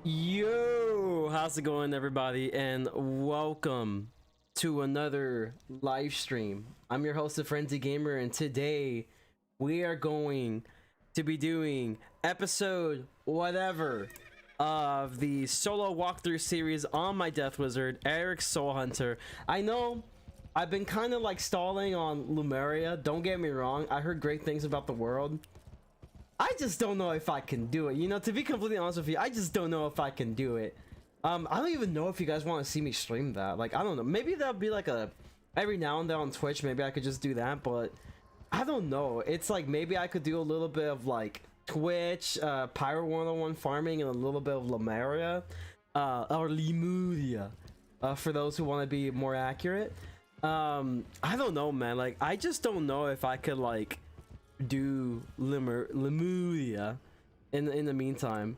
Yo, how's it going, everybody, and welcome to another live stream. I'm your host, the Frenzy Gamer, and today we are going to be doing episode whatever of the solo walkthrough series on my Death Wizard, Eric Soul Hunter. I know I've been kind of like stalling on Lemuria. Don't get me wrong, I heard great things about the world. I just don't know if I can do it. You know, to be completely honest with you, I just don't know if I can do it. I don't even know if you guys want to see me stream that. Like, I don't know. Maybe that'll be like a every now and then on Twitch. Maybe I could just do that, but I don't know. It's like maybe I could do a little bit of like Twitch, Pyro101 farming, and a little bit of Lemuria, or Lemuria, for those who want to be more accurate. I don't know, man. Like, I just don't know if I could like do Lemuria in the meantime,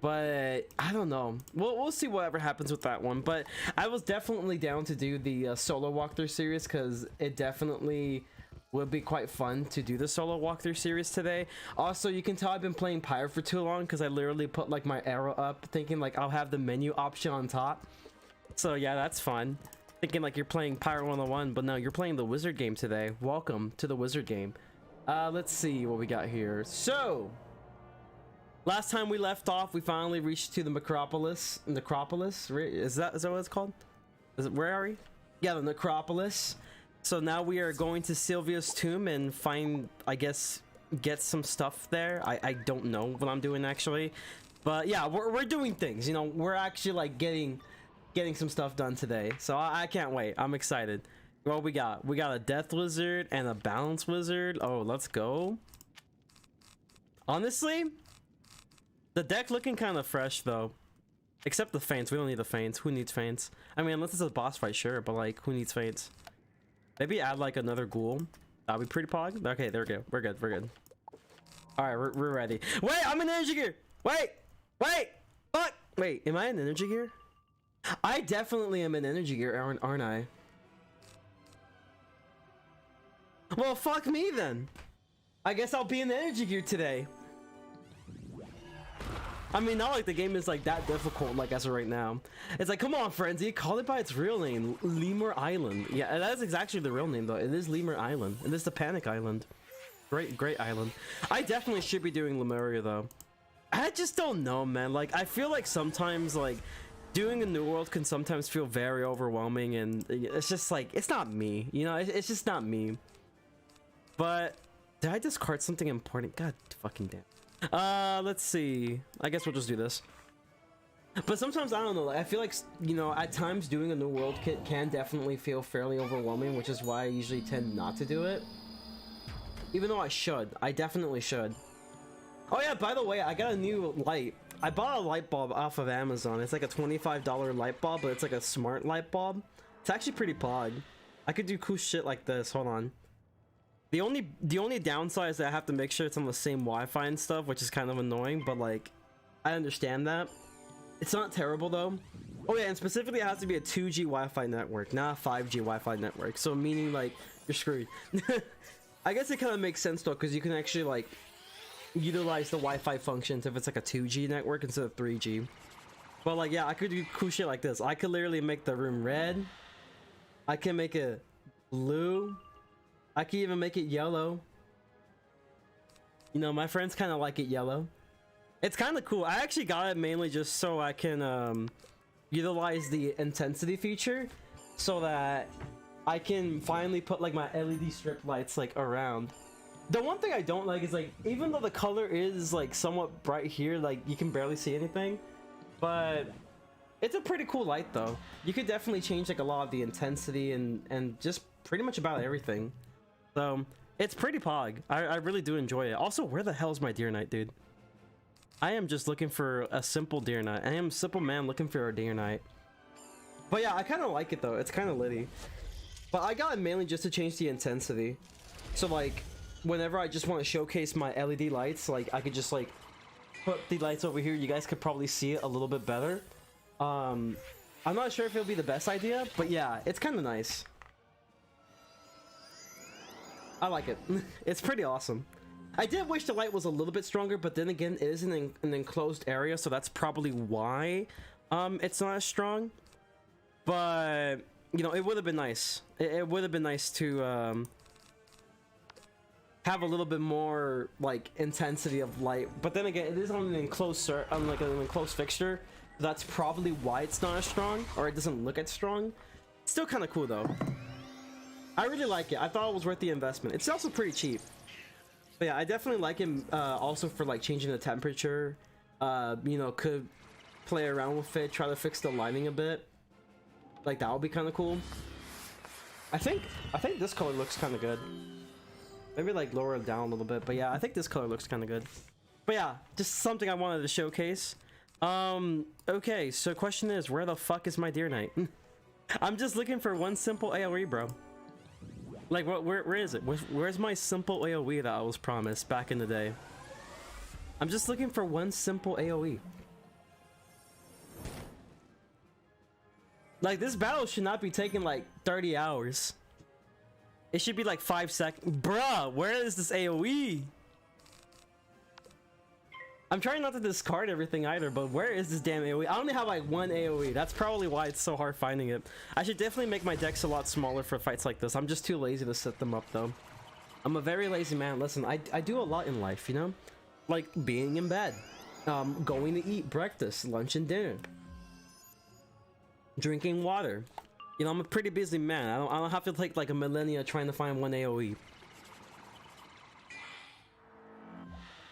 but I don't know. We'll see whatever happens with that one. But I was definitely down to do the solo walkthrough series because it definitely would be quite fun to do the solo walkthrough series today. Also, you can tell I've been playing Pyro for too long because I literally put like my arrow up thinking like I'll have the menu option on top. So yeah, that's fun. Thinking like you're playing Pyro101, but no, you're playing the Wizard game today. Welcome to the Wizard game. Let's see what we got here. So last time we left off, we finally reached to the necropolis. Is that what it's called? Where are we? Yeah, the necropolis. So now we are going to Sylvia's tomb and find, I guess, get some stuff there. I don't know what I'm doing actually, but yeah, we're doing things. You know, we're actually like getting some stuff done today. So I can't wait. I'm excited. What we got? We got a Death Wizard and a Balance Wizard. Oh, let's go. Honestly, the deck looking kind of fresh though. Except the feints. We don't need the feints. Who needs feints? I mean, unless it's a boss fight, sure. But like, who needs feints? Maybe add like another ghoul. That'd be pretty pog. Okay, there we go. We're good. We're good. All right, we're ready. Wait, I'm in energy gear. Wait. Fuck. Wait, am I in energy gear? I definitely am in energy gear, aren't I? Well, fuck me then. I guess I'll be in energy gear today. I mean, not like the game is like that difficult like as of right now. It's like, come on, Frenzy, call it by its real name, Lemur Island. Yeah, that is exactly the real name though. It is Lemur Island. It is the Panic Island. Great island. I definitely should be doing Lemuria though. I just don't know, man. Like, I feel like sometimes like doing a new world can sometimes feel very overwhelming, and it's just like, it's not me, you know. It's just not me. But did I discard something important? God fucking damn. Let's see. I guess we'll just do this. But sometimes I don't know. Like, I feel like, you know, at times doing a new world kit can definitely feel fairly overwhelming, which is why I usually tend not to do it. Even though I should. I definitely should. Oh yeah, by the way, I got a new light. I bought a light bulb off of Amazon. It's like a $25 light bulb, but it's like a smart light bulb. It's actually pretty pog. I could do cool shit like this. Hold on. The only downside is that I have to make sure it's on the same Wi-Fi and stuff, which is kind of annoying, but like, I understand that. It's not terrible though. Oh yeah, and specifically it has to be a 2G Wi-Fi network, not a 5G Wi-Fi network. So meaning like, you're screwed. I guess it kind of makes sense though, because you can actually like utilize the Wi-Fi functions if it's like a 2G network instead of 3G. But like, yeah, I could do cool shit like this. I could literally make the room red. I can make it blue. I can even make it yellow. You know, my friends kind of like it yellow. It's kind of cool. I actually got it mainly just so I can utilize the intensity feature, so that I can finally put like my LED strip lights like around. The one thing I don't like is like, even though the color is like somewhat bright here, like you can barely see anything, but it's a pretty cool light though. You could definitely change like a lot of the intensity and just pretty much about everything. So it's pretty pog. I really do enjoy it. Also, where the hell is my deer knight, dude? I am just looking for a simple deer knight. I am a simple man looking for a deer knight. But yeah, I kind of like it though. It's kind of litty. But I got it mainly just to change the intensity. So like, whenever I just want to showcase my LED lights, like I could just like put the lights over here. You guys could probably see it a little bit better. I'm not sure if it'll be the best idea, but yeah, it's kind of nice. I like it. It's pretty awesome. I did wish the light was a little bit stronger, but then again, it is an enclosed area, so that's probably why it's not as strong. But you know, it would have been nice. It would have been nice to have a little bit more like intensity of light. But then again, it is on an enclosed like an enclosed fixture. That's probably why it's not as strong, or it doesn't look as strong. Still kind of cool though. I really like it. I thought it was worth the investment. It's also pretty cheap. But yeah, I definitely like him also for like changing the temperature. You know, could play around with it, try to fix the lighting a bit. Like that would be kind of cool. I think this color looks kind of good. Maybe like lower it down a little bit, but yeah, I think this color looks kind of good. But yeah, just something I wanted to showcase. Okay, so question is, where the fuck is my Deer Knight? I'm just looking for one simple AoE, bro. Like, where is it? Where's my simple AoE that I was promised back in the day? I'm just looking for one simple AoE. Like, this battle should not be taking like 30 hours. It should be like 5 seconds. Bruh, where is this AoE? I'm trying not to discard everything either, but where is this damn AoE? I only have like one AoE. That's probably why it's so hard finding it. I should definitely make my decks a lot smaller for fights like this. I'm just too lazy to set them up though. I'm a very lazy man. Listen, I do a lot in life, you know? Like being in bed, going to eat breakfast, lunch and dinner, drinking water. You know, I'm a pretty busy man. I don't have to take like a millennia trying to find one AoE.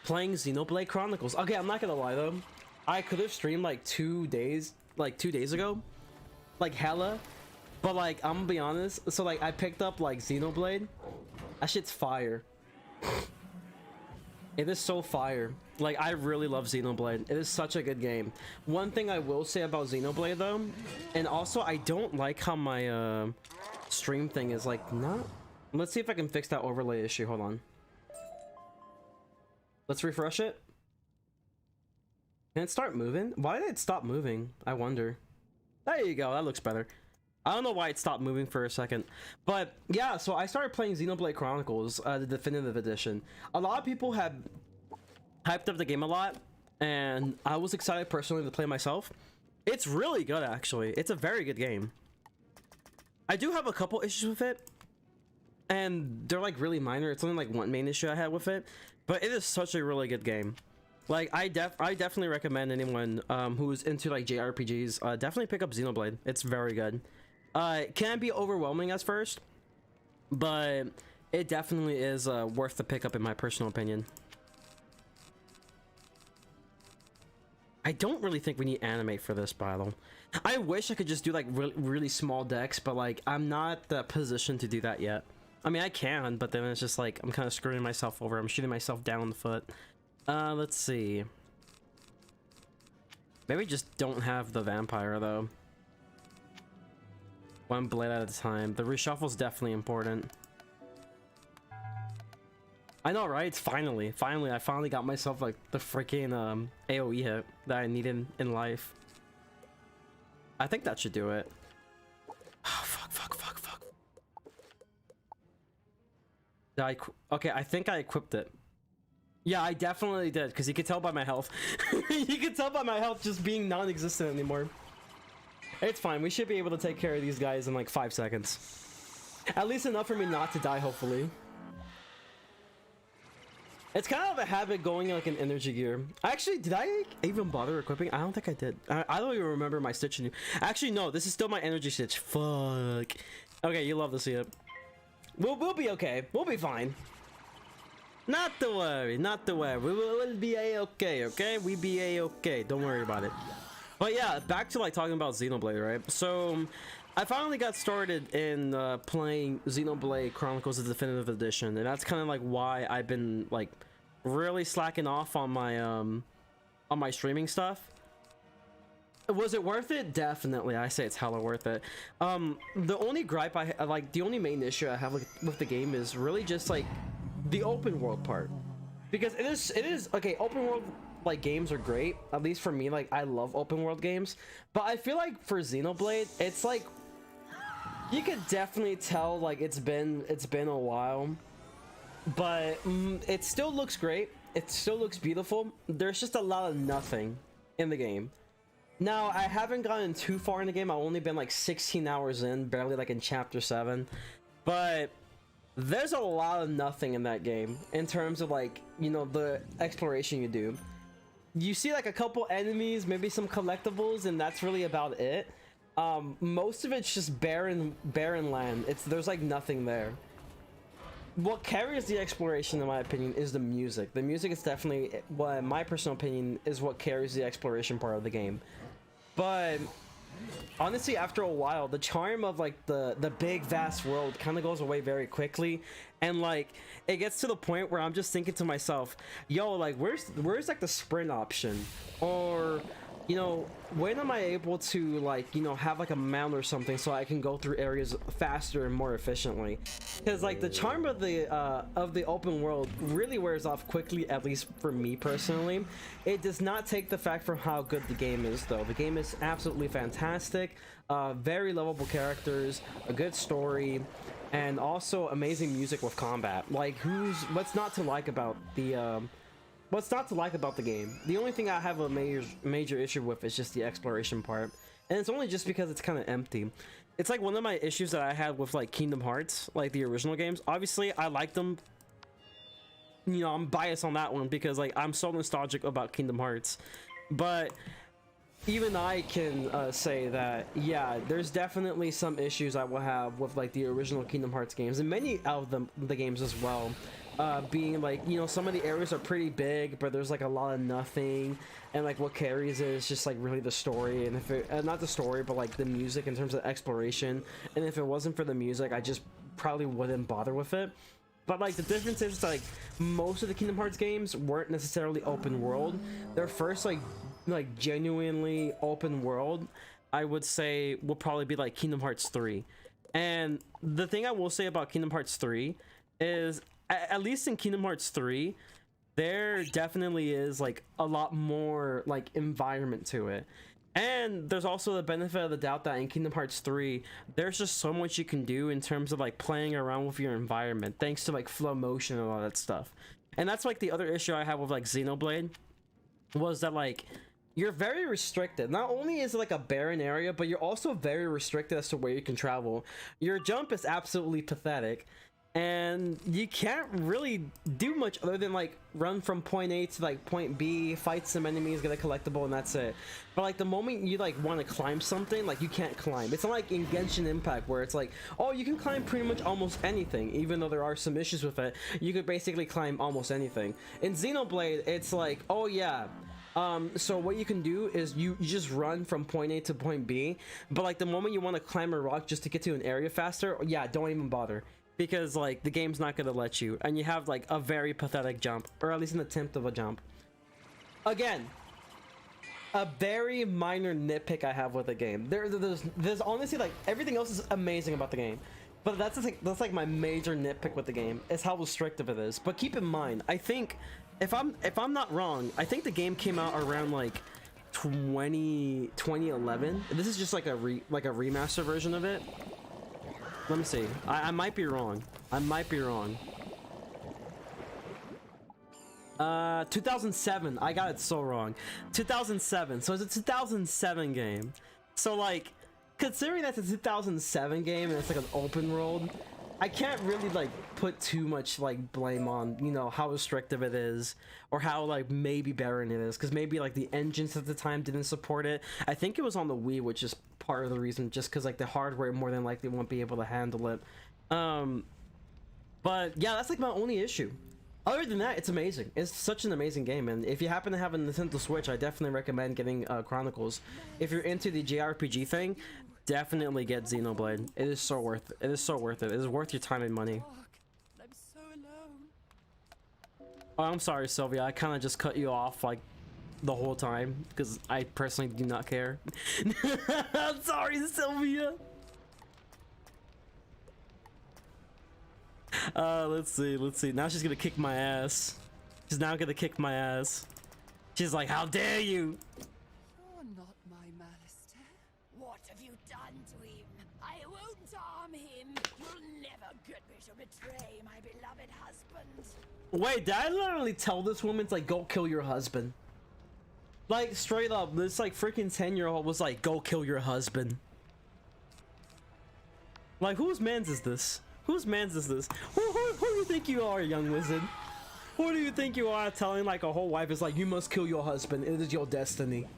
Playing Xenoblade Chronicles. Okay, I'm not gonna lie though. I could have streamed like 2 days ago. Like hella. But like, I'm gonna be honest. So like, I picked up like Xenoblade. That shit's fire. It is so fire. Like, I really love Xenoblade. It is such a good game. One thing I will say about Xenoblade though, and also I don't like how my stream thing is like not. Let's see if I can fix that overlay issue. Hold on. Let's refresh it. Can it start moving? Why did it stop moving? I wonder. There you go. That looks better. I don't know why it stopped moving for a second. But yeah, so I started playing Xenoblade Chronicles, the definitive edition. A lot of people have hyped up the game a lot, and I was excited personally to play myself. It's really good, actually. It's a very good game. I do have a couple issues with it, and they're like really minor. It's only like one main issue I had with it. But it is such a really good game. Like, I definitely recommend anyone who's into like JRPGs definitely pick up Xenoblade. It's very good. It can be overwhelming at first, but it definitely is worth the pickup in my personal opinion. I don't really think we need animate for this battle. I wish I could just do like really small decks, but like I'm not the position to do that yet. I mean, I can, but then it's just like I'm kind of screwing myself over. I'm shooting myself down in the foot. Let's see. Maybe just don't have the vampire though. One blade at a time. The reshuffle's definitely important. I know, right? Finally, I finally got myself like the freaking AoE hit that I needed in life. I think that should do it. Oh, fuck. Okay, I think I equipped it. Yeah, I definitely did, because you could tell by my health. You could tell by my health just being non-existent anymore. It's fine. We should be able to take care of these guys in like 5 seconds. At least enough for me not to die, hopefully. It's kind of a habit going like an energy gear. Actually, did I even bother equipping? I don't think I did. I don't even remember my stitch. Actually, no. This is still my energy stitch. Fuck. Okay, you love to see it. We'll be okay. We'll be fine. Not to worry. We'll be a-okay, okay? We be a-okay. Don't worry about it. But yeah, back to like talking about Xenoblade, right? So I finally got started in playing Xenoblade Chronicles the Definitive Edition, and that's kind of like why I've been like really slacking off on my streaming stuff. Was it worth it? Definitely. I say it's hella worth it. The only gripe the only main issue I have with the game is really just like the open world part, because it is okay. Open world like games are great, at least for me. Like, I love open world games, but I feel like for Xenoblade, it's like you could definitely tell like it's been a while, but it still looks great. It still looks beautiful. There's just a lot of nothing in the game. Now, I haven't gotten too far in the game. I've only been like 16 hours in, barely like in chapter 7. But there's a lot of nothing in that game in terms of like, you know, the exploration you do. You see like a couple enemies, maybe some collectibles, and that's really about it. Most of it's just barren land. There's like nothing there. What carries the exploration, in my opinion, is the music. The music is definitely, well, in my personal opinion, is what carries the exploration part of the game. But honestly, after a while, the charm of like the big vast world kind of goes away very quickly, and like it gets to the point where I'm just thinking to myself, yo, like where's like the sprint option, or you know, when am I able to, like, you know, have like a mount or something so I can go through areas faster and more efficiently? Because like the charm of the open world really wears off quickly, at least for me personally. It does not take the fact from how good the game is, though. The game is absolutely fantastic. Very lovable characters, a good story, and also amazing music with combat. Like, what's not to like about the What's not to like about the game? The only thing I have a major issue with is just the exploration part, and it's only just because it's kind of empty. It's like one of my issues that I had with like Kingdom Hearts, like the original games. Obviously, I like them. You know, I'm biased on that one because like I'm so nostalgic about Kingdom Hearts, but even I can say that, yeah, there's definitely some issues I will have with like the original Kingdom Hearts games, and many of the games as well. Being like, you know, some of the areas are pretty big, but there's like a lot of nothing, and like what carries it is just like really the story, and if it not the story but like the music in terms of exploration, and if it wasn't for the music I just probably wouldn't bother with it. But like the difference is like most of the Kingdom Hearts games weren't necessarily open world. Their first like genuinely open world, I would say, will probably be like Kingdom Hearts 3. And the thing I will say about Kingdom Hearts 3 is, at least in Kingdom Hearts 3, there definitely is like a lot more like environment to it. And there's also the benefit of the doubt that in Kingdom Hearts 3, there's just so much you can do in terms of like playing around with your environment, thanks to like flow motion and all that stuff. And that's like the other issue I have with like Xenoblade, was that like you're very restricted. Not only is it like a barren area, but you're also very restricted as to where you can travel. Your jump is absolutely pathetic, and you can't really do much other than like run from point A to like point B, fight some enemies, get a collectible, and that's it. But like the moment you like want to climb something, like you can't climb. It's not like in Genshin Impact where it's like, oh, you can climb pretty much almost anything, even though there are some issues with it. You could basically climb almost anything. In Xenoblade, it's like, oh yeah, so what you can do is you just run from point A to point B, but like the moment you want to climb a rock just to get to an area faster, yeah, don't even bother, because like the game's not gonna let you, and you have like a very pathetic jump, or at least an attempt of a jump. Again, a very minor nitpick I have with the game. There's honestly like everything else is amazing about the game, but that's like my major nitpick with the game is how restrictive it is. But keep in mind, I think if I'm not wrong, I think the game came out around like 2011. This is just like a remaster version of it. Let me see. I might be wrong. I might be wrong. 2007. I got it so wrong. 2007. So it's a 2007 game. So like, considering that's a 2007 game and it's like an open world, I can't really like put too much like blame on, you know, how restrictive it is, or how like maybe barren it is, because maybe like the engines at the time didn't support it. I think it was on the Wii, which is part of the reason, just because like the hardware more than likely won't be able to handle it. But yeah, that's like my only issue. Other than that, it's amazing. It's such an amazing game, and if you happen to have a Nintendo Switch, I definitely recommend getting Chronicles. If you're into the JRPG thing, definitely get Xenoblade. It is so worth it. It is so worth it. It is worth your time and money. I'm so alone. Oh, I'm sorry, Sylvia. I kind of just cut you off like the whole time because I personally do not care. I'm sorry, Sylvia. Let's see. Now she's gonna kick my ass. She's now gonna kick my ass. She's like, how dare you? You're not my Malistare. What have you done to him? I won't harm him. You'll never get me to betray my beloved husband. Wait, did I literally tell this woman to like go kill your husband? Like straight up, this like freaking 10-year-old was like, go kill your husband. Like, whose man's is this? Whose man's is this? Who do you think you are, young wizard? Who do you think you are telling like a whole wife is like, you must kill your husband, it is your destiny?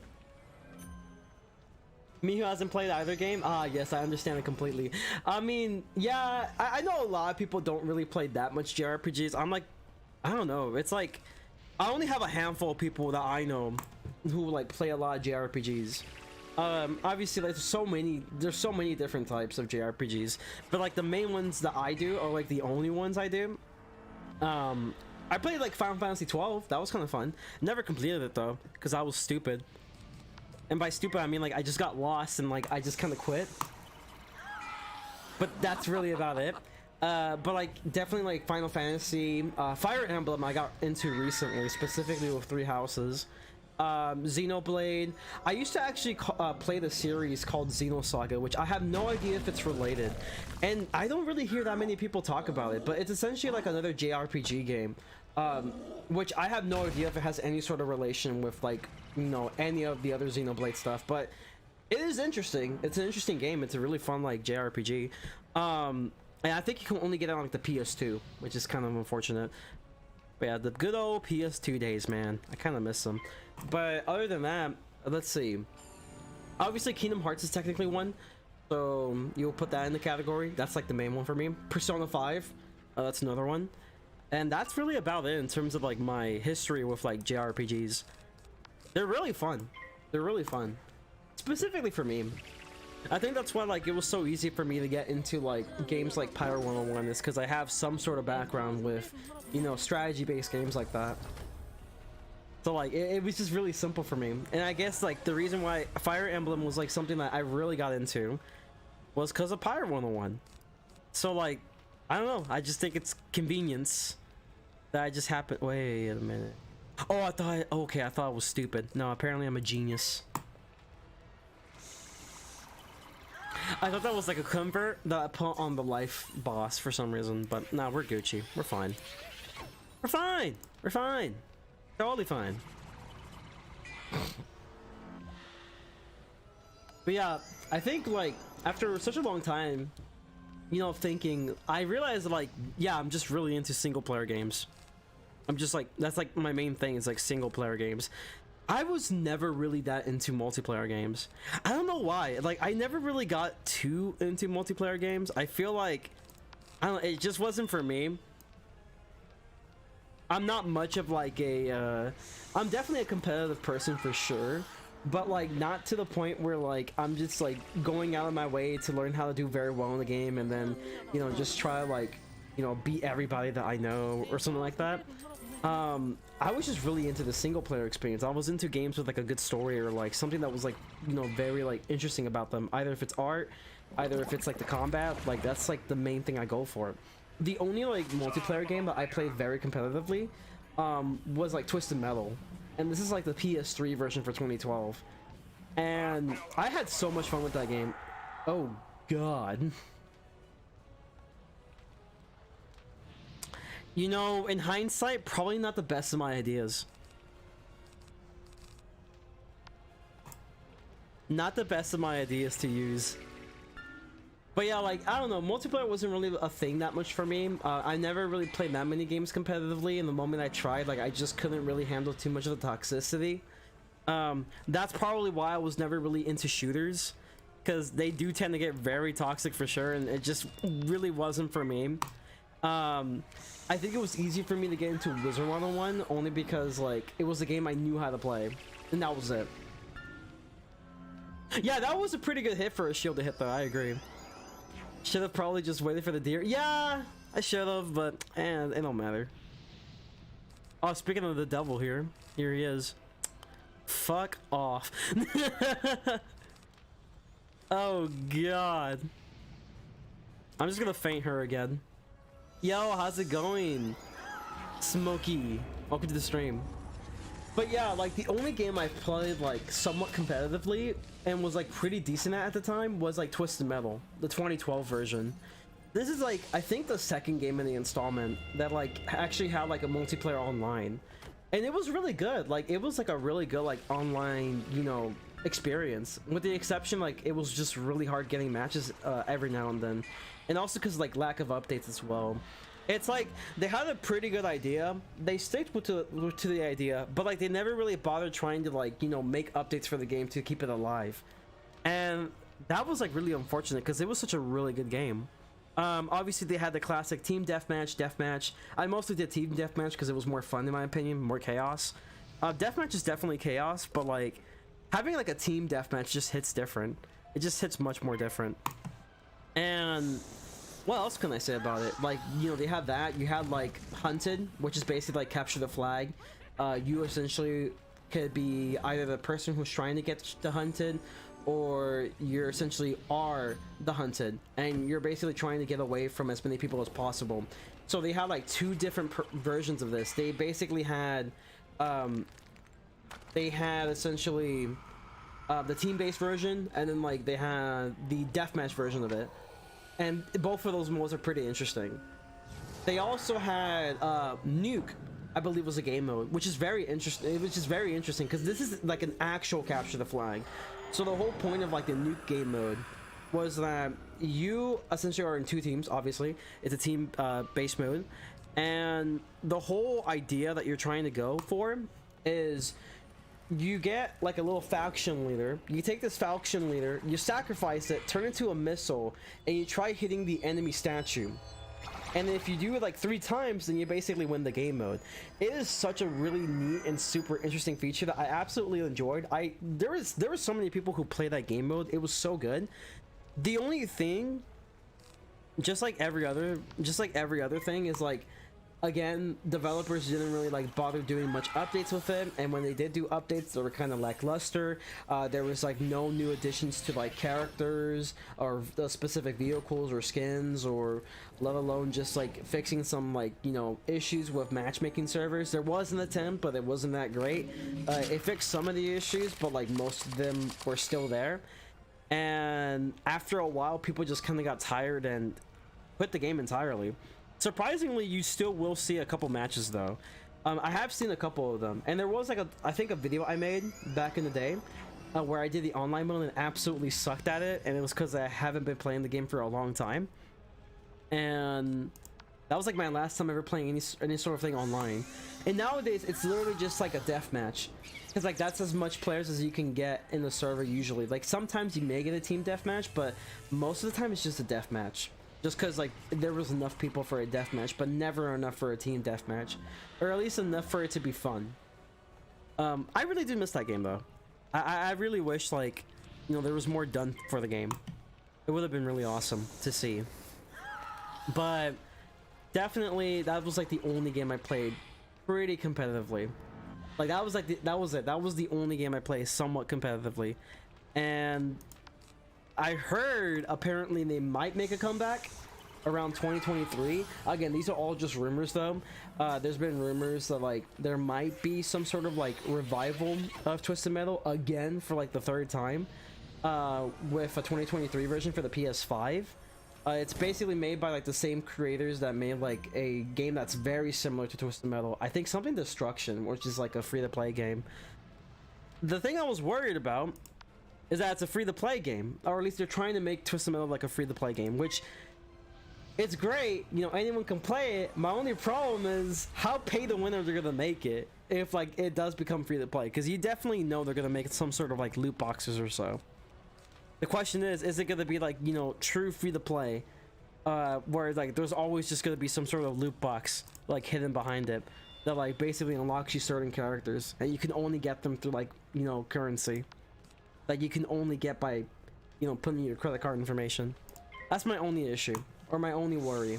Me who hasn't played either game? Ah, yes, I understand it completely. I mean, yeah, I know a lot of people don't really play that much JRPGs. I'm like, I don't know, it's like, I only have a handful of people that I know who like play a lot of JRPGs. Obviously like there's so many different types of JRPGs, but like the main ones that I do are like the only ones I do. I played like Final Fantasy 12. That was kind of fun. Never completed it though because I was stupid, and by stupid I mean like I just got lost and like I just kind of quit, but that's really about it. But like definitely like Final Fantasy, Fire Emblem I got into recently, specifically with Three Houses. Xenoblade. I used to actually play the series called Xenosaga, which I have no idea if it's related, and I don't really hear that many people talk about it, but it's essentially like another JRPG game, which I have no idea if it has any sort of relation with like, you know, any of the other Xenoblade stuff, but it is interesting. It's an interesting game. It's a really fun like JRPG, and I think you can only get it on like the PS2, which is kind of unfortunate. But yeah, the good old PS2 days, man. I kind of miss them. But other than that, let's see. Obviously, Kingdom Hearts is technically one, so you'll put that in the category. That's like the main one for me. Persona 5, that's another one. And that's really about it in terms of like my history with like JRPGs. They're really fun. They're really fun. Specifically for me. I think that's why like it was so easy for me to get into like games like Pyro 101 is because I have some sort of background with, you know, strategy based games like that. So like it was just really simple for me. And I guess like the reason why Fire Emblem was like something that I really got into was because of Pyro 101. So like I don't know, I just think it's convenience that I just happened. Wait a minute. Oh, I thought okay, I thought I was stupid. No, apparently I'm a genius. I thought that was like a convert that I put on the life boss for some reason, but nah, we're Gucci. We're fine. We're fine. We're fine. Totally fine. But yeah, I think like after such a long time, you know, thinking, I realized like, yeah, I'm just really into single player games. I'm just like, that's like my main thing is like single player games. I was never really that into multiplayer games. I don't know why. Like, I never really got too into multiplayer games. I feel like, I don't know, it just wasn't for me. I'm not much of like a, I'm definitely a competitive person for sure, but like not to the point where like I'm just like going out of my way to learn how to do very well in the game and then, you know, just try like, you know, beat everybody that I know or something like that. I was just really into the single player experience. I was into games with like a good story or like something that was like, you know, very like interesting about them. Either if it's art, either if it's like the combat, like that's like the main thing I go for. The only like multiplayer game that I played very competitively was like Twisted Metal, and this is like the PS3 version for 2012, and I had so much fun with that game. Oh god. You know, in hindsight, probably not the best of my ideas. Not the best of my ideas to use. But yeah, like, I don't know, multiplayer wasn't really a thing that much for me. I never really played that many games competitively, and the moment I tried, like, I just couldn't really handle too much of the toxicity. That's probably why I was never really into shooters, because they do tend to get very toxic for sure, and it just really wasn't for me. I think it was easy for me to get into Wizard101 only because like it was a game I knew how to play, and that was it. Yeah, that was a pretty good hit for a shield to hit though, I agree. Should have probably just waited for the deer. Yeah, I should have, but it don't matter. Oh, speaking of the devil here he is. Fuck off. Oh god. I'm just gonna faint her again. Yo, how's it going? Smokey, welcome to the stream. But yeah, like the only game I played like somewhat competitively and was like pretty decent at the time was like Twisted Metal, the 2012 version. this is like, I think the second game in the installment that like actually had like a multiplayer online, and it was really good. Like it was like a really good like online, you know, experience, with the exception like it was just really hard getting matches every now and then, and also because like lack of updates as well. It's like they had a pretty good idea, they stick to the idea, but like they never really bothered trying to like, you know, make updates for the game to keep it alive, and that was like really unfortunate because it was such a really good game. Obviously they had the classic team deathmatch. I mostly did team deathmatch because it was more fun in my opinion, more chaos. Deathmatch is definitely chaos, but like having like a team deathmatch just hits different. It just hits much more different. And what else can I say about it? Like, you know, they had that. You had like hunted, which is basically like capture the flag. You essentially could be either the person who's trying to get the hunted, or you're essentially are the hunted, and you're basically trying to get away from as many people as possible. So they had like two different versions of this. They basically had essentially the team-based version, and then like they had the deathmatch version of it, and both of those modes are pretty interesting. They also had nuke, I believe, was a game mode, which is very interesting. It was just very interesting because this is like an actual capture the flag. So the whole point of like the nuke game mode was that you essentially are in two teams. Obviously it's a team based mode, and the whole idea that you're trying to go for is you get like a little faction leader. You take this faction leader, you sacrifice it, turn it into a missile, and you try hitting the enemy statue. And if you do it like 3 times, then you basically win the game mode. It is such a really neat and super interesting feature that I absolutely enjoyed. There were so many people who played that game mode. It was so good. The only thing, just like every other thing, is like, again, developers didn't really like bother doing much updates with it, and when they did do updates, they were kind of lackluster. There was like no new additions to like characters or the specific vehicles or skins, or let alone just like fixing some like, you know, issues with matchmaking servers. There was an attempt, but it wasn't that great. It fixed some of the issues, but like most of them were still there, and after a while people just kind of got tired and quit the game entirely. Surprisingly, you still will see a couple matches though. I have seen a couple of them, and there was like I think a video I made back in the day where I did the online mode and absolutely sucked at it, and it was because I haven't been playing the game for a long time, and that was like my last time ever playing any sort of thing online. And nowadays it's literally just like a death match, because like that's as much players as you can get in the server usually. Like sometimes you may get a team death match, but most of the time it's just a death match. Just because like there was enough people for a deathmatch, but never enough for a team deathmatch, or at least enough for it to be fun. I really do miss that game though. I really wish, like, you know, there was more done for the game. It would have been really awesome to see. But definitely that was like the only game I played pretty competitively. Like that was like that was it. That was the only game I played somewhat competitively, and I heard apparently they might make a comeback around 2023. Again, these are all just rumors though. There's been rumors that like there might be some sort of like revival of Twisted Metal again for like the 3rd time, with a 2023 version for the PS5. It's basically made by like the same creators that made like a game that's very similar to Twisted Metal. I think something Destruction, which is like a free-to-play game. The thing I was worried about is that it's a free-to-play game, or at least they're trying to make Twisted Metal like a free-to-play game, which it's great, you know, anyone can play it. My only problem is how pay-to-win are they gonna make it if like it does become free-to-play, because you definitely know they're gonna make some sort of like loot boxes or so. The question is it gonna be like, you know, true free-to-play, where like there's always just gonna be some sort of loot box like hidden behind it that like basically unlocks you certain characters, and you can only get them through like, you know, currency that you can only get by, you know, putting your credit card information. That's my only issue, or my only worry.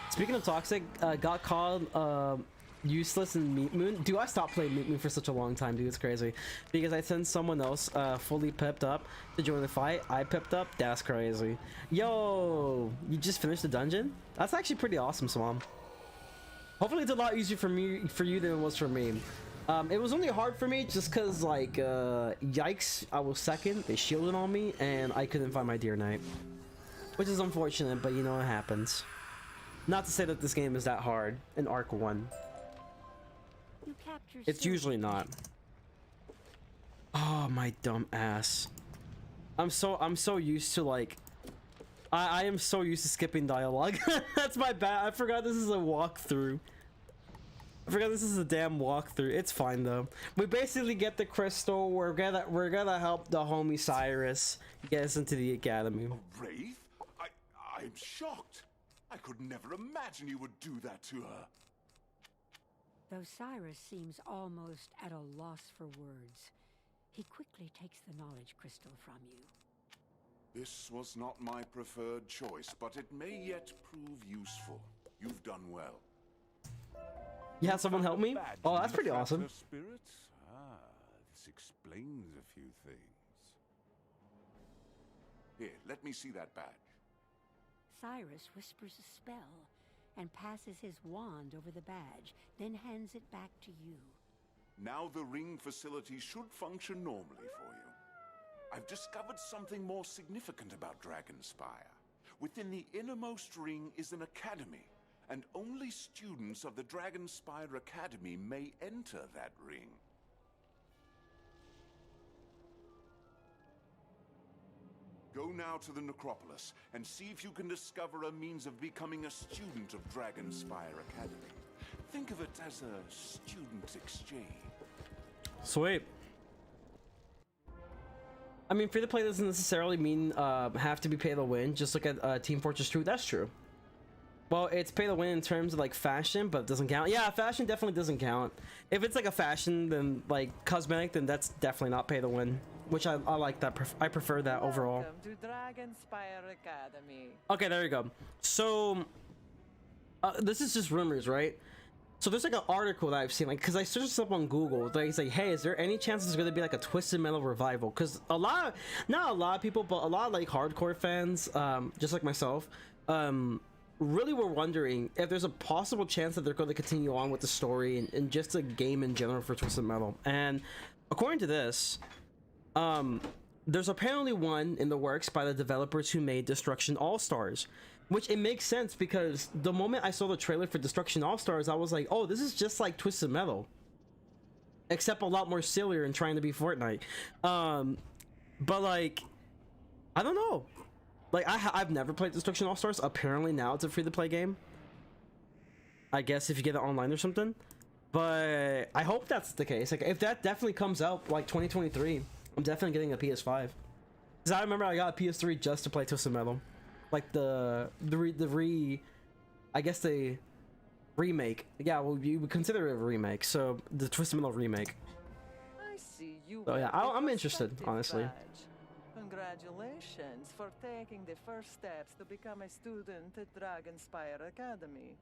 Speaking of toxic, got called useless in Meat Moon. Dude, I stopped playing Meat Moon for such a long time, dude. It's crazy because I sent someone else fully pipped up to join the fight. I pipped up. That's crazy. Yo, you just finished the dungeon? That's actually pretty awesome, Swam. Hopefully it's a lot easier for you than it was for me. It was only hard for me just because, like, yikes, I was second, they shielded on me, and I couldn't find my Deer Knight. which is unfortunate, but you know, it happens. Not to say that this game is that hard in Arc 1. It's usually not. Oh, my dumb ass. I'm so used to, like, I am so used to skipping dialogue. That's my bad. I forgot this is a walkthrough. I forgot this is a damn walkthrough. It's fine though. We basically get the crystal. We're gonna help the homie Cyrus get us into the academy. A wraith? I'm shocked. I could never imagine you would do that to her. Though Cyrus seems almost at a loss for words, he quickly takes the knowledge crystal from you. This was not my preferred choice, but it may yet prove useful. You've done well. You had someone help me? Oh, that's pretty awesome. Spirits? This explains a few things. Here, let me see that badge. Cyrus whispers a spell and passes his wand over the badge, then hands it back to you. Now the ring facility should function normally for you. I've discovered something more significant about Dragonspire. Within the innermost ring is an academy, and only students of the Dragonspire Academy may enter that ring. Go now to the necropolis and see if you can discover a means of becoming a student of Dragonspire Academy. Think of it as a student exchange. Sweet. I mean, free to play doesn't necessarily mean have to be pay to win. Just look at Team Fortress 2. That's true. Well, it's pay to win in terms of like fashion, but it doesn't count. Yeah, fashion definitely doesn't count. If it's like a fashion, then like cosmetic, then that's definitely not pay to win. Which I like that. I prefer that overall. Welcome to Dragonspire Academy. Okay, there you go. So this is just rumors, right? So there's like an article that I've seen, like, because I searched this up on Google. Like, it's like, hey, is there any chance there's gonna be like a Twisted Metal revival? Because not a lot of people, but a lot of like hardcore fans, just like myself, really were wondering if there's a possible chance that they're going to continue on with the story and just the game in general for Twisted Metal. And according to this, there's apparently one in the works by the developers who made Destruction All-Stars. Which it makes sense because the moment I saw the trailer for Destruction All-Stars, I was like, oh, this is just like Twisted Metal. Except a lot more sillier and trying to be Fortnite. But like, I don't know. Like, I've never played Destruction All-Stars. Apparently now it's a free-to-play game. I guess if you get it online or something. But I hope that's the case. Like, if that definitely comes out, like, 2023, I'm definitely getting a PS5. Because I remember I got a PS3 just to play Twisted Metal. Like the remake. Yeah, well, you would consider it a remake. So the Twisted Metal remake. I see you. So yeah, I'm interested, honestly. Badge. Congratulations for taking the first steps to become a student at Dragonspire Academy.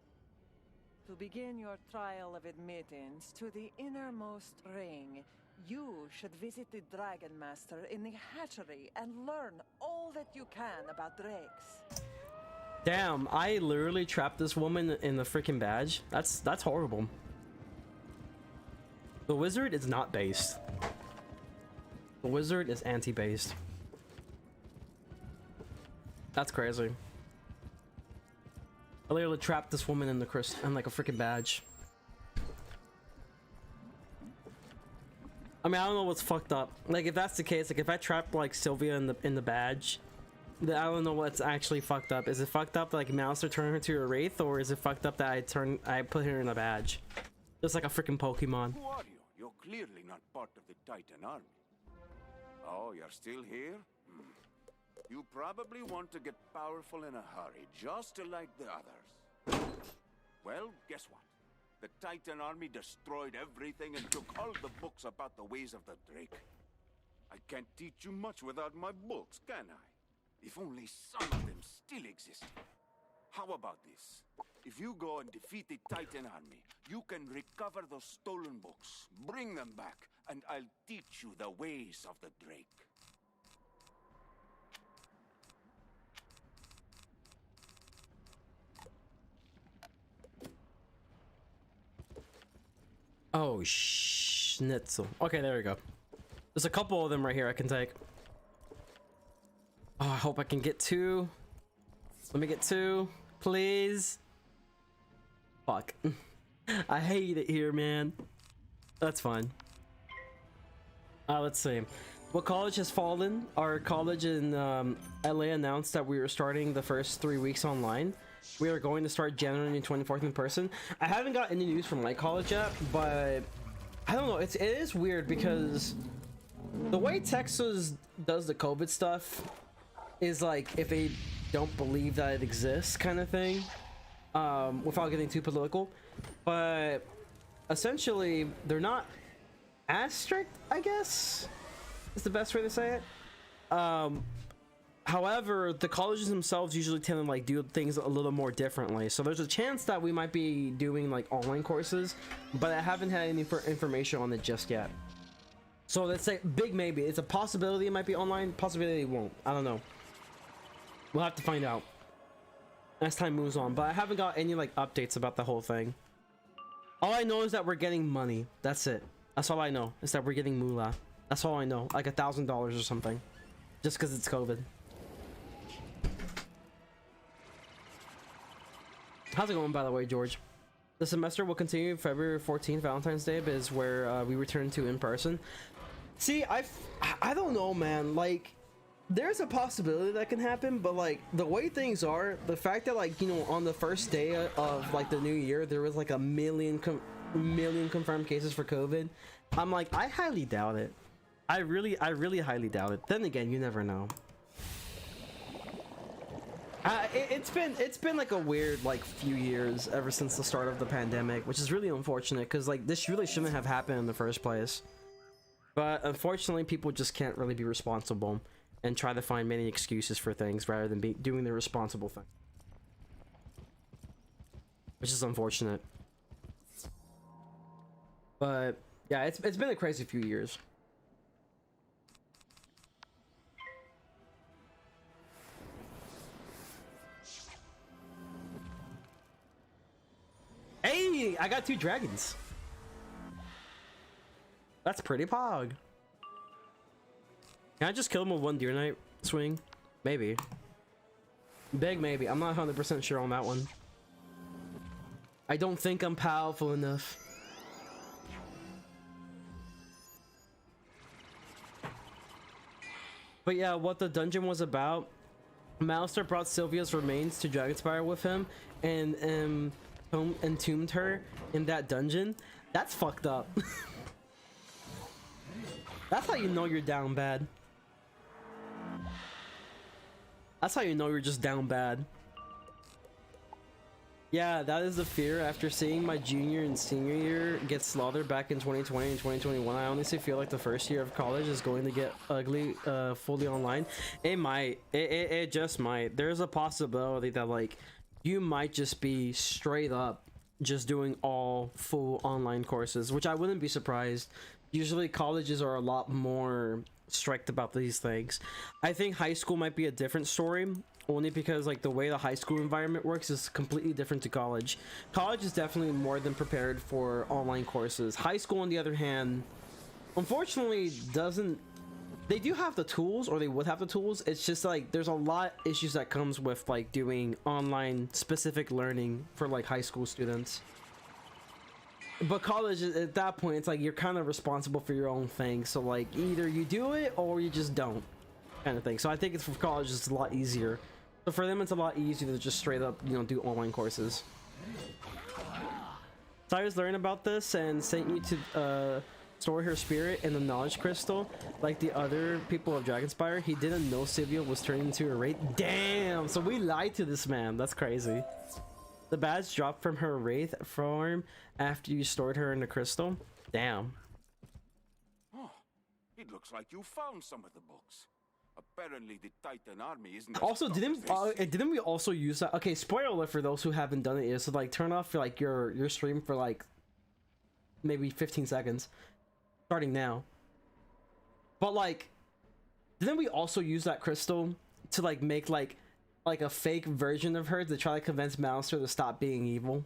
To begin your trial of admittance to the innermost ring, you should visit the Dragon Master in the hatchery and learn all that you can about drakes. Damn, I literally trapped this woman in the freaking badge. That's horrible. The wizard is not based. The wizard is anti-based. That's crazy. I literally trapped this woman in like a freaking badge. I mean, I don't know what's fucked up. Like, if that's the case, like if I trapped like Sylvia in the badge, then I don't know what's actually fucked up. Is it fucked up that, like Malistare turned her to a wraith, or is it fucked up that I put her in a badge, just like a freaking Pokemon? Who are you? You're clearly not part of the Titan army. Oh, you're still here? You probably want to get powerful in a hurry, just like the others. Well, guess what? The Titan army destroyed everything and took all the books about the ways of the Drake. I can't teach you much without my books, can I? If only some of them still existed. How about this? If you go and defeat the Titan army, you can recover those stolen books, bring them back, and I'll teach you the ways of the Drake. Oh, schnitzel. Okay, there we go. There's a couple of them right here I can take. Oh, I hope I can get two. Let me get 2, please. Fuck. I hate it here, man. That's fine. Let's see. What college has fallen? Our college in LA announced that we were starting the first 3 weeks online. We are going to start January 24th in person. I haven't got any news from my college yet, but I don't know. It is weird because the way Texas does the COVID stuff is like if they don't believe that it exists kind of thing, without getting too political. But essentially, they're not as strict, I guess, is the best way to say it. However, the colleges themselves usually tend to like do things a little more differently. So there's a chance that we might be doing like online courses, but I haven't had any information on it just yet. So let's say big maybe. It's a possibility it might be online, possibility it won't. I don't know. We'll have to find out as time moves on, but I haven't got any like updates about the whole thing. All I know is that we're getting money. That's it. That's all I know, is that we're getting moolah. That's all I know, like $1,000 or something, just because it's COVID. How's it going, by the way, George? The semester will continue February 14th, Valentine's Day, but is where we return to in person. See, I don't know, man. Like, there's a possibility that can happen, but like the way things are, the fact that like, you know, on the first day of like the new year there was like a million confirmed cases for COVID, I'm like, I highly doubt it. I really highly doubt it. Then again, you never know. It's been like a weird like few years ever since the start of the pandemic, which is really unfortunate because like this really shouldn't have happened in the first place. But unfortunately, people just can't really be responsible and try to find many excuses for things rather than doing the responsible thing, which is unfortunate. But yeah, it's been a crazy few years. Hey, I got 2 dragons. That's pretty pog. Can I just kill him with 1 Deer Knight swing? Maybe. Big maybe. I'm not 100% sure on that one. I don't think I'm powerful enough. But yeah, what the dungeon was about, Malistare brought Sylvia's remains to Dragonspire with him and entombed her in that dungeon. That's fucked up. That's how you know you're down bad. That's how you know you're just down bad. Yeah, that is the fear. After seeing my junior and senior year get slaughtered back in 2020 and 2021, I honestly feel like the first year of college is going to get ugly fully online. It might. It just might. There's a possibility that like you might just be straight up just doing all full online courses, which I wouldn't be surprised. Usually colleges are a lot more strict about these things. I think high school might be a different story, only because like the way the high school environment works is completely different to college. College is definitely more than prepared for online courses. High school, on the other hand, unfortunately doesn't. They do have the tools, or they would have the tools. It's just like there's a lot of issues that comes with like doing online specific learning for like high school students. But college, at that point, it's like you're kind of responsible for your own thing. So like either you do it or you just don't, kind of thing. So I think it's for college, it's a lot easier. So for them, it's a lot easier to just straight up, you know, do online courses. Cyrus learned about this and sent you to store her spirit in the knowledge crystal like the other people of Dragonspire. He didn't know Sylvia was turning into a wraith. Damn, so we lied to this man. That's crazy. The badge dropped from her wraith form after you stored her in the crystal. Damn. Oh, it looks like you found some of the books. Apparently the Titan army isn't also didn't we also use that? Okay, spoiler alert for those who haven't done it yet. So like turn off like your stream for like maybe 15 seconds starting now. But like didn't we also use that crystal to like make like a fake version of her to try to convince Malistare to stop being evil?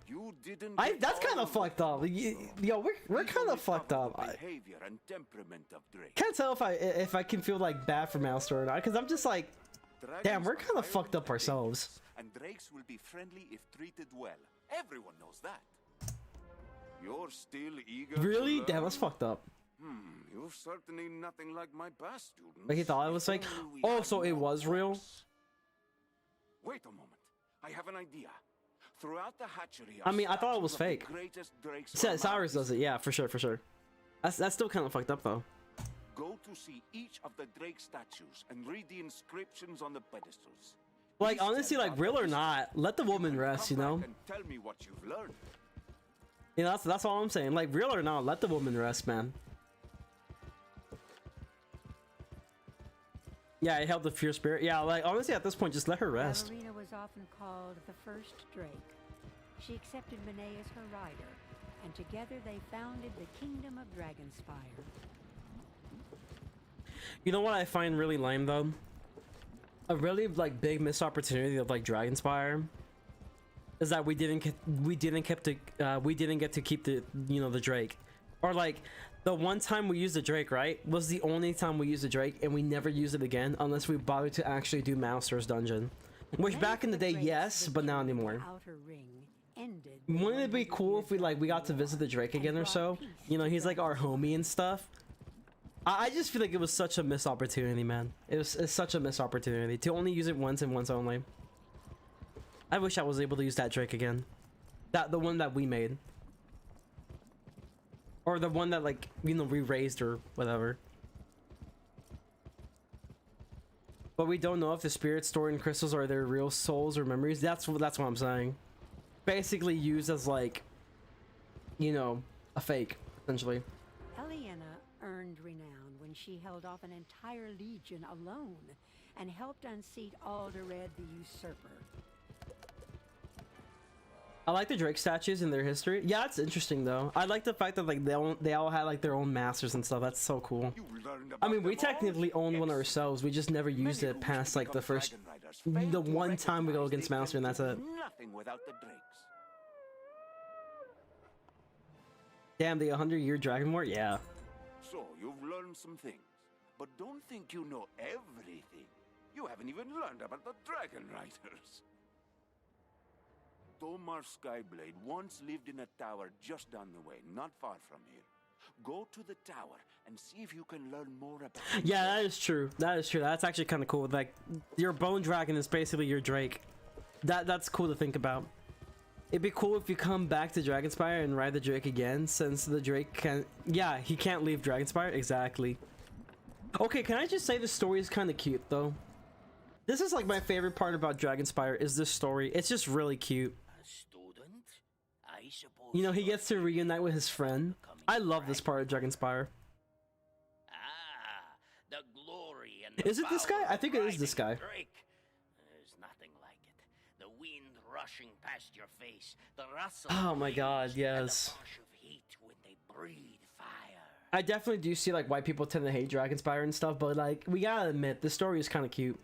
You didn't. That's kind of fucked up. Yo, we're kind of fucked up. Behavior and temperament of Drake. Can't tell if I can feel like bad for Malistare or not, because I'm just like, Damn, we're Dragons kind are of fucked up violent and ourselves. dangerous, and drakes will be friendly if treated well. Everyone knows that. You're still eager Really? to Damn, learn? that's fucked up. You're certainly nothing like my past students. Like he thought it was If fake. only we Oh, had so it more was real? books. Wait a moment. I have an idea. Throughout the hatchery, I mean, I thought it was statues of the fake. greatest drakes Cyrus Marmar does it, yeah, for sure, for sure. That's still kind of fucked up though. Go to see each of the drake statues and read the inscriptions on the pedestals. Like These honestly, tell like about real the or history. not, let the woman can rest, you come know. back and tell me what you've learned. You know, that's all I'm saying. Like real or not, let the woman rest, man. Yeah, it helped the fear spirit. Yeah, like honestly, at this point, just let her rest. Ballerina was often called the first Drake. She accepted Monet as her rider, and together they founded the Kingdom of Dragonspire. You know what I find really lame though? A really like big missed opportunity of like Dragonspire is that we didn't get to keep the the Drake, or like the one time we used the Drake, right, was the only time we used the Drake, and we never used it again unless we bothered to actually do Malistare's dungeon, which back in the day, yes, but not anymore. Wouldn't it be cool if we got to visit the Drake again or so? You know, he's like our homie and stuff. I just feel like it was such a missed opportunity, man. It's such a missed opportunity to only use it once and once only. I wish I was able to use that Drake again. The one that we made. Or the one that like, we raised or whatever. But we don't know if the spirits stored in crystals are their real souls or memories. That's what I'm saying. Basically used as like, a fake, essentially. Eliana earned renown when she held off an entire legion alone and helped unseat Alderred the Usurper. I like the Drake statues and their history. Yeah, it's interesting though. I like the fact that like they all had like their own masters and stuff. That's so cool. I mean, we technically own one ourselves. We just never used it past like the one time we go against Malistare, and that's it. Nothing without the drakes. Damn, the 100-year Dragon War? Yeah. So you've learned some things, but don't think you know everything. You haven't even learned about the Dragon Riders. Tomar Skyblade once lived in a tower just down the way, not far from here. Go to the tower and see if you can learn more about it. Yeah, that is true. That is true. That's actually kind of cool. Like, your Bone Dragon is basically your Drake. That's cool to think about. It'd be cool if you come back to Dragonspire and ride the Drake again, since the Drake can't... Yeah, he can't leave Dragonspire. Exactly. Okay, can I just say the story is kind of cute, though? This is like my favorite part about Dragonspire, is this story. It's just really cute. You know, he gets to reunite with his friend. I love this part of Dragonspire. The glory and Is it this guy? I think it is this guy. Drake. There's nothing like it. The wind rushing past your face, the rustle Oh my of god, leaves, yes. and the rush of heat when they breathe fire. I definitely do see like why people tend to hate Dragonspire and stuff, but like, we gotta admit, the story is kind of cute.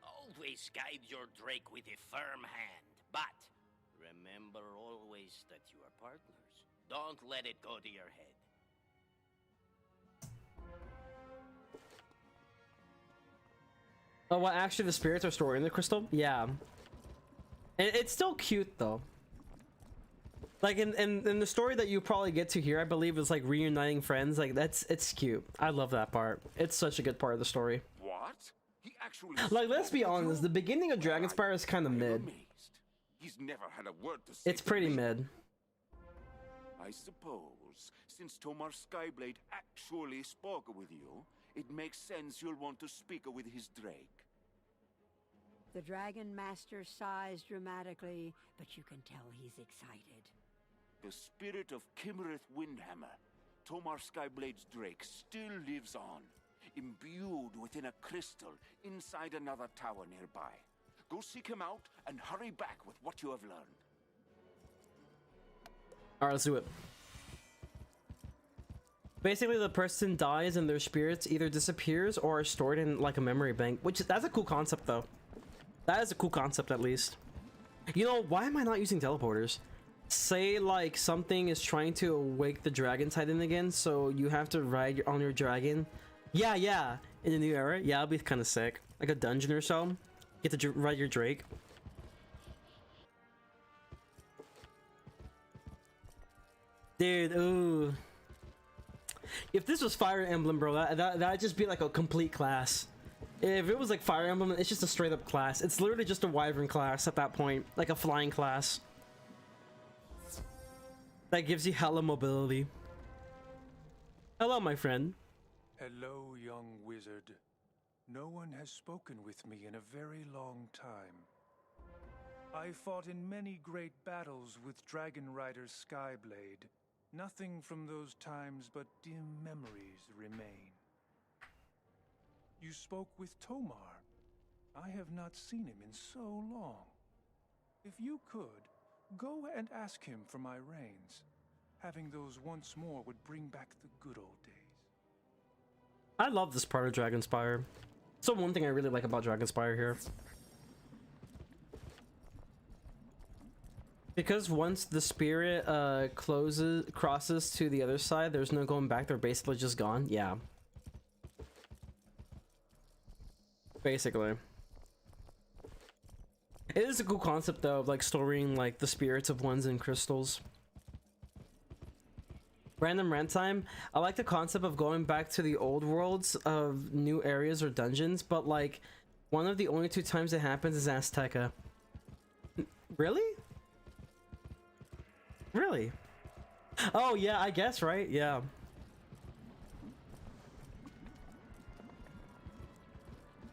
Always guide your Drake with a firm hand, but remember always that you are partners. Don't let it go to your head. Oh, well, actually the spirits are stored in the crystal? Yeah. It's still cute though. Like in the story that you probably get to hear, I believe is like reuniting friends. Like it's cute. I love that part. It's such a good part of the story. What? He actually Like, let's be spoke with honest, you? the beginning of Dragonspire is kind of I'm mid. amazed. He's never had a word to say It's to pretty me. mid. I suppose, since Tomar Skyblade actually spoke with you, it makes sense you'll want to speak with his Drake. The Dragon Master sighs dramatically, but you can tell he's excited. The spirit of Kimmereth Windhammer, Tomar Skyblade's Drake, still lives on, imbued within a crystal inside another tower nearby. Go seek him out and hurry back with what you have learned. Alright, let's do it. Basically, the person dies and their spirits either disappears or are stored in like a memory bank, that's a cool concept though. That is a cool concept at least. You know, why am I not using teleporters? Say like something is trying to awake the Dragon Titan again, so you have to ride on your dragon Yeah, yeah. In the new era, yeah, it'll be kind of sick. Like a dungeon or so. Get to ride your Drake. Dude, ooh. If this was Fire Emblem, bro, that'd just be like a complete class. If it was like Fire Emblem, it's just a straight up class. It's literally just a Wyvern class at that point, like a flying class. That gives you hella mobility. Hello, my friend. Hello, young wizard. No one has spoken with me in a very long time. I fought in many great battles with Dragon Rider Skyblade. Nothing from those times but dim memories remain. You spoke with Tomar. I have not seen him in so long. If you could, go and ask him for my reins. Having those once more would bring back the good old days. I love this part of Dragonspire. So one thing I really like about Dragonspire here. Because once the spirit crosses to the other side, there's no going back. They're basically just gone. Yeah. Basically. It is a cool concept though, of like storing like the spirits of ones in crystals. Random rant time. I like the concept of going back to the old worlds of new areas or dungeons, but like one of the only 2 times it happens is Azteca. Really? Really? Oh yeah, I guess, right? Yeah.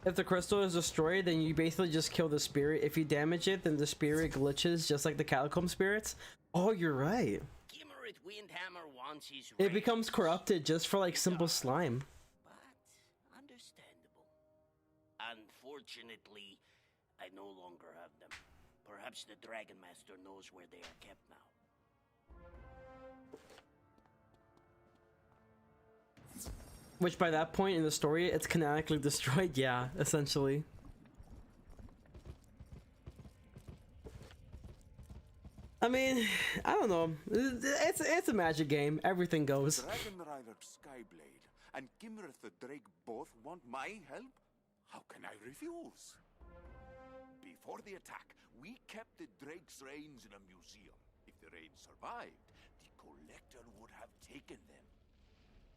If the crystal is destroyed, then you basically just kill the spirit. If you damage it, then the spirit glitches just like the catacomb spirits. Oh, you're right. Windhammer wants his It becomes corrupted just for like simple slime. But understandable. Unfortunately, I no longer have them. Perhaps the Dragon Master knows where they are kept now. Which by that point in the story, it's canonically destroyed. Yeah, essentially. I mean, I don't know. It's a magic game. Everything goes. Dragon Rider Skyblade and Gimrith the Drake both want my help? How can I refuse? Before the attack, we kept the Drake's reins in a museum. If the reins survived, the Collector would have taken them.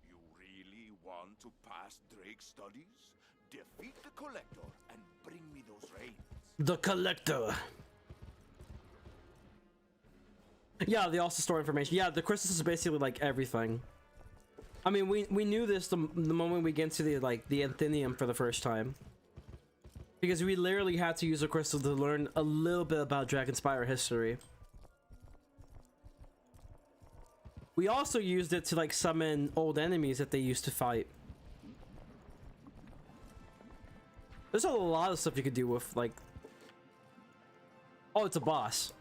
You really want to pass Drake studies? Defeat the Collector and bring me those reins. The Collector. Yeah, they also store information. Yeah, the crystals is basically like everything. I mean, we knew this the moment we get into the Anthenium for the first time. Because we literally had to use a crystal to learn a little bit about Dragonspire history. We also used it to like summon old enemies that they used to fight. There's a lot of stuff you could do with like... Oh, it's a boss.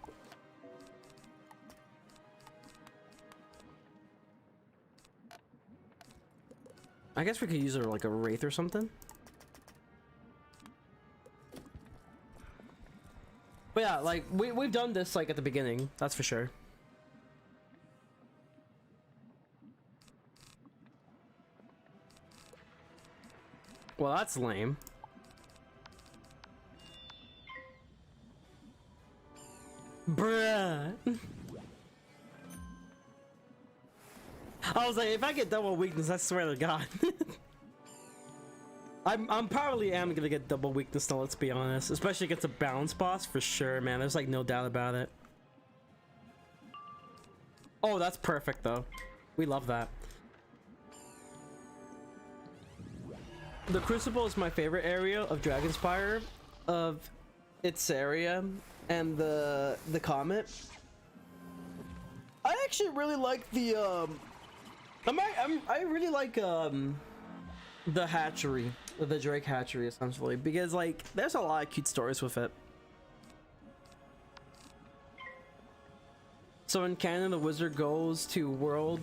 I guess we could use her like a wraith or something. But yeah, like we've done this like at the beginning, that's for sure. Well, that's lame. Bruh. I was like, if I get double weakness, I swear to God. I'm probably am gonna get double weakness though, let's be honest. Especially against a balance boss, for sure, man. There's like no doubt about it. Oh, that's perfect though. We love that. The Crucible is my favorite area of Dragonspire, of its area, and the Comet. I actually really like the I really like the hatchery, the Drake hatchery essentially, because like there's a lot of cute stories with it. So in canon, the wizard goes to world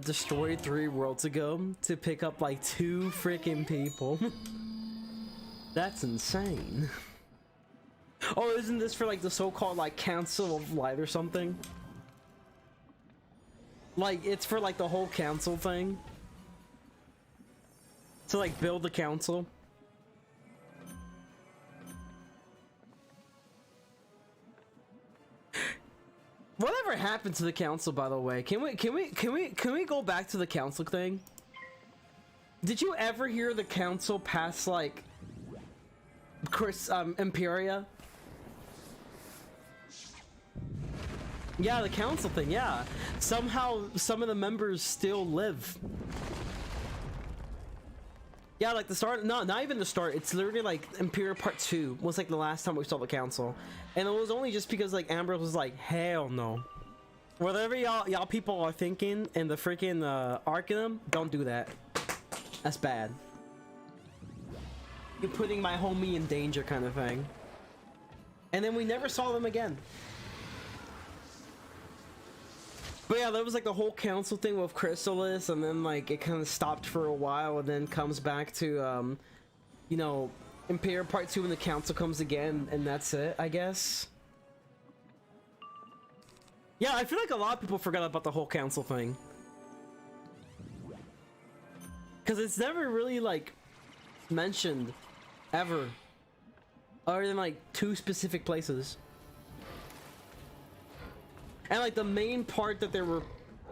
destroyed 3 worlds ago to pick up like 2 freaking people. That's insane. Oh, isn't this for like the so-called like Council of Light or something? Like it's for like the whole council thing. to like build the council. Whatever happened to the council, by the way? Can we go back to the council thing? Did you ever hear the council pass like Imperia? Yeah, the council thing, yeah. Somehow some of the members still live. Yeah, like the start, no, not even the start. It's literally like Imperia Part 2 was like the last time we saw the council. And it was only just because like Ambrose was like, hell no. Whatever y'all people are thinking in the freaking Arcanum, don't do that. That's bad. You're putting my homie in danger kind of thing. And then we never saw them again. But yeah, that was like the whole council thing with Chrysalis, and then like it kind of stopped for a while, and then comes back to, you know, Imperia Part 2 when the council comes again, and that's it, I guess. Yeah, I feel like a lot of people forgot about the whole council thing. Because it's never really, like, mentioned, ever. Other than, like, 2 specific places. And, like, the main part that they were,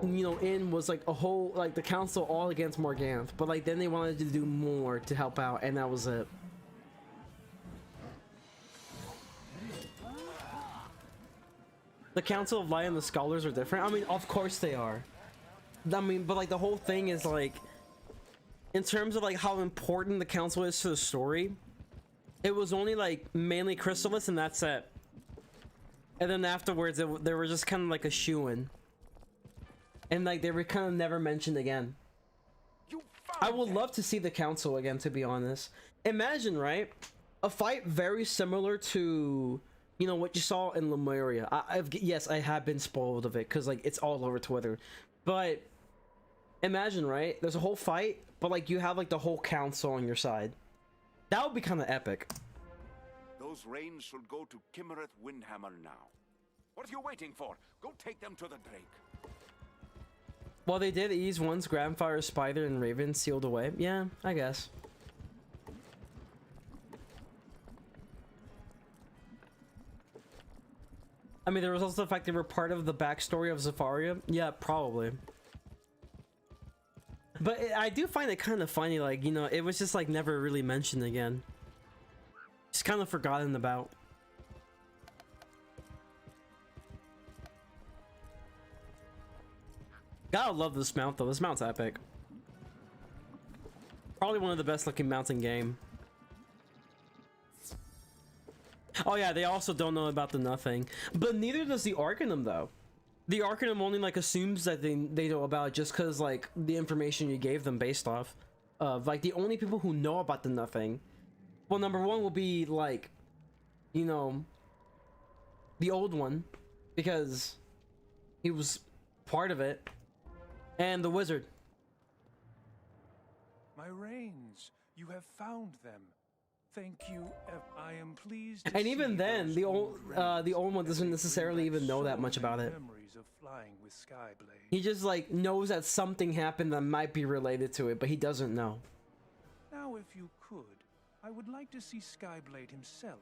you know, in was, like, a whole, like, the council all against Morganth. But, like, then they wanted to do more to help out, and that was it. The Council of Light and the Scholars are different. I mean, of course they are. I mean, but, like, the whole thing is, like, in terms of, like, how important the council is to the story, it was only, like, mainly Chrysalis, and that's it. And then afterwards, they were just kind of like a shoo-in. And, like, they were kind of never mentioned again. I would love to see the council again, to be honest. Imagine, right? A fight very similar to, you know, what you saw in Lemuria. Yes, I have been spoiled of it, because, like, it's all over Twitter. But imagine, right? There's a whole fight, but, like, you have, like, the whole council on your side. That would be kind of epic. Those reins should go to Kimmereth Windhammer now. What are you waiting for? Go take them to the Drake. Well, they did ease once Grandfire, Spider, and Raven sealed away. Yeah, I guess. I mean, there was also the fact they were part of the backstory of Zafaria. Yeah, probably. But I do find it kind of funny, like, you know, it was just, like, never really mentioned again. Just kind of forgotten about. Gotta love this mount, though. This mount's epic. Probably one of the best looking mounts in game. Oh yeah, they also don't know about the nothing. But neither does the Arcanum, though. The Arcanum only, like, assumes that they know about it just because, like, the information you gave them based off of, like, the only people who know about the nothing, well, number one will be, like, you know, the old one, because he was part of it, and the wizard. My reins, you have found them. Thank you. I am pleased to and even then, the old one doesn't necessarily even know that much about it. Memories of flying with Skyblade. He just, like, knows that something happened that might be related to it, but he doesn't know. Now, if you could, I would like to see Skyblade himself.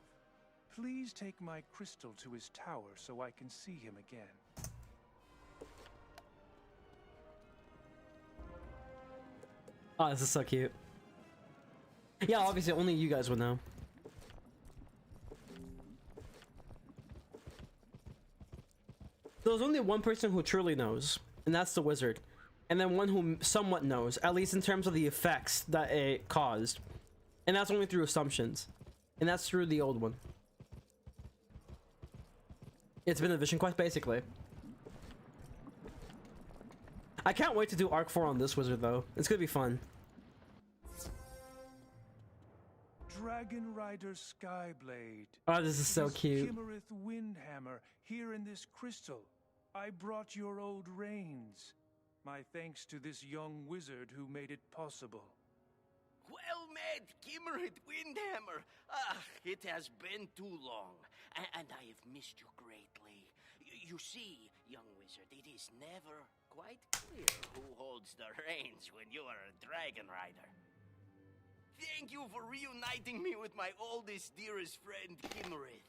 Please take my crystal to his tower so I can see him again. Oh, this is so cute. Yeah, obviously only you guys would know. There's only one person who truly knows, and that's the wizard. And then one who somewhat knows, at least in terms of the effects that it caused. And that's only through assumptions. And that's through the old one. It's been a vision quest, basically. I can't wait to do Arc 4 on this wizard, though. It's gonna be fun. Dragon Rider Skyblade. Oh, this is so cute. Kimmereth Windhammer, here in this crystal. I brought your old reins. My thanks to this young wizard who made it possible. Well met, Kimmereth Windhammer. It has been too long, and I have missed you greatly. You see, young wizard, it is never quite clear who holds the reins when you are a dragon rider. thank you for reuniting me with my oldest, dearest friend, Kimmerit.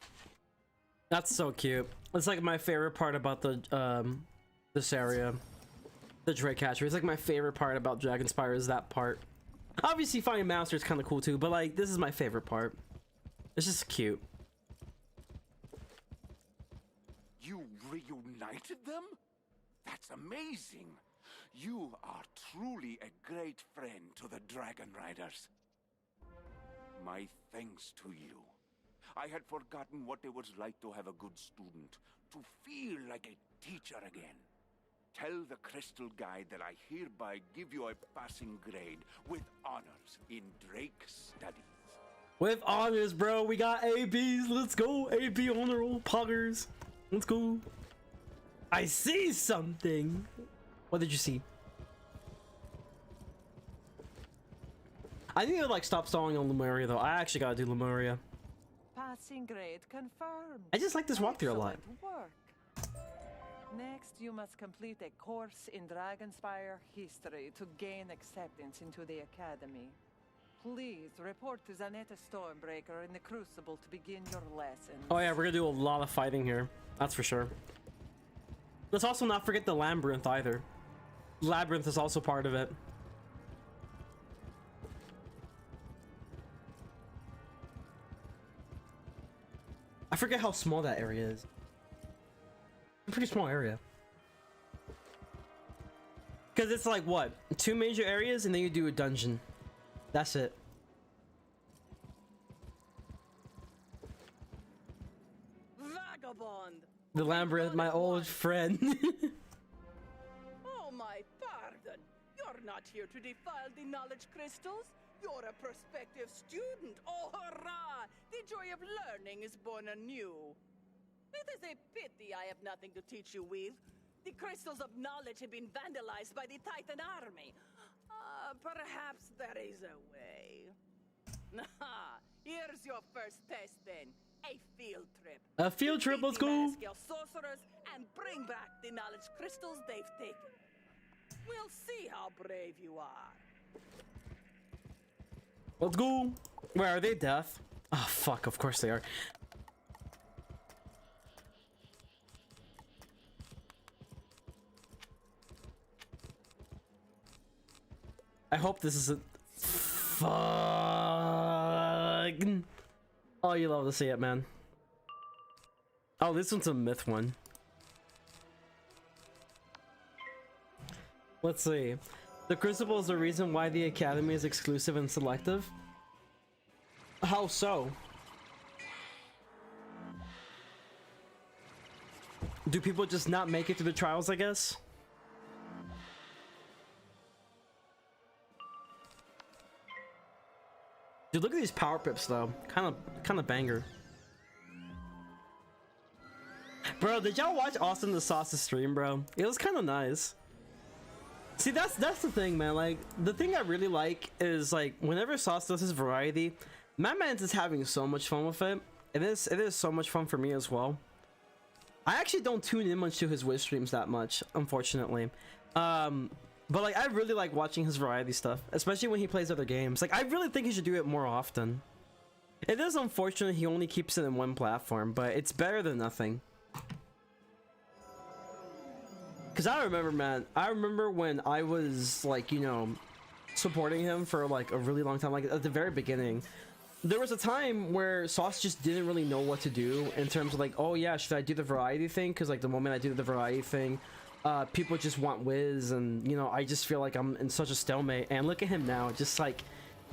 That's so cute. It's like my favorite part about the this area, the Drake Catcher. It's like my favorite part about Dragonspire is that part. Obviously, finding Master is kind of cool too, but like this is my favorite part. It's just cute. You reunited them? That's amazing. You are truly a great friend to the Dragon Riders. My thanks to you. I had forgotten what it was like to have a good student, to feel like a teacher again. Tell the Crystal Guide that I hereby give you a passing grade with honors in Drake studies. With honors, bro. We got ABs. Let's go. AB honor roll poggers. Let's go. I see something. What did you see? I need to like stop stalling on Lemuria though. I actually gotta do Lemuria. Passing grade confirmed. I just like this walkthrough a lot. Excellent work. Next, you must complete a course in Dragonspire history to gain acceptance into the Academy. Please report to Zanetta Stormbreaker in the Crucible to begin your lessons. Oh yeah, we're gonna do a lot of fighting here. That's for sure. Let's also not forget the Labyrinth either. Labyrinth is also part of it. I forget how small that area is. A pretty small area. Because it's like what? 2 major areas and then you do a dungeon. That's it. Vagabond! The Labyrinth, my old friend. Oh, my pardon. You're not here to defile the knowledge crystals. You're a prospective student. Oh, hurrah! The joy of learning is born anew. It is a pity I have nothing to teach you with. The crystals of knowledge have been vandalized by the Titan army. Perhaps there is a way. Here's your first test then. A field trip. A field trip, let's go. Your sorcerers and bring back the knowledge crystals they've taken. We'll see how brave you are. Let's go. Where are they? Death? Oh fuck! Of course they are. I hope this isn't. Fuck. Oh, you love to see it, man. Oh, this one's a myth one. Let's see. The Crucible is the reason why the Academy is exclusive and selective. How so? Do people just not make it through the trials, I guess? Dude, look at these power pips though. Kind of banger. Bro, did y'all watch Austin the Sauce's stream, bro? It was kind of nice. See, that's the thing, man. Like, the thing I really like is like whenever Sauce does his variety, my man's is having so much fun with it. It is so much fun for me as well. I actually don't tune in much to his Wiz streams that much, unfortunately. But like I really like watching his variety stuff, especially when he plays other games. Like I really think he should do it more often. It is unfortunate he only keeps it in one platform, but it's better than nothing. Cause I remember, man, I remember when I was like, you know, supporting him for like a really long time, like at the very beginning. There was a time where Sauce just didn't really know what to do in terms of like, oh yeah, should I do the variety thing? Cause like the moment I do the variety thing, people just want Wiz, and you know, I just feel like I'm in such a stalemate. And look at him now, just like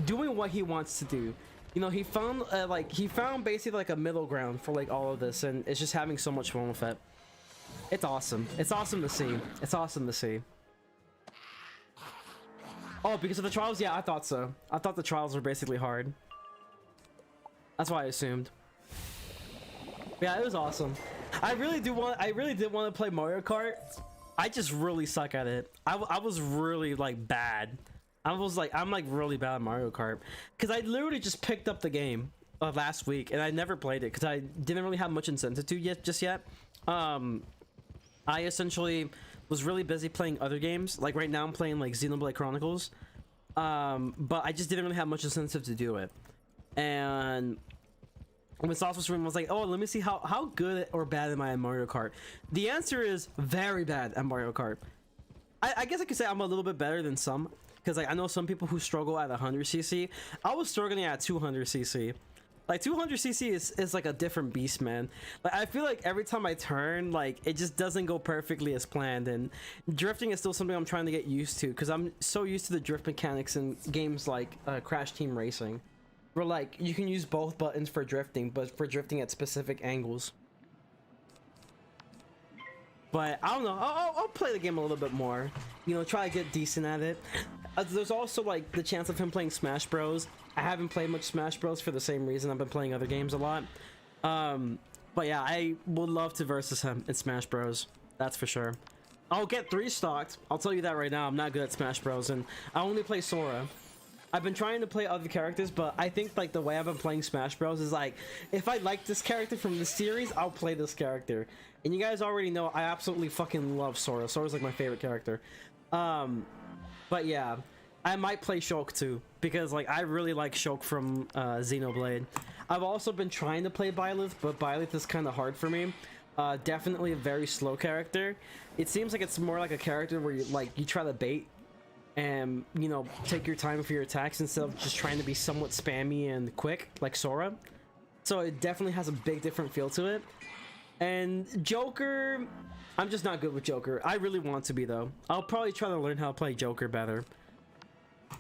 doing what he wants to do. You know, he found basically like a middle ground for like all of this, and it's just having so much fun with it. It's awesome. It's awesome to see. It's awesome to see. Oh, because of the trials? Yeah, I thought so. I thought the trials were basically hard. That's why I assumed. Yeah, it was awesome. I really did want to play Mario Kart. I just really suck at it. I was really like bad. I'm like really bad at Mario Kart because I literally just picked up the game last week and I never played it because I didn't really have much incentive to just yet. I essentially was really busy playing other games. Like right now I'm playing like Xenoblade Chronicles. but I just didn't really have much incentive to do it. And when Sauce was streaming, I was like, oh, let me see how good or bad am I at Mario Kart. The answer is very bad at Mario Kart. I guess I could say I'm a little bit better than some, because like I know some people who struggle at 100cc. I was struggling at 200cc. Like 200cc is like a different beast, man. Like I feel like every time I turn, like it just doesn't go perfectly as planned, and drifting is still something I'm trying to get used to, because I'm so used to the drift mechanics in games like Crash Team Racing, where like you can use both buttons for drifting, but for drifting at specific angles. But I don't know, I'll play the game a little bit more, you know, try to get decent at it. There's also like the chance of him playing Smash Bros. I haven't played much Smash Bros for the same reason. I've been playing other games a lot. But yeah, I would love to versus him in Smash Bros. That's for sure. I'll get 3 stocked. I'll tell you that right now. I'm not good at Smash Bros. And I only play Sora. I've been trying to play other characters, but I think like the way I've been playing Smash Bros is like, if I like this character from the series, I'll play this character. And you guys already know I absolutely fucking love Sora. Sora's like my favorite character. But yeah, I might play Shulk too, because like I really like Shulk from Xenoblade. I've also been trying to play Byleth, but Byleth is kind of hard for me. Definitely a very slow character. It seems like it's more like a character where you try to bait and, you know, take your time for your attacks instead of just trying to be somewhat spammy and quick like Sora. So it definitely has a big different feel to it. And Joker, I'm just not good with Joker. I really want to be though. I'll probably try to learn how to play Joker better.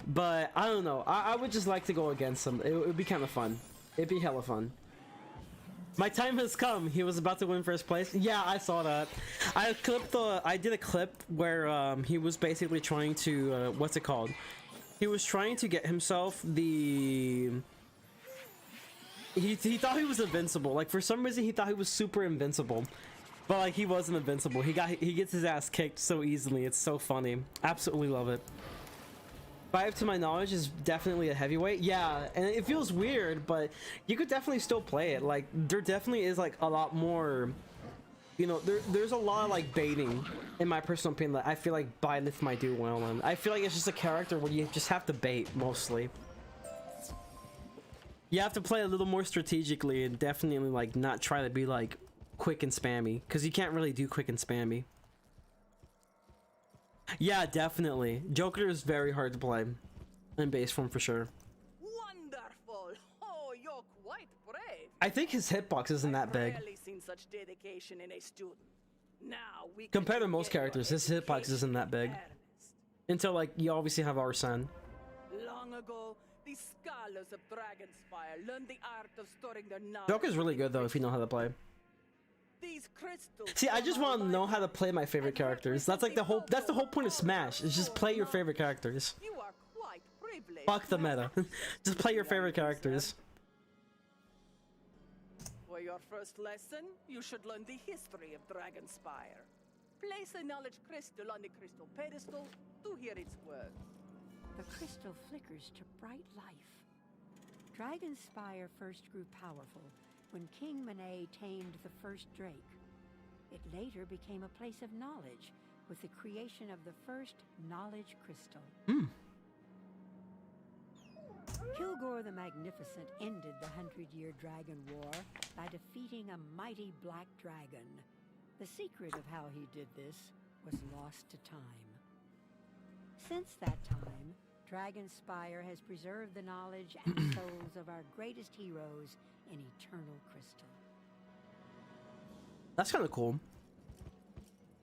But I don't know. I would just like to go against him. It would be kind of fun. It'd be hella fun. My time has come. He was about to win first place. Yeah, I saw that. I did a clip where he was basically trying to what's it called? He was trying to get himself the. He thought he was invincible. Like for some reason he thought he was super invincible. But like he wasn't invincible. He gets his ass kicked so easily. It's so funny. Absolutely love it. 5 to my knowledge is definitely a heavyweight. Yeah, and it feels weird, but you could definitely still play it. Like there definitely is like a lot more, you know, there's a lot of like baiting in my personal opinion that I feel like Byleth might do well in. I feel like it's just a character where you just have to bait mostly. You have to play a little more strategically and definitely like not try to be like quick and spammy, because you can't really do quick and spammy. Yeah, definitely. Joker is very hard to play in base form for sure. Wonderful! Oh, you're quite brave. I think his hitbox isn't that big. I've rarely seen such dedication in a student. Now we compared to most characters, his hitbox isn't that big. Until like you obviously have Arsene. Long ago, the scholars of Dragonspire learned the art of storing their knowledge. Joker's really good though if you know how to play. These crystals. See, I just want to know how to play my favorite characters. That's like the whole. That's the whole point of Smash. Is just play your favorite characters. You are quite privileged. Fuck the meta. Just play your favorite characters. For your first lesson, you should learn the history of Dragonspire. Place a knowledge crystal on the crystal pedestal to hear its words. The crystal flickers to bright life. Dragonspire first grew powerful when King Monet tamed the first drake. It later became a place of knowledge with the creation of the first knowledge crystal. Kilgore the Magnificent ended the 100-year Dragon War by defeating a mighty black dragon. The secret of how he did this was lost to time. Since that time, Dragonspire has preserved the knowledge and souls of our greatest heroes in eternal crystal. That's kind of cool.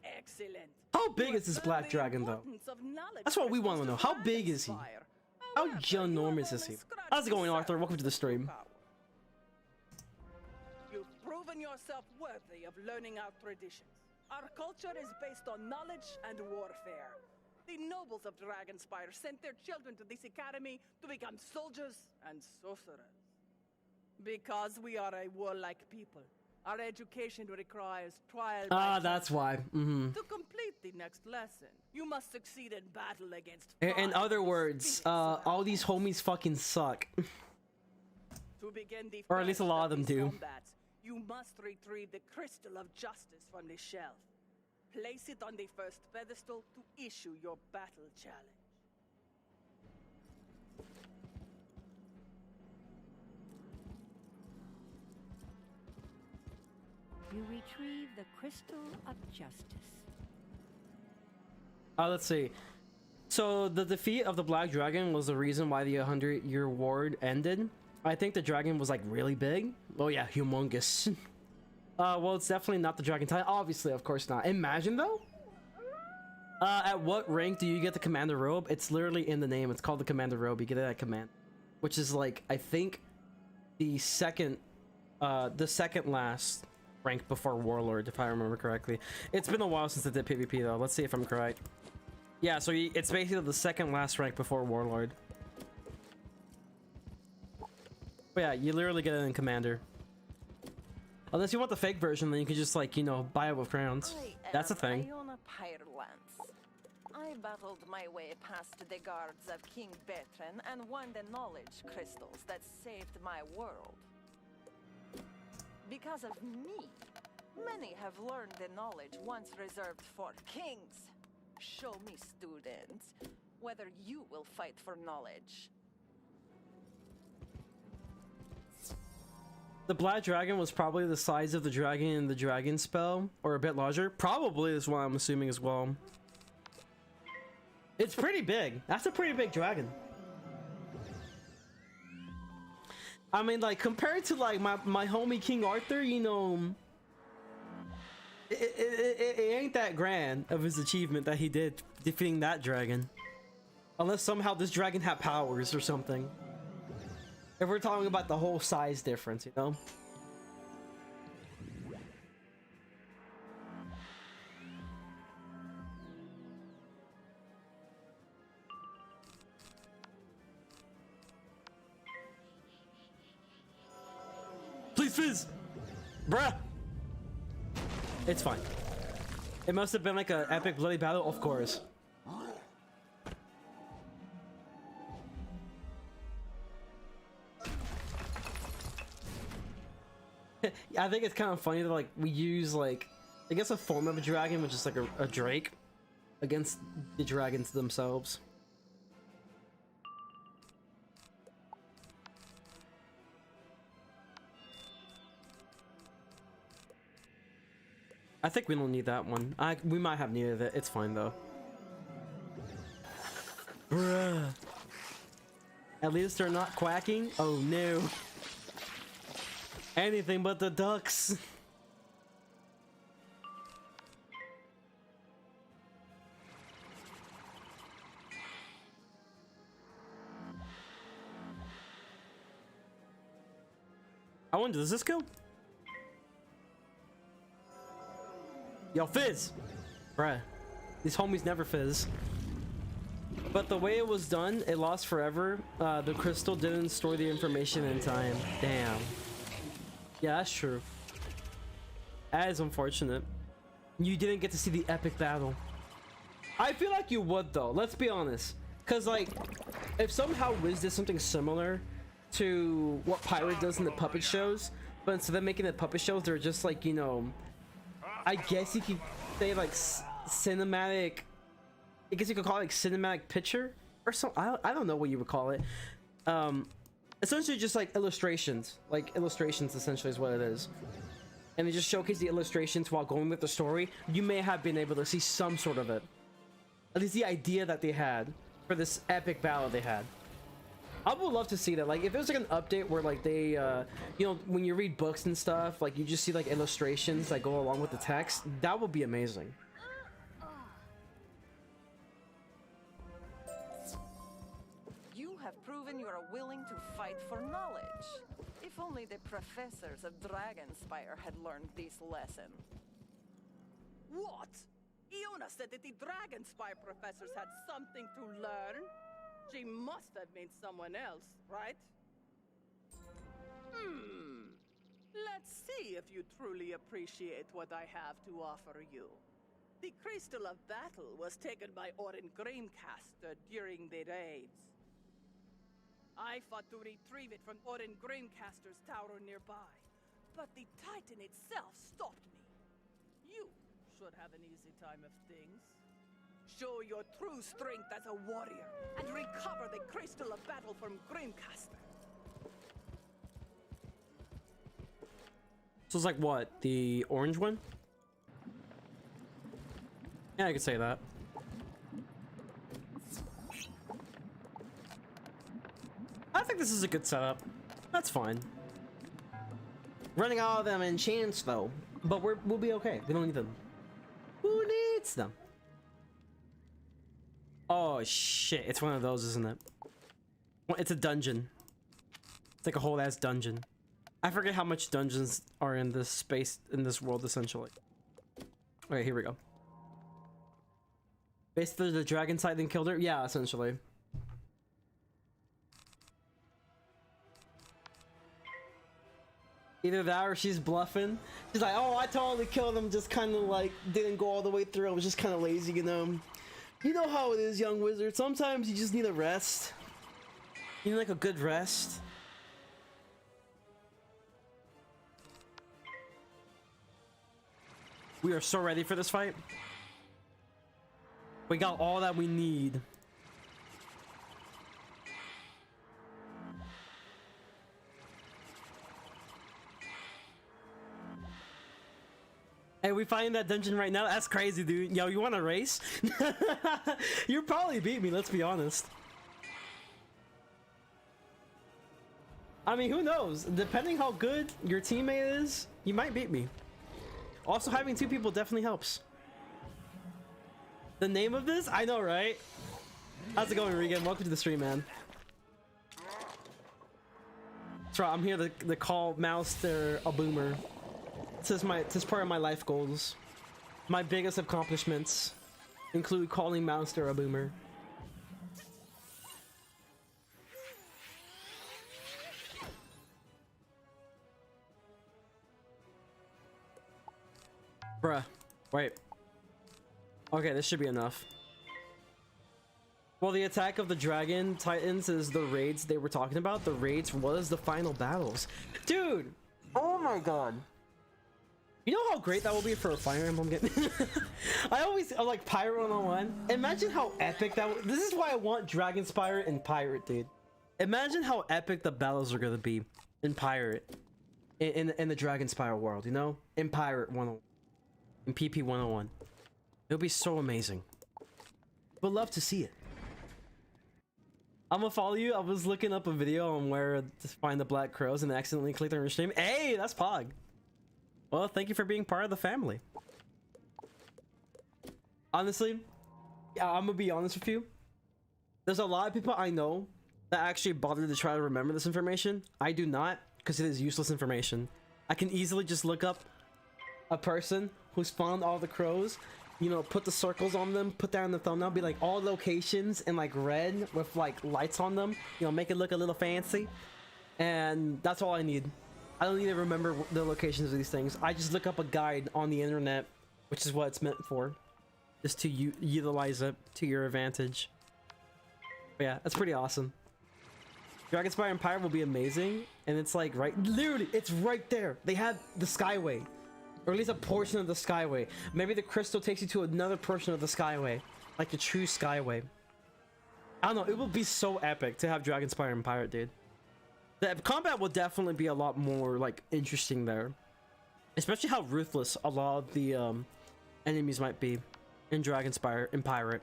Excellent. How big is this black dragon though? That's what we want to know. How big is he? How ginormous is he? How's it going, Arthur? Welcome to the stream. You've proven yourself worthy of learning our traditions. Our culture is based on knowledge and warfare. The nobles of Dragonspire sent their children to this academy to become soldiers and sorcerers. Because we are a warlike people, our education requires trial by Ah, that's why. To complete the next lesson, you must succeed in battle against. In other words, all these homies fucking suck. To begin the Or at least a lot of them do. Combat, you must retrieve the crystal of justice from the shelf. Place it on the first pedestal to issue your battle challenge. you retrieve the Crystal of Justice. Let's see. So the defeat of the Black Dragon was the reason why the 100-year war ended. I think the dragon was like really big. Oh yeah, humongous. Well, it's definitely not the Dragon Titan. Obviously, of course not. Imagine though. At what rank do you get the Commander Robe? It's literally in the name. It's called the Commander Robe. You get it at command, which is like I think the second last rank before Warlord, if I remember correctly. It's been a while since I did PvP though. Let's see if I'm correct. Yeah, so it's basically the second last rank before Warlord. But yeah, you literally get it in Commander. Unless you want the fake version, then you can just like, you know, buy it with crowns. That's a thing. I battled my way past the guards of King Bertrand and won the knowledge crystals that saved my world. Because of me, many have learned the knowledge once reserved for kings. Show me, students, whether you will fight for knowledge. The Black Dragon was probably the size of the dragon in the dragon spell, or a bit larger. Probably is what I'm assuming as well. It's pretty big. That's a pretty big dragon. I mean, like, compared to like my homie King Arthur, you know, it ain't that grand of his achievement that he did defeating that dragon. Unless somehow this dragon had powers or something. If we're talking about the whole size difference, you know? Please fizz! Bruh! It's fine. It must have been like an epic bloody battle, of course. I think it's kind of funny that like we use like I guess a form of a dragon, which is like a drake, against the dragons themselves. I think we don't need that one. We might have needed it. It's fine though. Bruh. At least they're not quacking. Oh no. Anything but the ducks. I wonder, does this go? Yo, fizz! Bruh. These homies never fizz. But the way it was done, it lost forever. The crystal didn't store the information in time. Damn. Yeah, that's true. That is unfortunate. You didn't get to see the epic battle. I feel like you would though, let's be honest. Cause like, if somehow Wiz did something similar to what Pirate does in the puppet shows, but instead of making the puppet shows, they're just like, you know, I guess you could say like cinematic, I guess you could call it like cinematic picture or something. I don't know what you would call it. Essentially just like illustrations, essentially is what it is. And they just showcase the illustrations while going with the story. You may have been able to see some sort of it. At least the idea that they had for this epic battle they had. I would love to see that. Like if there's like an update where like they, you know, when you read books and stuff, like you just see like illustrations that go along with the text, that would be amazing. Proven you are willing to fight for knowledge. If only the professors of Dragonspire had learned this lesson. What? Iona said that the Dragonspire professors had something to learn. She must have meant someone else, right? Let's see if you truly appreciate what I have to offer you. The Crystal of Battle was taken by Orin Gramecaster during the raids. I fought to retrieve it from Orin Gramecaster's tower nearby, but the Titan itself stopped me. You should have an easy time of things. Show your true strength as a warrior, and recover the Crystal of Battle from Gramecaster. So it's like what? The orange one? Yeah, I could say that. I think this is a good setup. That's fine. Running out of them enchants though, but we'll be okay. We don't need them. Who needs them? Oh shit! It's one of those, isn't it? It's a dungeon. It's like a whole ass dungeon. I forget how much dungeons are in this space, in this world, essentially. Okay, here we go. Basically, the dragon titan killed her. Yeah, essentially. Either that or she's bluffing. She's like, oh, I totally killed him, just kind of like didn't go all the way through. I was just kind of lazy, you know. You know how it is, young wizard. Sometimes you just need a rest. You need like a good rest. We are so ready for this fight. We got all that we need. Hey, we find that dungeon right now? That's crazy, dude. Yo, you want to race? You probably beat me, let's be honest. I mean, who knows? Depending how good your teammate is, you might beat me. Also, having two people definitely helps. The name of this? I know, right? How's it going, Regan? Welcome to the stream, man. That's right, I'm here to call Malistare a boomer. This is part of my life goals. My biggest accomplishments include calling Malistare a boomer. Bruh, wait. Okay, this should be enough. Well, the attack of the dragon titans is the raids they were talking about. The raids was the final battles. Dude! Oh my god. You know how great that will be for a Fire Emblem game? I like Pirate 101. Imagine how epic that would. This is why I want Dragon Spire and Pirate, dude. Imagine how epic the battles are gonna be in Pirate. In the Dragon Spire world, you know? In Pirate 101. In PP 101. It'll be so amazing. Would love to see it. I'm gonna follow you. I was looking up a video on where to find the Black Crows and accidentally clicked on your stream. Hey, that's Pog. Well, thank you for being part of the family. Honestly, I'm gonna be honest with you. There's a lot of people I know that actually bother to try to remember this information. I do not, because it is useless information. I can easily just look up a person who's found all the crows, you know, put the circles on them, put that in the thumbnail, be like all locations in like red with like lights on them, you know, make it look a little fancy. And that's all I need. I don't need to remember the locations of these things. I just look up a guide on the internet, which is what it's meant for, just to utilize it to your advantage. But yeah, that's pretty awesome. Dragon Spire and Pirate will be amazing, and it's like literally, it's right there. They have the Skyway, or at least a portion of the Skyway. Maybe the crystal takes you to another portion of the Skyway, like the true Skyway. I don't know. It will be so epic to have Dragon Spire and Pirate, dude. The combat will definitely be a lot more like interesting there, especially how ruthless a lot of the enemies might be in Dragon Spire and Pirate.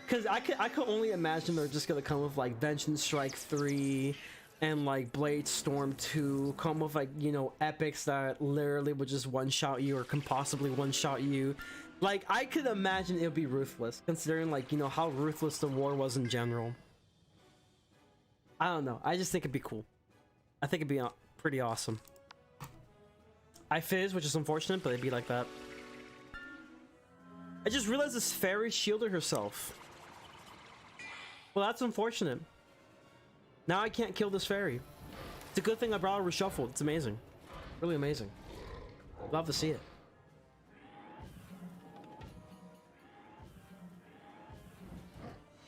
Because I could only imagine they're just gonna come with like Vengeance Strike 3 and like Blade Storm 2, come with like, you know, epics that literally would just one-shot you or can possibly one-shot you. Like, I could imagine it would be ruthless, considering like, you know, how ruthless the war was in general. I don't know. I just think it'd be cool. I think it'd be pretty awesome. I fizz, which is unfortunate, but it'd be like that. I just realized this fairy shielded herself. Well, that's unfortunate. Now I can't kill this fairy. It's a good thing I brought her reshuffled. It's amazing. Really amazing. Love to see it.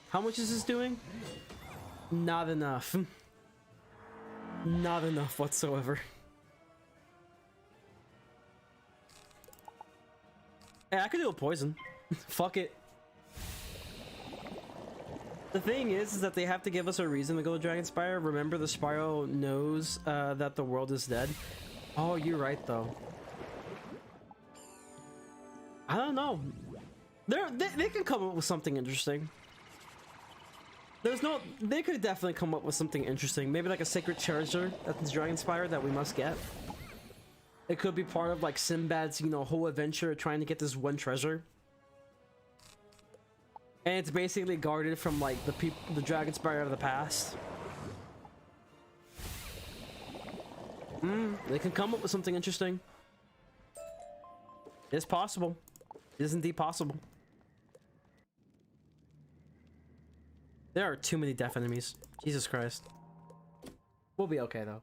How much is this doing? Not enough. Not enough whatsoever. Hey, I could do a poison. Fuck it. The thing is that they have to give us a reason to go to Dragon Spire. Remember, the Spyro knows that the world is dead. Oh, you're right though. I don't know. They can come up with something interesting. They could definitely come up with something interesting. Maybe like a sacred treasure that's Dragonspire that we must get. It could be part of like Sinbad's, you know, whole adventure trying to get this one treasure. And it's basically guarded from like the Dragonspire of the past. They can come up with something interesting. It's possible. It is indeed possible. There are too many death enemies. Jesus Christ. We'll be okay though.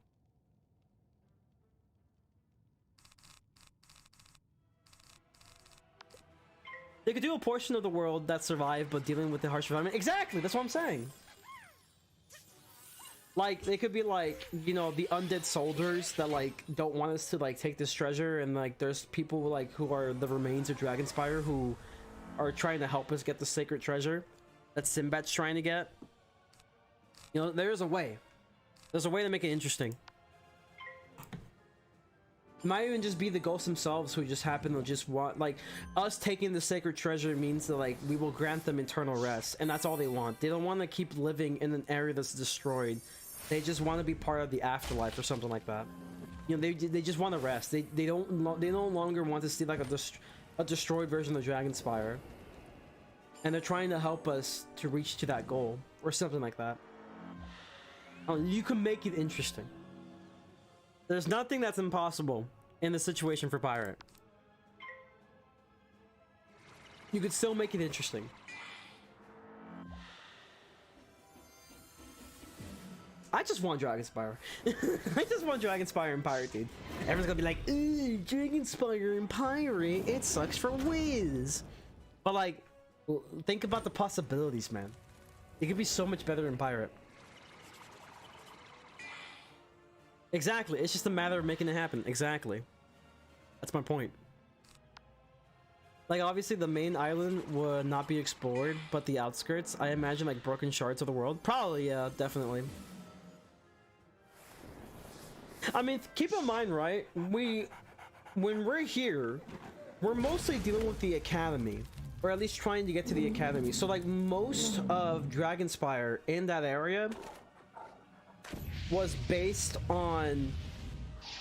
They could do a portion of the world that survived, but dealing with the harsh environment. Exactly, that's what I'm saying. Like, they could be like, you know, the undead soldiers that like don't want us to like take this treasure, and like there's people like who are the remains of Dragonspire who are trying to help us get the sacred treasure that Sinbad's trying to get. You know, there's a way. There's a way to make it interesting. It might even just be the ghosts themselves who just happen to just want, like, us taking the sacred treasure means that like we will grant them eternal rest, and that's all they want. They don't want to keep living in an area that's destroyed. They just want to be part of the afterlife or something like that. You know, they just want to rest. They no longer want to see like a destroyed version of Dragonspire, and they're trying to help us to reach to that goal or something like that. You can make it interesting. There's nothing that's impossible in the situation for Pirate. You could still make it interesting. I just want Dragonspire. I just want Dragonspire and Pirate, dude. Everyone's gonna be like, ooh, Dragonspire and Pirate, it sucks for Wiz. But like, think about the possibilities, man. It could be so much better than Pirate. Exactly, it's just a matter of making it happen. Exactly. That's my point. Like, obviously the main island would not be explored, but the outskirts, I imagine like broken shards of the world. Probably, yeah, definitely. I mean, keep in mind, right? When we're here, we're mostly dealing with the Academy, or at least trying to get to the Academy. So like most of Dragonspire in that area was based on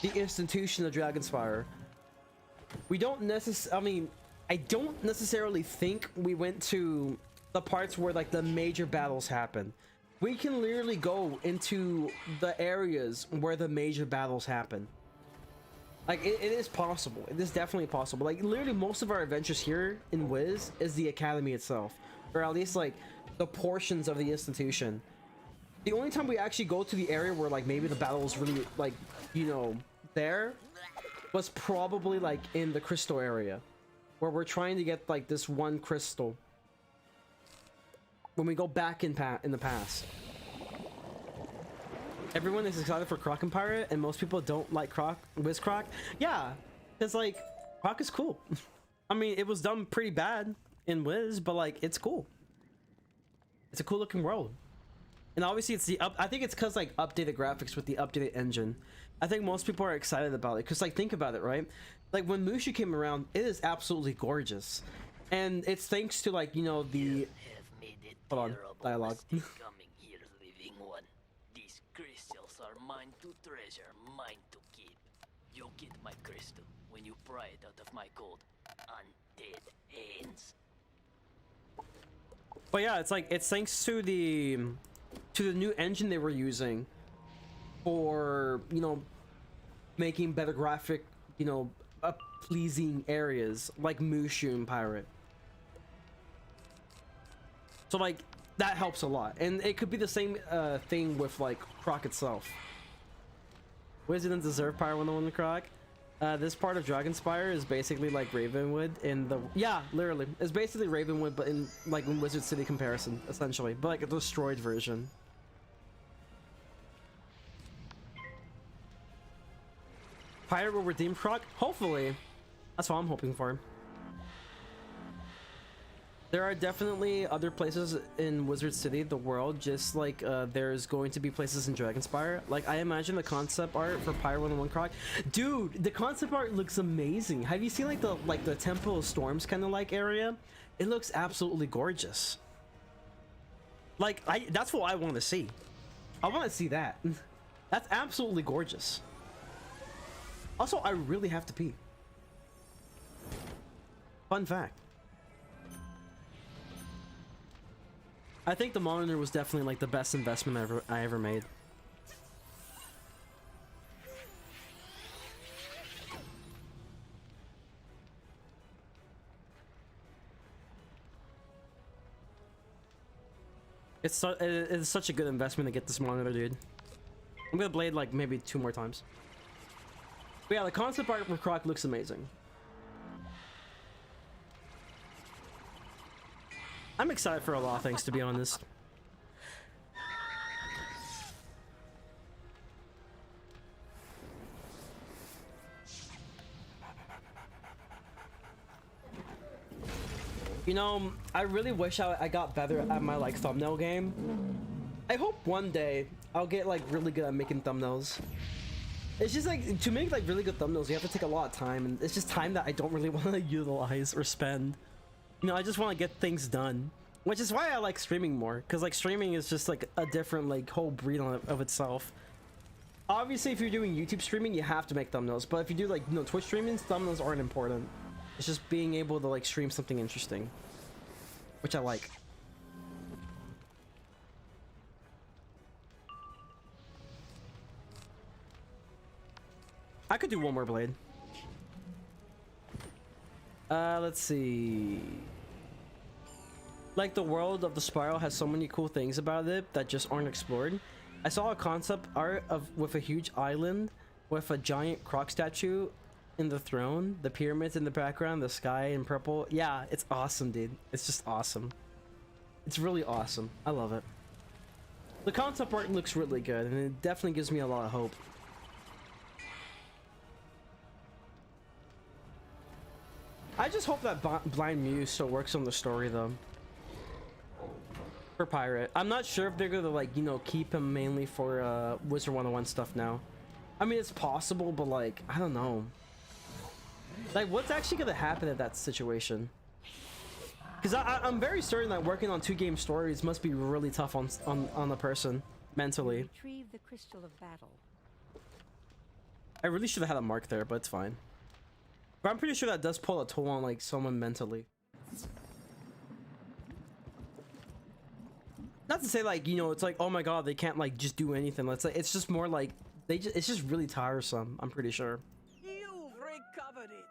the institution of Dragonspire. We don't necessarily, I mean, I don't necessarily think we went to the parts where like the major battles happen. We can literally go into the areas where the major battles happen. Like, it is possible. It is definitely possible. Like, literally most of our adventures here in Wiz is the Academy itself, or at least like the portions of the institution. The only time we actually go to the area where like maybe the battle is really like, you know, there was probably like in the crystal area where we're trying to get like this one crystal when we go back in the past. Everyone is excited for Croc and Pirate, and most people don't like Wiz Croc. Yeah, because like Croc is cool. I mean, it was done pretty bad in Wiz, but like it's cool. It's a cool looking world. And obviously it's I think it's because like updated graphics with the updated engine. I think most people are excited about it because like think about it, right? Like when Mushu came around, it is absolutely gorgeous. And it's thanks to like, you know, the hold on, dialogue. Coming here, living one. These crystals are mine to treasure, mine to keep. You get my crystal when you pry it out of my cold, undead hands. But yeah, it's like it's thanks to the new engine they were using for, you know, making better graphic, you know, pleasing areas like Mushu and Pirate. So like that helps a lot, and it could be the same thing with like Croc itself. Wiz didn't deserve Pirate 101 to Croc. This part of Dragonspire is basically like Ravenwood in the literally it's basically Ravenwood, but in like in Wizard City comparison, essentially, but like a destroyed version. Pirate will redeem Croc? Hopefully. That's what I'm hoping for. There are definitely other places in Wizard City, the world, just like there's going to be places in Dragonspire. Like, I imagine the concept art for Pyre 101 Croc. Dude, the concept art looks amazing. Have you seen like the Temple of Storms kind of like area? It looks absolutely gorgeous. Like, that's what I want to see. I want to see that. That's absolutely gorgeous. Also, I really have to pee. Fun fact. I think the monitor was definitely like the best investment I ever made. It's such a good investment to get this monitor, dude. I'm gonna blade like maybe 2 more times. But yeah, the concept art for Croc looks amazing. I'm excited for a lot of things, to be honest. You know, I really wish I got better at my like thumbnail game. I hope one day I'll get like really good at making thumbnails. It's just like, to make like really good thumbnails, you have to take a lot of time, and it's just time that I don't really want to utilize or spend. You know, I just want to get things done, which is why I like streaming more, because like streaming is just like a different like whole breed of itself. Obviously, if you're doing YouTube streaming, you have to make thumbnails, but if you do like, you know, Twitch streaming, thumbnails aren't important. It's just being able to like stream something interesting, which I like. I could do one more blade. Let's see. Like, the world of the Spiral has so many cool things about it that just aren't explored. I saw a concept art with a huge island with a giant Croc statue in the throne, the pyramids in the background, the sky in purple. Yeah, it's awesome, dude. It's just awesome. It's really awesome. I love it. The concept art looks really good, and it definitely gives me a lot of hope. I just hope that Blind Muse still works on the story, though. For Pirate. I'm not sure if they're gonna, like, you know, keep him mainly for Wizard101 stuff now. I mean, it's possible, but, like, I don't know. Like, what's actually gonna happen in that situation? Because I'm very certain that working on 2 game stories must be really tough on a person, mentally. Retrieve the crystal of battle. I really should have had a mark there, but it's fine. But I'm pretty sure that does pull a toll on, like, someone mentally. Not to say, like, you know, it's like, oh my god, they can't, like, just do anything. It's just more like, it's just really tiresome, I'm pretty sure. You've recovered it.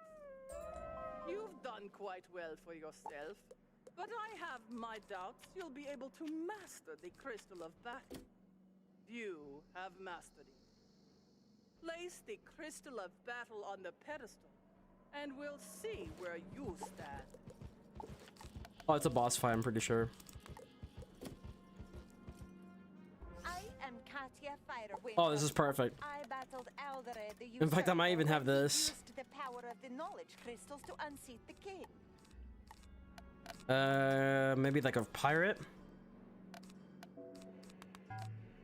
You've done quite well for yourself, but I have my doubts you'll be able to master the Crystal of Battle. You have mastered it. Place the Crystal of Battle on the pedestal, and we'll see where you stand. Oh, it's a boss fight, I'm pretty sure. Oh, this is perfect. I battled Aldred, the In fact, I might even have this. used the power of the knowledge crystals to unseat the king. Maybe like a pirate?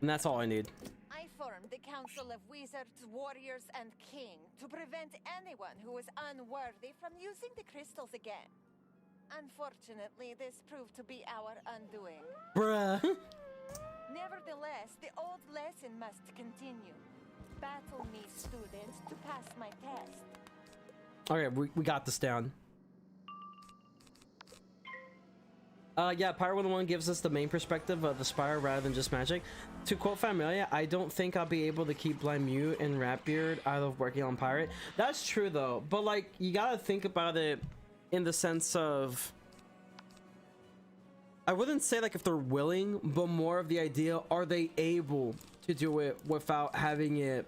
And that's all I need. I formed the Council of Wizards, Warriors, and King to prevent anyone who was unworthy from using the crystals again. Unfortunately, this proved to be our undoing. Bruh. Nevertheless, the old lesson must continue. Battle me, students, to pass my test. Okay, we got this down. Yeah, Pyre 101 gives us the main perspective of the Spire rather than just magic. To quote Familia, I don't think I'll be able to keep Blind Mute and Ratbeard out of working on Pirate. That's true, though. But, like, you gotta think about it in the sense of... I wouldn't say, like, if they're willing, but more of the idea, are they able to do it without having it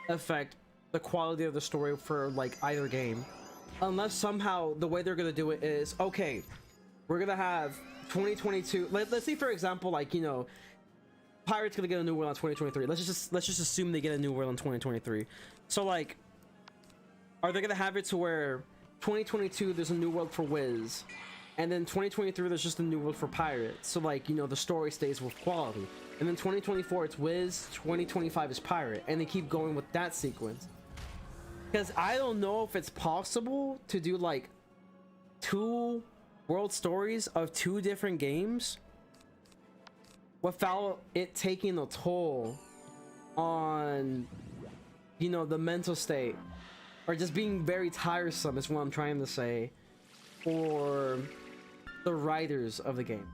affect the quality of the story for, like, either game? Unless somehow the way they're gonna do it is, okay, we're gonna have 2022. Let's say, for example, like, you know, Pirate's gonna get a new world in 2023. Let's just assume they get a new world in 2023. So, like, are they gonna have it to where 2022 there's a new world for Wiz, And then 2023, there's just a new world for Pirate. So like, you know, the story stays with quality. And then 2024, it's Wiz. 2025 is Pirate. And they keep going with that sequence. Because I don't know if it's possible to do like 2 world stories of 2 different games without it taking a toll on, you know, the mental state. Or just being very tiresome is what I'm trying to say. For the writers of the game.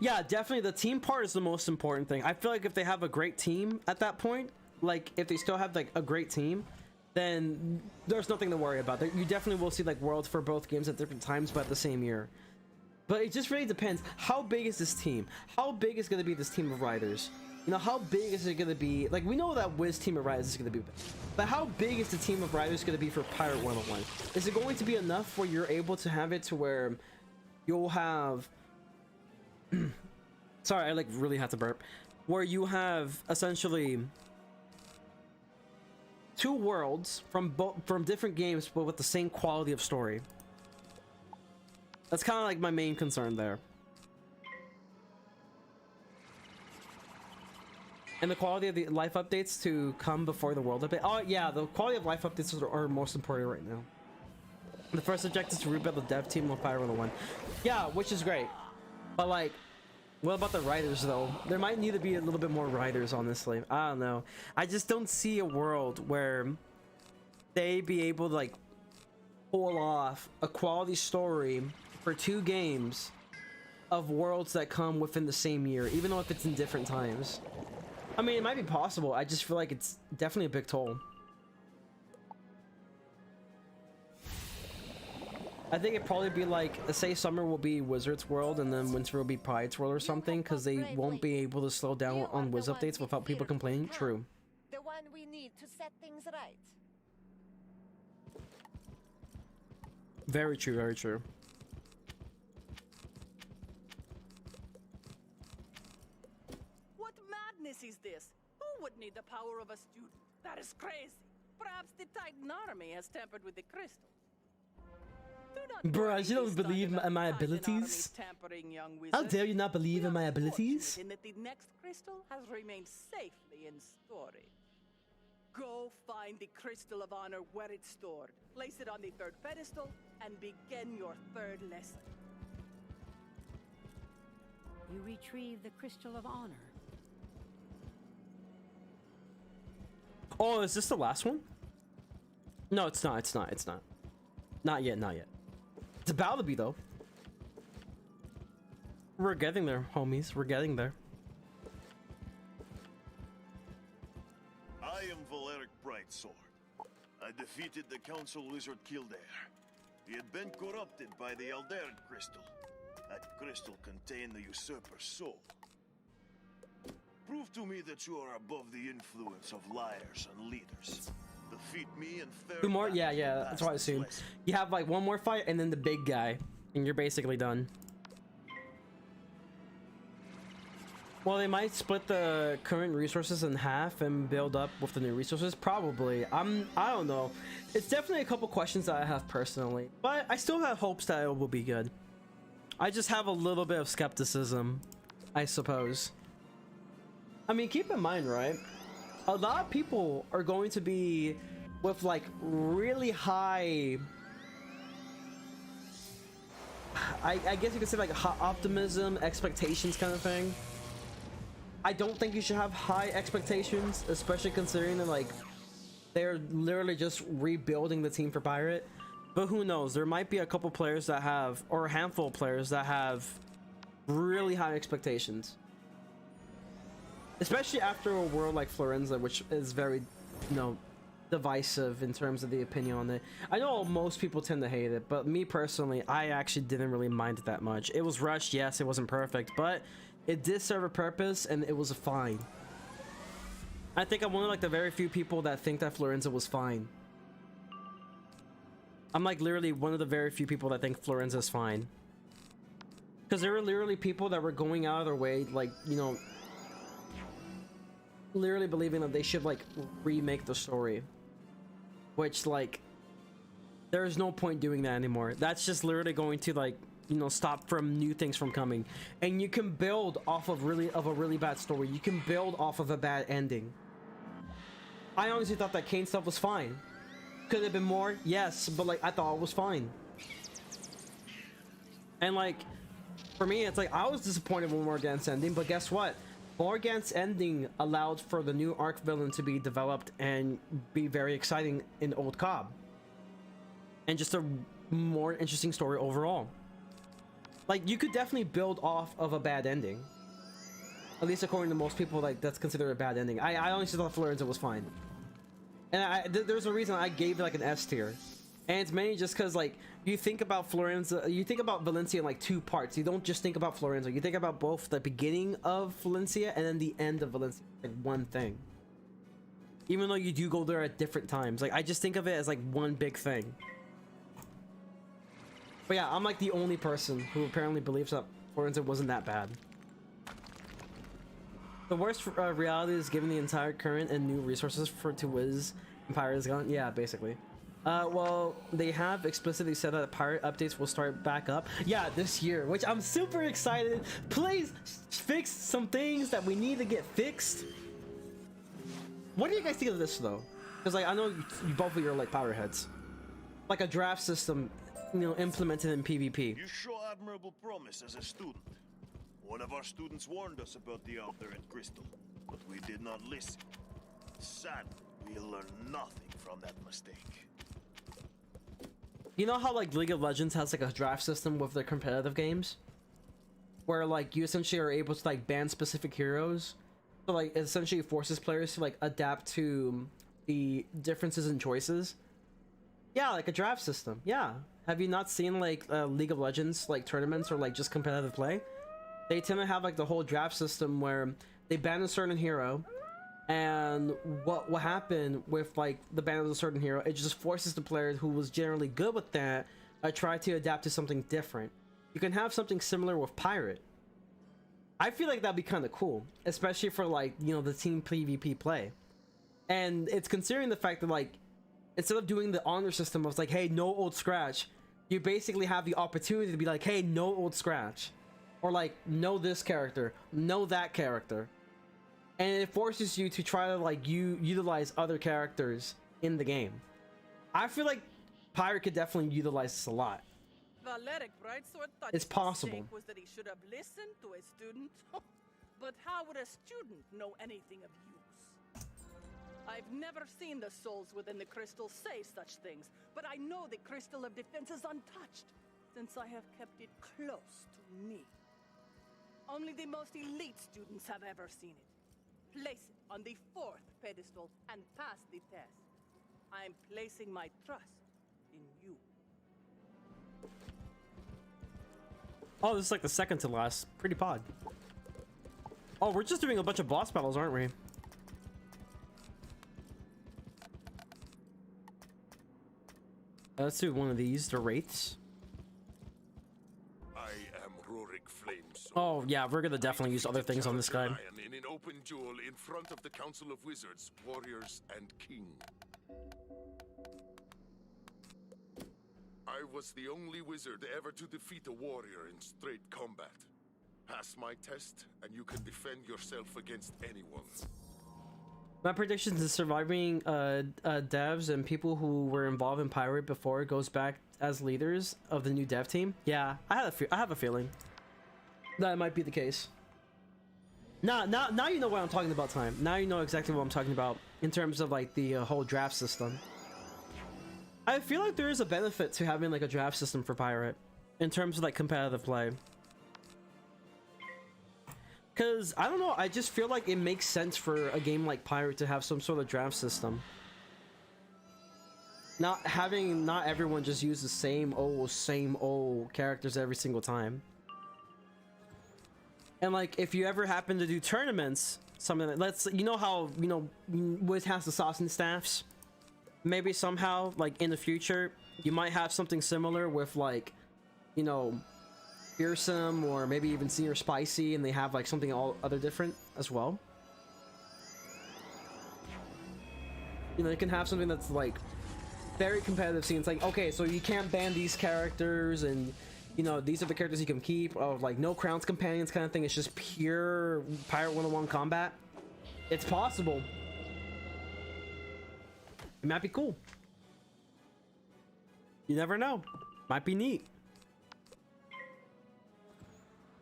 Yeah, definitely the team part is the most important thing. I feel like if they have a great team at that point, like if they still have like a great team, then there's nothing to worry about. You definitely will see like worlds for both games at different times but the same year. But it just really depends. How big is this team? How big is going to be this team of writers? You know, how big is it going to be? Like, we know that Wiz team of writers is going to be big. But how big is the team of writers going to be for Pirate 101? Is it going to be enough where you're able to have it to where you'll have... Sorry, I like really had to burp. Where you have essentially 2 worlds from different games but with the same quality of story. That's kind of like my main concern there. And the quality of the life updates to come before the world update. Oh yeah, the quality of life updates are most important right now. The first objective is to rebuild the dev team of Pirate 101. Yeah, which is great. But like, what about the writers though? There might need to be a little bit more writers, honestly. I don't know. I just don't see a world where they be able to like pull off a quality story for 2 games of worlds that come within the same year, even though if it's in different times. I mean, it might be possible. I just feel like it's definitely a big toll. I think it'd probably be like, say summer will be Wizard's World and then winter will be Pirate's World or something, because they won't be able to slow down on Wiz updates without people complaining. True. The one we need to set things right. Very true, very true. What madness is this? Who would need the power of a student? That is crazy. Perhaps the Titan army has tampered with the crystal. Bruh, you don't believe in my abilities? How dare you not believe in my abilities? In that the next crystal has remained safely in storage. Go find the Crystal of Honor where it's stored. Place it on the 3rd pedestal and begin your 3rd lesson. You retrieve the Crystal of Honor. Oh, is this the last one? No, it's not. It's not. It's not. Not yet. Not yet. It's about to be though. We're getting there, homies. We're getting there. I am Valeric Brightsword. I defeated the Council Wizard Kildare. He had been corrupted by the Alderic Crystal. That crystal contained the Usurper's soul. Prove to me that you are above the influence of liars and leaders. Defeat me and 2 more? Yeah, that's what I assume. You have like 1 more fight and then the big guy, and you're basically done. Well, they might split the current resources in half and build up with the new resources. Probably. I don't know. It's definitely a couple questions that I have personally, but I still have hopes that it will be good. I just have a little bit of skepticism, I suppose. I mean, keep in mind, right? A lot of people are going to be with like really high, I guess you could say like optimism, expectations kind of thing. I don't think you should have high expectations, especially considering that like they're literally just rebuilding the team for Pirate. But who knows, there might be a couple players that have, or a handful of players that have really high expectations. Especially after a world like Florenza, which is very, you know, divisive in terms of the opinion on it. I know most people tend to hate it, but me personally, I actually didn't really mind it that much. It was rushed, yes, it wasn't perfect, but it did serve a purpose and it was fine. I think I'm one of like the very few people that think that Florenza was fine. I'm like literally one of the very few people that think Florenza is fine. Because there were literally people that were going out of their way, like, you know, literally believing that they should like remake the story, which like There is no point doing that anymore. That's just literally going to, like, you know, stop from new things from coming. And you can build off of a really bad story. You can build off of a bad ending. I honestly thought that Kane stuff was fine. Could it have been more? Yes, but like I thought it was fine. And like for me, it's like I was disappointed with Morgant's ending, but guess what? Morgant's ending allowed for the new arc villain to be developed and be very exciting in Old Cobb. And just a more interesting story overall. Like, you could definitely build off of a bad ending. At least according to most people, like, that's considered a bad ending. I honestly thought Florenza was fine. And there's a reason I gave it, like, an S tier. And it's mainly just because, like, you think about Florenza, you think about Valencia in, like, two parts. You don't just think about Florenza. You think about both the beginning of Valencia and then the end of Valencia. Like, one thing. Even though you do go there at different times. Like, I just think of it as, like, one big thing. But yeah, I'm like the only person who apparently believes that Florenza wasn't that bad. The worst reality is given the entire current and new resources to Wiz and Pirate is gone. Yeah, basically. Well, they have explicitly said that Pirate updates will start back up. Yeah, this year, which I'm super excited. Please fix some things that we need to get fixed. What do you guys think of this though? Because like I know you both of you are like Pirate heads. Like a draft system, you know, implemented in PvP. You show admirable promise as a student. One of our students warned us about the Alder and Crystal, but we did not listen. Sadly, we learned nothing from that mistake. You know how like League of Legends has like a draft system with their competitive games? Where like you essentially are able to like ban specific heroes? So like it essentially forces players to like adapt to the differences in choices. Yeah, like a draft system. Yeah. Have you not seen like League of Legends like tournaments or like just competitive play? They tend to have like the whole draft system where they ban a certain hero, and what happened with like the ban of a certain hero, it just forces the player who was generally good with that try to adapt to something different. You can have something similar with Pirate. I feel like that'd be kind of cool, especially for like, you know, the team PvP play. And it's considering the fact that like instead of doing the honor system of like, hey, no old scratch, you basically have the opportunity to be like, hey, no old scratch. Or like, know this character, know that character. And it forces you to try to like utilize other characters in the game. I feel like Pirate could definitely utilize this a lot. Valeric Brightsword thought It's his possible. mistake was that he should have listened to a student. But how would a student know anything of use? I've never seen the souls within the crystal say such things, but I know the crystal of defense is untouched, since I have kept it close to me. Only the most elite students have ever seen it. Place it on the 4th pedestal and pass the test. I'm placing my trust in you. Oh, this is like the second to last. Pretty pod. Oh, we're just doing a bunch of boss battles, aren't we? Let's do one of these, the Wraiths. I am Rorik Flamesword. Oh, yeah, we're gonna definitely use other things on this guy. In an open duel in front of the Council of Wizards, Warriors, and King. I was the only wizard ever to defeat a warrior in straight combat. Pass my test, and you can defend yourself against anyone. My predictions is surviving devs and people who were involved in Pirate before goes back as leaders of the new dev team. Yeah, I have a feeling that might be the case. Now you know what I'm talking about, Time. Now you know exactly what I'm talking about in terms of like the whole draft system. I feel like there is a benefit to having like a draft system for Pirate in terms of like competitive play. Cause I don't know, I just feel like it makes sense for a game like Pirate to have some sort of draft system. Not everyone just use the same old characters every single time. And like if you ever happen to do tournaments, something like you know how, you know, Wiz has the sauce and staffs? Maybe somehow like in the future you might have something similar with like, you know, Fearsome or maybe even Senior Spicy, and they have like something all other different as well. You know, you can have something that's like very competitive scene. It's like, okay, so you can't ban these characters, and you know, these are the characters you can keep, or like no crowns companions kind of thing. It's just pure Pirate 101 combat. It's possible. It might be cool. You never know. Might be neat.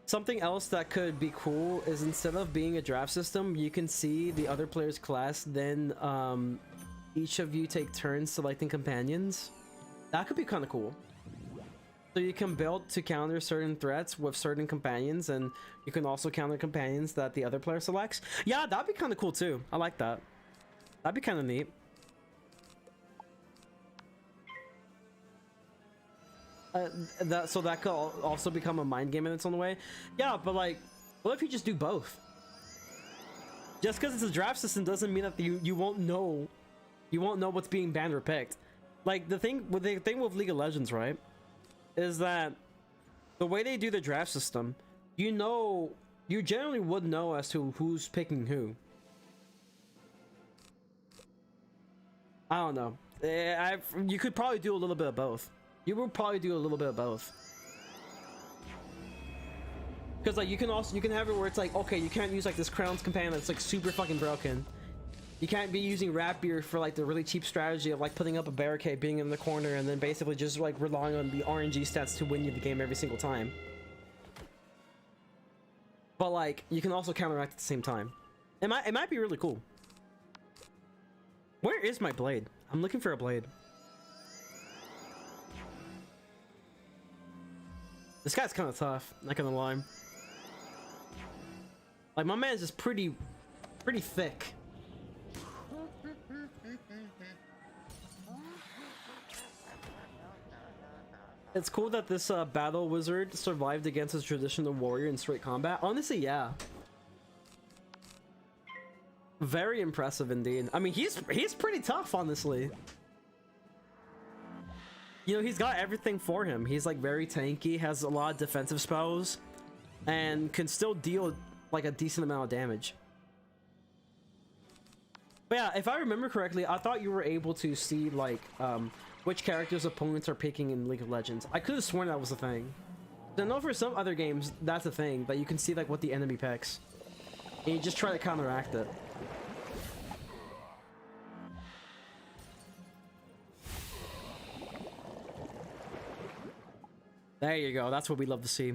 Something else that could be cool is instead of being a draft system, you can see the other player's class, then each of you take turns selecting companions. That could be kind of cool. So you can build to counter certain threats with certain companions, and you can also counter companions that the other player selects. Yeah, that'd be kind of cool too. I like that. That'd be kind of neat. So that could also become a mind game in its own way. Yeah, but like, what if you just do both? Just because it's a draft system doesn't mean that you won't know what's being banned or picked. Like the thing with League of Legends, right, is that the way they do the draft system, you generally would know as to who's picking who. I don't know. You could probably do a little bit of both. You will probably do a little bit of both. Because like you can have it where it's like, okay, you can't use like this Crown's companion that's like super fucking broken. You can't be using Rapier for like the really cheap strategy of like putting up a barricade, being in the corner, and then basically just like relying on the RNG stats to win you the game every single time. But like you can also counteract at the same time. It might be really cool. Where is my blade? I'm looking for a blade. This guy's kind of tough, not gonna lie. Like my man's just pretty thick. It's cool that this battle wizard survived against his traditional warrior in straight combat. Honestly, yeah. Very impressive indeed. I mean, he's pretty tough, honestly. You know, he's got everything for him. He's like very tanky, has a lot of defensive spells, and can still deal like a decent amount of damage. But yeah, if I remember correctly, I thought you were able to see like which characters opponents are picking in League of Legends. I could have sworn that was a thing. I know for some other games that's a thing, that you can see like what the enemy picks, and you just try to counteract it. There you go. That's what we love to see.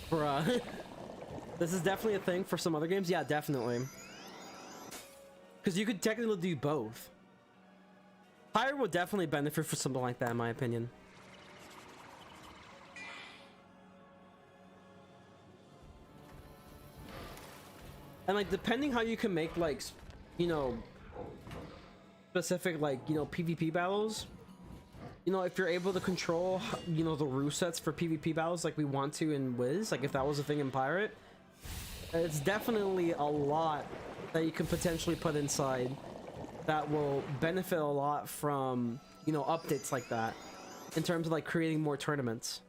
Bruh. This is definitely a thing for some other games. Yeah, definitely. Because you could technically do both. Pyre would definitely benefit for something like that, in my opinion. And like, depending how you can make like, you know, specific like, you know, PvP battles, you know, if you're able to control, you know, the rule sets for PvP battles like we want to in Wiz, like if that was a thing in Pirate, it's definitely a lot that you can potentially put inside that will benefit a lot from, you know, updates like that in terms of like creating more tournaments.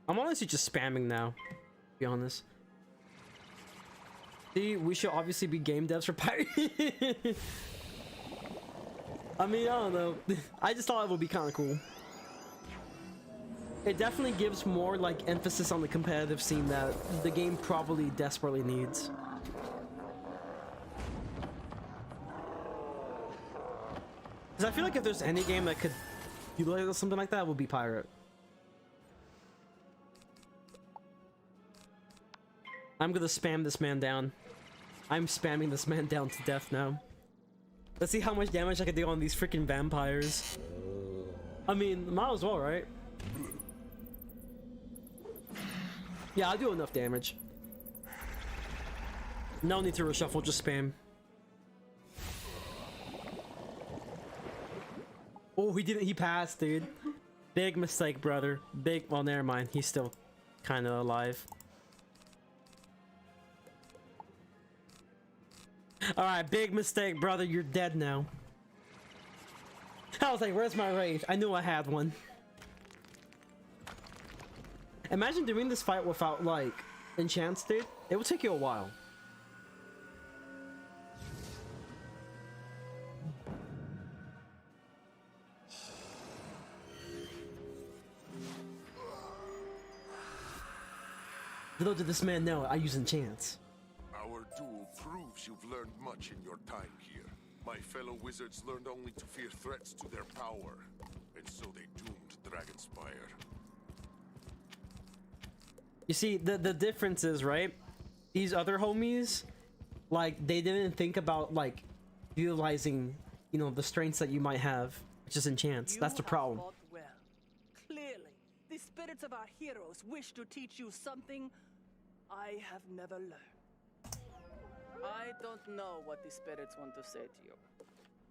I'm honestly just spamming now, to be honest. See, we should obviously be game devs for Pirate. I mean, I don't know. I just thought it would be kind of cool. It definitely gives more like emphasis on the competitive scene that the game probably desperately needs. Because I feel like if there's any game that could utilize something like that, it would be Pirate. I'm gonna spam this man down. I'm spamming this man down to death now. Let's see how much damage I can do on these freaking vampires. I mean, might as well, right? Yeah, I'll do enough damage. No need to reshuffle, just spam. Oh, he passed, dude. Big mistake, brother. Big, well, never mind. He's still kind of alive. Alright, big mistake, brother. You're dead now. I was like, where's my rage? I knew I had one. Imagine doing this fight without, like, enchants, dude. It would take you a while. Little did this man know, I use enchants. Our duel proves you've learned much in your time here. My fellow wizards learned only to fear threats to their power, and so they doomed Dragonspire. You see, the difference is, right? These other homies, like, they didn't think about, like, utilizing, you know, the strengths that you might have, which is enchants. That's the problem. Fought well. Clearly, the spirits of our heroes wish to teach you something I have never learned. I don't know what the spirits want to say to you,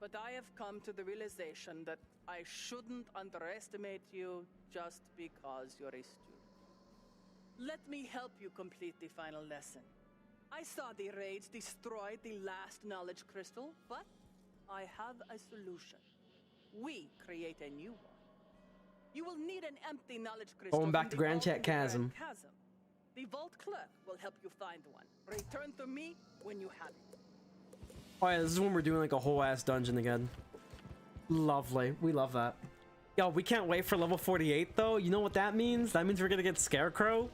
but I have come to the realization that I shouldn't underestimate you just because you're a student. Let me help you complete the final lesson. I saw the raids destroy the last knowledge crystal, but I have a solution. We create a new one. You will need an empty knowledge crystal. Going back to Grand Chat Chasm. The vault clerk will help you find one. Return to me when you have it. Oh yeah, this is when we're doing like a whole ass dungeon again. Lovely. We love that. Yo, we can't wait for level 48 though. You know what that means? That means we're gonna get Scarecrow.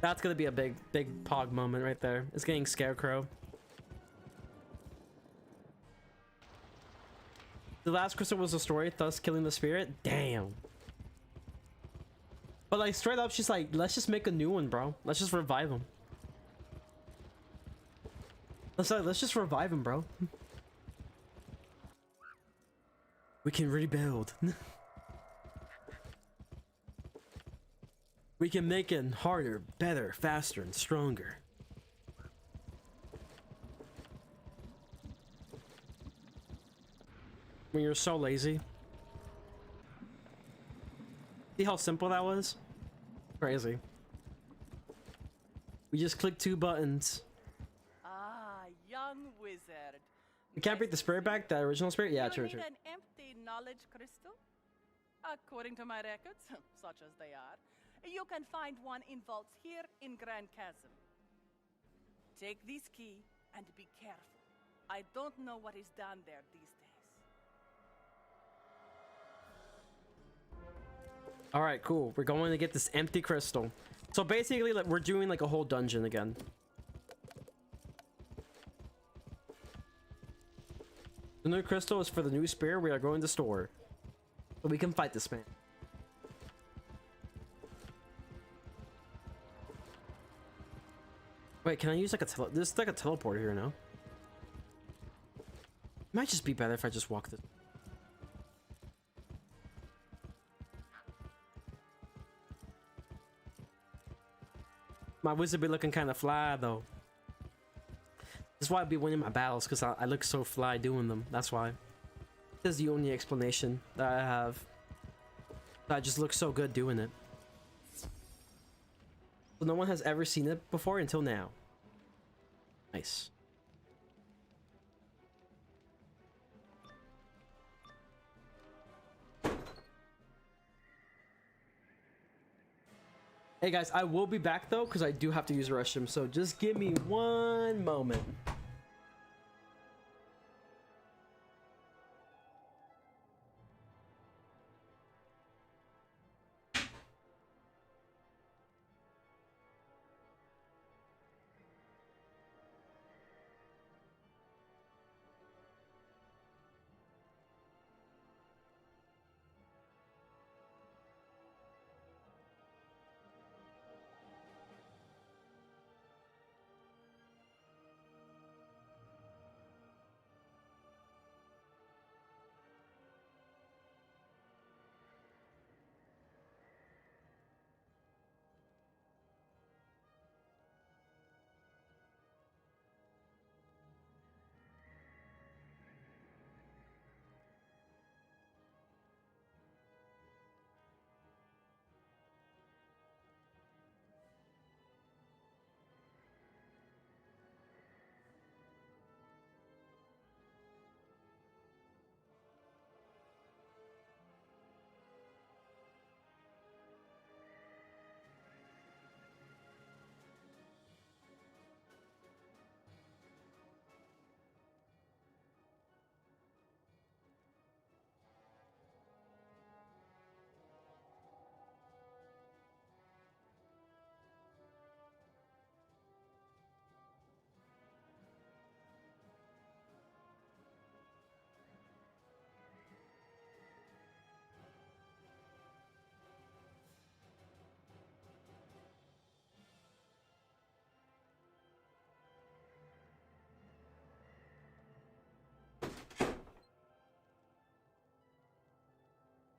That's gonna be a big pog moment right there. It's getting Scarecrow. The last crystal was destroyed, thus killing the spirit. Damn. But like straight up, she's like, let's just make a new one, bro. Let's just revive him. Let's just revive him, bro. We can rebuild. We can make it harder, better, faster, and stronger. When you're so lazy. See how simple that was? Crazy. We just click 2 buttons. Ah, young wizard. We can't bring the spirit back, the original spirit? Yeah, true. You need an empty knowledge crystal? According to my records, such as they are, you can find one in vaults here in Grand Chasm. Take this key and be careful. I don't know what is down there these days. All right, cool. We're going to get this empty crystal. So basically, like, we're doing like a whole dungeon again. The new crystal is for the new spear we are going to store, so we can fight this man. Wait, can I use like a this is like a teleporter here now? Might just be better if I just walk this. My wizard be looking kind of fly though. That's why I be winning my battles, because I look so fly doing them. That's why. This is the only explanation that I have. I just look so good doing it. So no one has ever seen it before until now. Nice. Hey guys, I will be back though, because I do have to use the restroom, so just give me one moment.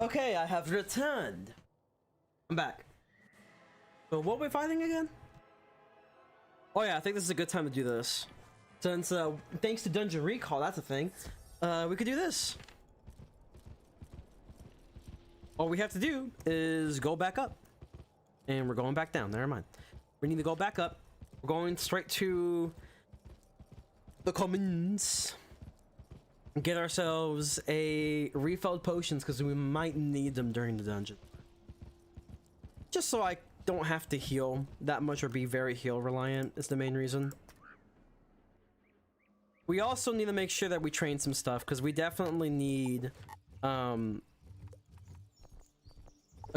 Okay, I have returned. I'm back. So what are we fighting again? Oh yeah, I think this is a good time to do this. Since thanks to Dungeon Recall, that's a thing. We could do this. All we have to do is go back up. And we're going back down, never mind. We need to go back up. We're going straight to the commons. Get ourselves a refilled potions because we might need them during the dungeon. Just so I don't have to heal that much or be very heal reliant is the main reason. We also need to make sure that we train some stuff because we definitely need a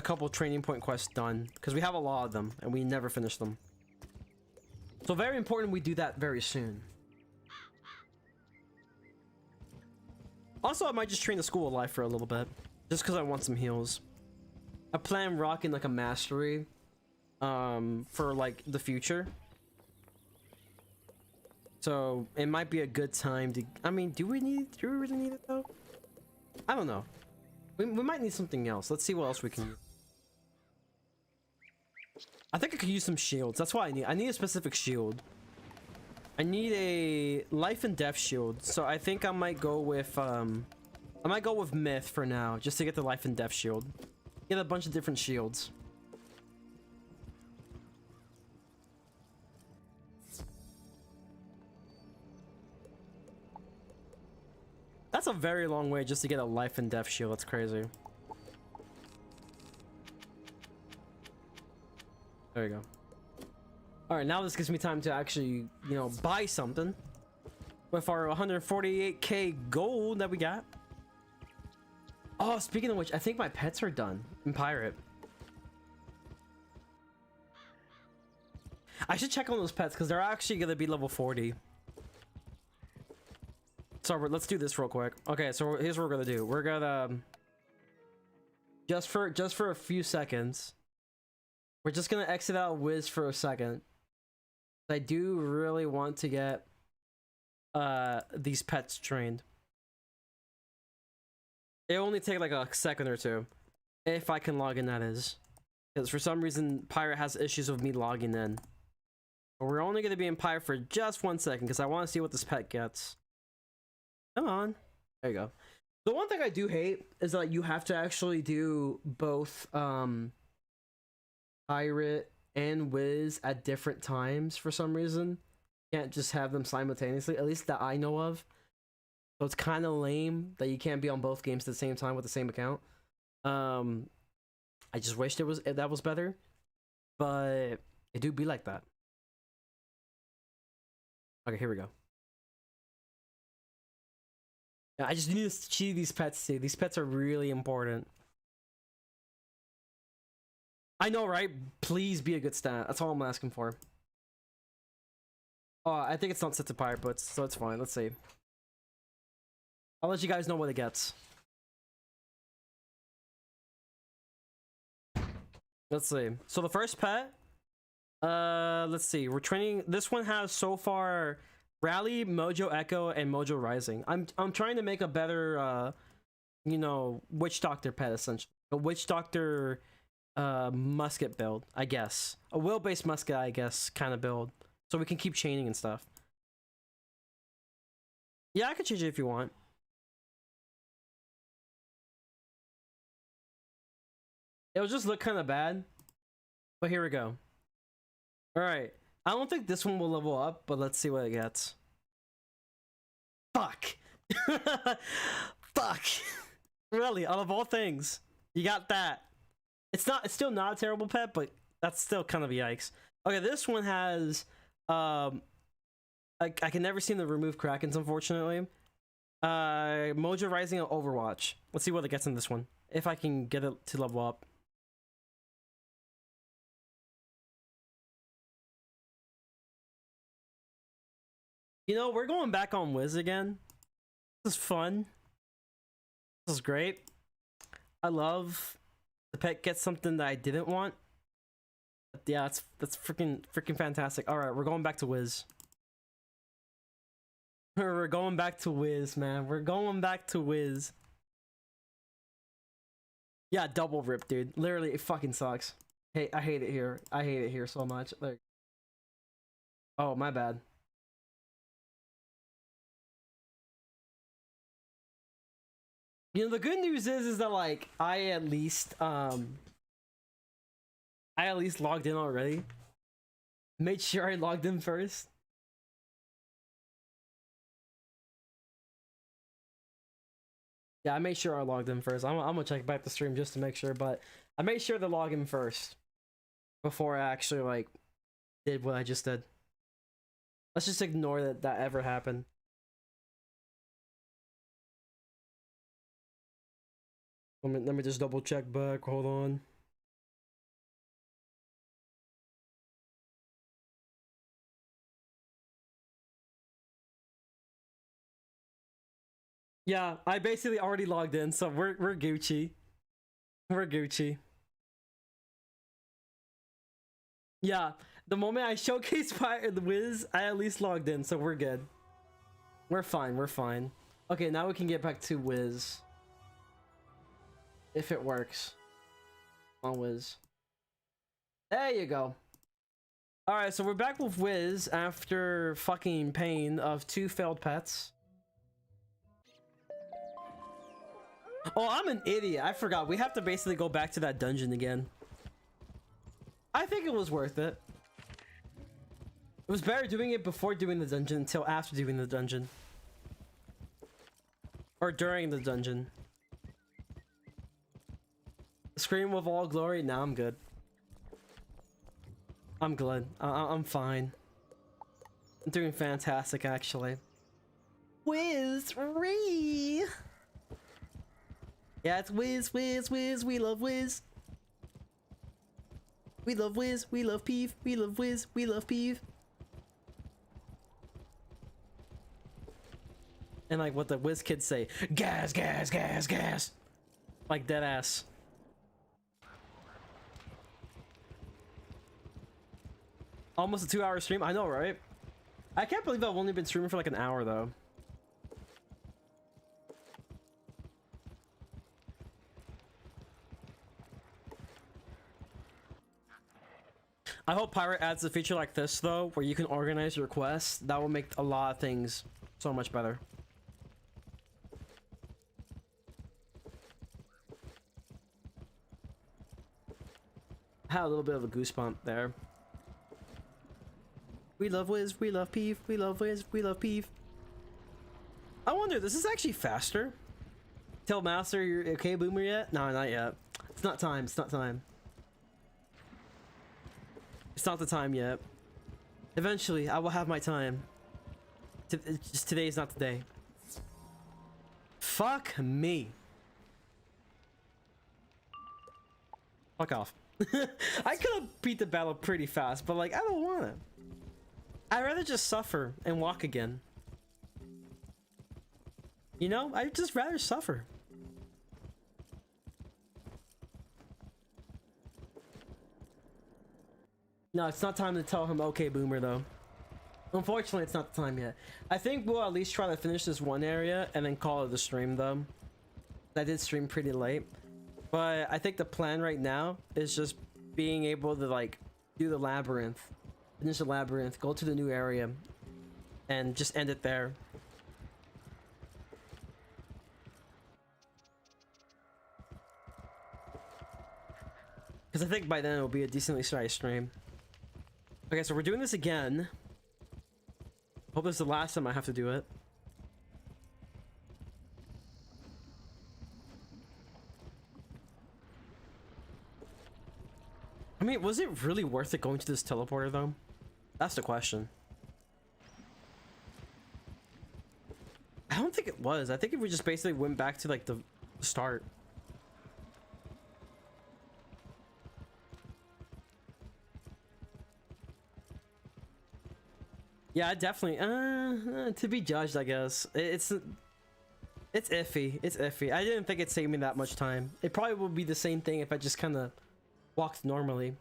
couple training point quests done because we have a lot of them and we never finish them. So very important we do that very soon. Also, I might just train the School of Life for a little bit just because I want some heals. I plan rocking like a mastery for like the future. So it might be a good time to, I mean, do we really need it though? I don't know. We might need something else. Let's see what else we can use. I think I could use some shields. That's what I need. I need a specific shield. I need a life and death shield. So I think I might go with myth for now, just to get the life and death shield. Get a bunch of different shields. That's a very long way just to get a life and death shield. That's crazy. There you go. All right, now this gives me time to actually, you know, buy something with our 148k gold that we got. Oh, speaking of which, I think my pets are done in Pirate. I should check on those pets because they're actually gonna be level 40. So let's do this real quick. Okay, so here's what we're gonna do. We're gonna just for a few seconds, we're just gonna exit out Wiz for a second. I do really want to get these pets trained. It only take like a second or two if I can log in, that is, because for some reason Pirate has issues with me logging in. But we're only going to be in Pirate for just 1 second because I want to see what this pet gets. Come on, there you go. The one thing I do hate is that you have to actually do both Pirate and Wiz at different times for some reason. You can't just have them simultaneously, at least that I know of. So it's kind of lame that you can't be on both games at the same time with the same account. I just wished that was better, but it do be like that. Okay, here we go. Yeah, I just need to see these pets too. These pets are really important. I know, right? Please be a good stat. That's all I'm asking for. Oh, I think it's not set to Pirate, but so it's fine. Let's see. I'll let you guys know what it gets. Let's see. So the first pet, let's see. We're training. This one has so far Rally, Mojo Echo, and Mojo Rising. I'm trying to make a better, you know, Witch Doctor pet essentially. A Witch Doctor, musket build, I guess. A will-based musket, I guess, kind of build, so we can keep chaining and stuff. Yeah, I can change it if you want. It'll just look kind of bad, but here we go. All right, I don't think this one will level up, but let's see what it gets. Fuck. Fuck. Really, out of all things, you got that. It's still not a terrible pet, but that's still kind of yikes. Okay, this one has I can never seem to remove Krakens, unfortunately. Mojo Rising and Overwatch. Let's see what it gets in this one, if I can get it to level up. You know, we're going back on Wiz again. This is fun. This is great. I love the pet gets something that I didn't want. But yeah, that's freaking fantastic. All right, we're going back to Wiz. We're going back to Wiz, man. We're going back to Wiz. Yeah, double rip, dude. Literally, it fucking sucks. Hey, I hate it here. I hate it here so much. Like, oh, my bad. You know, the good news is that like I at least logged in already. Made sure I logged in first. Yeah, I made sure I logged in first. I'm gonna check back the stream just to make sure, but I made sure to log in first before I actually like did what I just did. Let's just ignore that that ever happened. Let me just double check back. Hold on. Yeah, I basically already logged in, so we're Gucci. We're Gucci. Yeah, the moment I showcase Fire the Wiz, I at least logged in, so we're good. We're fine, we're fine. Okay, now we can get back to Wiz. If it works. Come on, Wiz. There you go. Alright, so we're back with Wiz after fucking pain of 2 failed pets. Oh, I'm an idiot. I forgot. We have to basically go back to that dungeon again. I think it was worth it. It was better doing it before doing the dungeon until after doing the dungeon. Or during the dungeon. Scream with all glory? Nah, I'm good. I'm good. I'm fine. I'm doing fantastic, actually. Wiz-ree! Yeah, it's Wiz, Wiz, Wiz. We love Wiz. We love Wiz. We love Peeve. We love Wiz. We love Peeve. And like what the Wiz kids say, gas, gas, gas, gas. Like dead ass. Almost a 2-hour stream. I know, right? I can't believe I've only been streaming for like an hour though. I hope Pirate adds a feature like this though, where you can organize your quests. That will make a lot of things so much better. I had a little bit of a goosebump there. We love Wiz, we love Peeve, we love Wiz, we love Peeve. I wonder, this is actually faster? Tell Master you're okay, Boomer, yet? No, not yet. It's not time, it's not time. It's not the time yet. Eventually, I will have my time. Just today is not the day. Fuck me. Fuck off. I could have beat the battle pretty fast, but like, I don't want to. I'd rather just suffer and walk again. You know, I'd just rather suffer. No, it's not time to tell him okay, Boomer, though. Unfortunately, it's not the time yet. I think we'll at least try to finish this one area and then call it the stream, though. I did stream pretty late. But I think the plan right now is just being able to, like, do the Labyrinth. Finish the Labyrinth, go to the new area, and just end it there. Because I think by then it'll be a decently sized stream. Okay, so we're doing this again. Hope this is the last time I have to do it. I mean, was it really worth it going to this teleporter, though? That's the question. I don't think it was. I think if we just basically went back to, like, the start. Yeah, definitely. To be judged, I guess. It's iffy. It's iffy. I didn't think it'd save me that much time. It probably would be the same thing if I just kind of walked normally.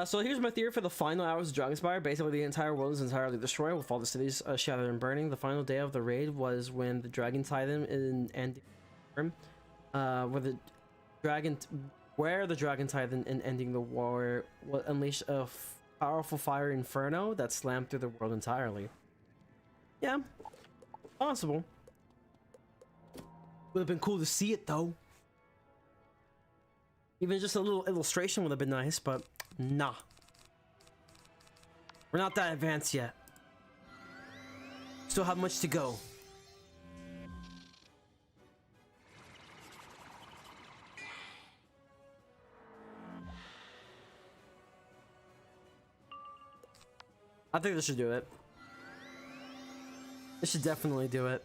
So here's my theory for the final hours of Dragonspire. Basically, the entire world is entirely destroyed with all the cities shattered and burning. The final day of the raid was when the Dragon Titan in End where the dragon, where the dragon titan in ending the war will unleash a powerful fire inferno that slammed through the world entirely. Yeah, possible. Would have been cool to see it though. Even just a little illustration would have been nice, but nah. We're not that advanced yet. Still have much to go. I think this should do it. This should definitely do it.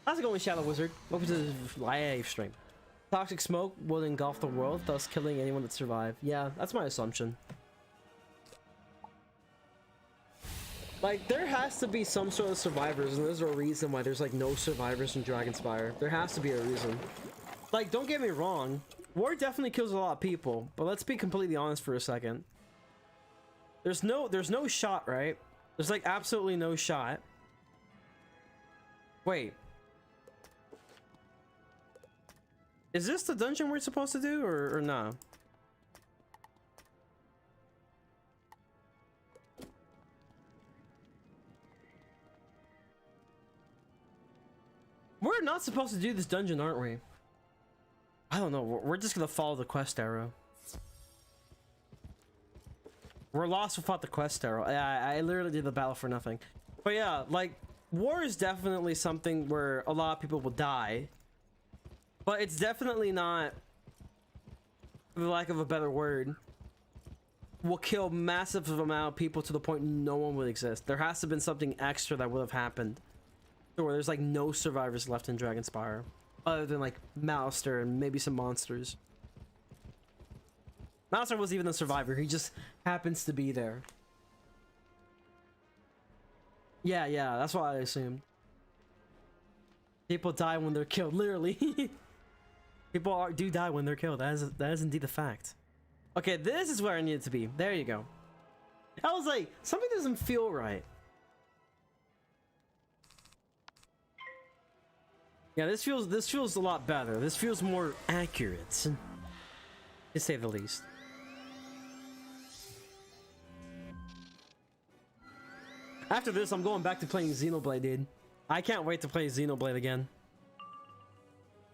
How's it going, Shadow Wizard? Welcome to the live stream. Toxic smoke will engulf the world, thus killing anyone that survived. Yeah, that's my assumption. Like, there has to be some sort of survivors, and there's a reason why there's like no survivors in Dragonspire. There has to be a reason. Like, don't get me wrong, war definitely kills a lot of people, but let's be completely honest for a second. There's no shot, right? There's like absolutely no shot. Wait. Is this the dungeon we're supposed to do, or nah? We're not supposed to do this dungeon, aren't we? I don't know. We're just gonna follow the quest arrow. We're lost without the quest arrow. I literally did the battle for nothing. But yeah, like, war is definitely something where a lot of people will die. But it's definitely not, for the lack of a better word, will kill massive amount of people to the point no one would exist. There has to have been something extra that would have happened. Where there's like no survivors left in Dragonspire. Other than like Malistare and maybe some monsters. Malistare wasn't even a survivor, he just happens to be there. Yeah, that's what I assumed. People die when they're killed, literally. People do die when they're killed, that is indeed a fact. Okay, this is where I needed to be. There you go. I was like, something doesn't feel right. Yeah, this feels a lot better. This feels more accurate, to say the least. After this, I'm going back to playing Xenoblade, dude. I can't wait to play Xenoblade again.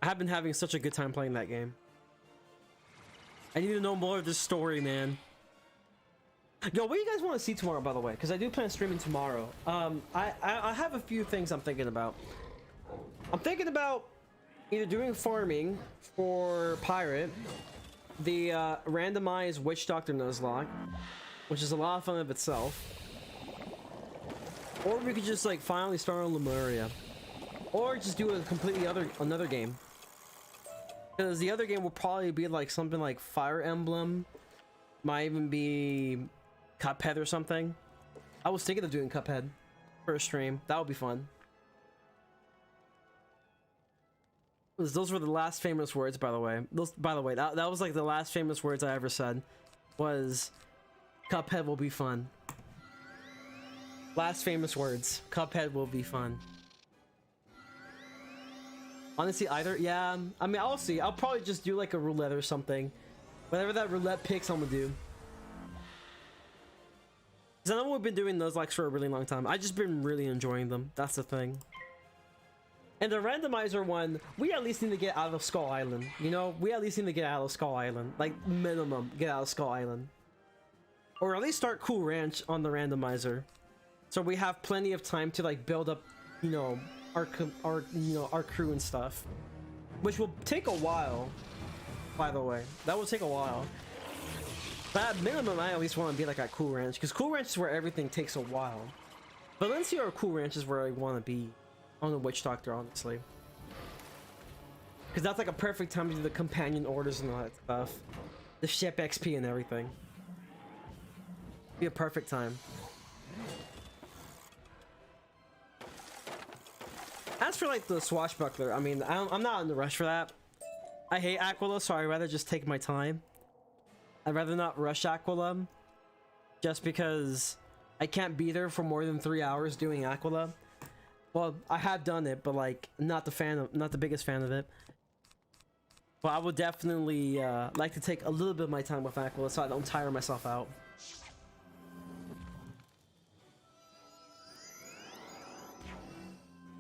I have been having such a good time playing that game. I need to know more of this story, man. Yo, what do you guys want to see tomorrow, by the way? Because I do plan on streaming tomorrow. I have a few things I'm thinking about. I'm thinking about either doing farming for Pirate, the randomized Witch Doctor Nuzlocke, which is a lot of fun of itself, or we could just like finally start on Lemuria, or just do a completely another game. Because the other game will probably be like something like Fire Emblem, might even be Cuphead or something. I was thinking of doing Cuphead for a stream. That would be fun. Those were the last famous words, by the way. That was like the last famous words I ever said. Was Cuphead will be fun. Last famous words. Cuphead will be fun. Honestly, either. Yeah, I mean, I'll see. I'll probably just do like a roulette or something. Whatever that roulette picks, I'm gonna do. Because I know we've been doing those like for a really long time. I've just been really enjoying them. That's the thing. And the randomizer one, we at least need to get out of Skull Island. You know, we at least need to get out of Skull Island. Like, minimum, get out of Skull Island. Or at least start Cool Ranch on the randomizer. So we have plenty of time to, like, build up, you know, our crew and stuff. Which will take a while, by the way. That will take a while. But at minimum, I at least want to be, like, at Cool Ranch. Because Cool Ranch is where everything takes a while. Valencia or Cool Ranch is where I want to be. On the Witch Doctor, honestly. Because that's like a perfect time to do the companion orders and all that stuff. The ship XP and everything. Be a perfect time. As for like the swashbuckler, I mean, I'm not in the rush for that. I hate Aquila, so I'd rather just take my time. I'd rather not rush Aquila, just because I can't be there for more than 3 hours doing Aquila. Well, I have done it, but like not the biggest fan of it. But I would definitely like to take a little bit of my time with Aquila so I don't tire myself out.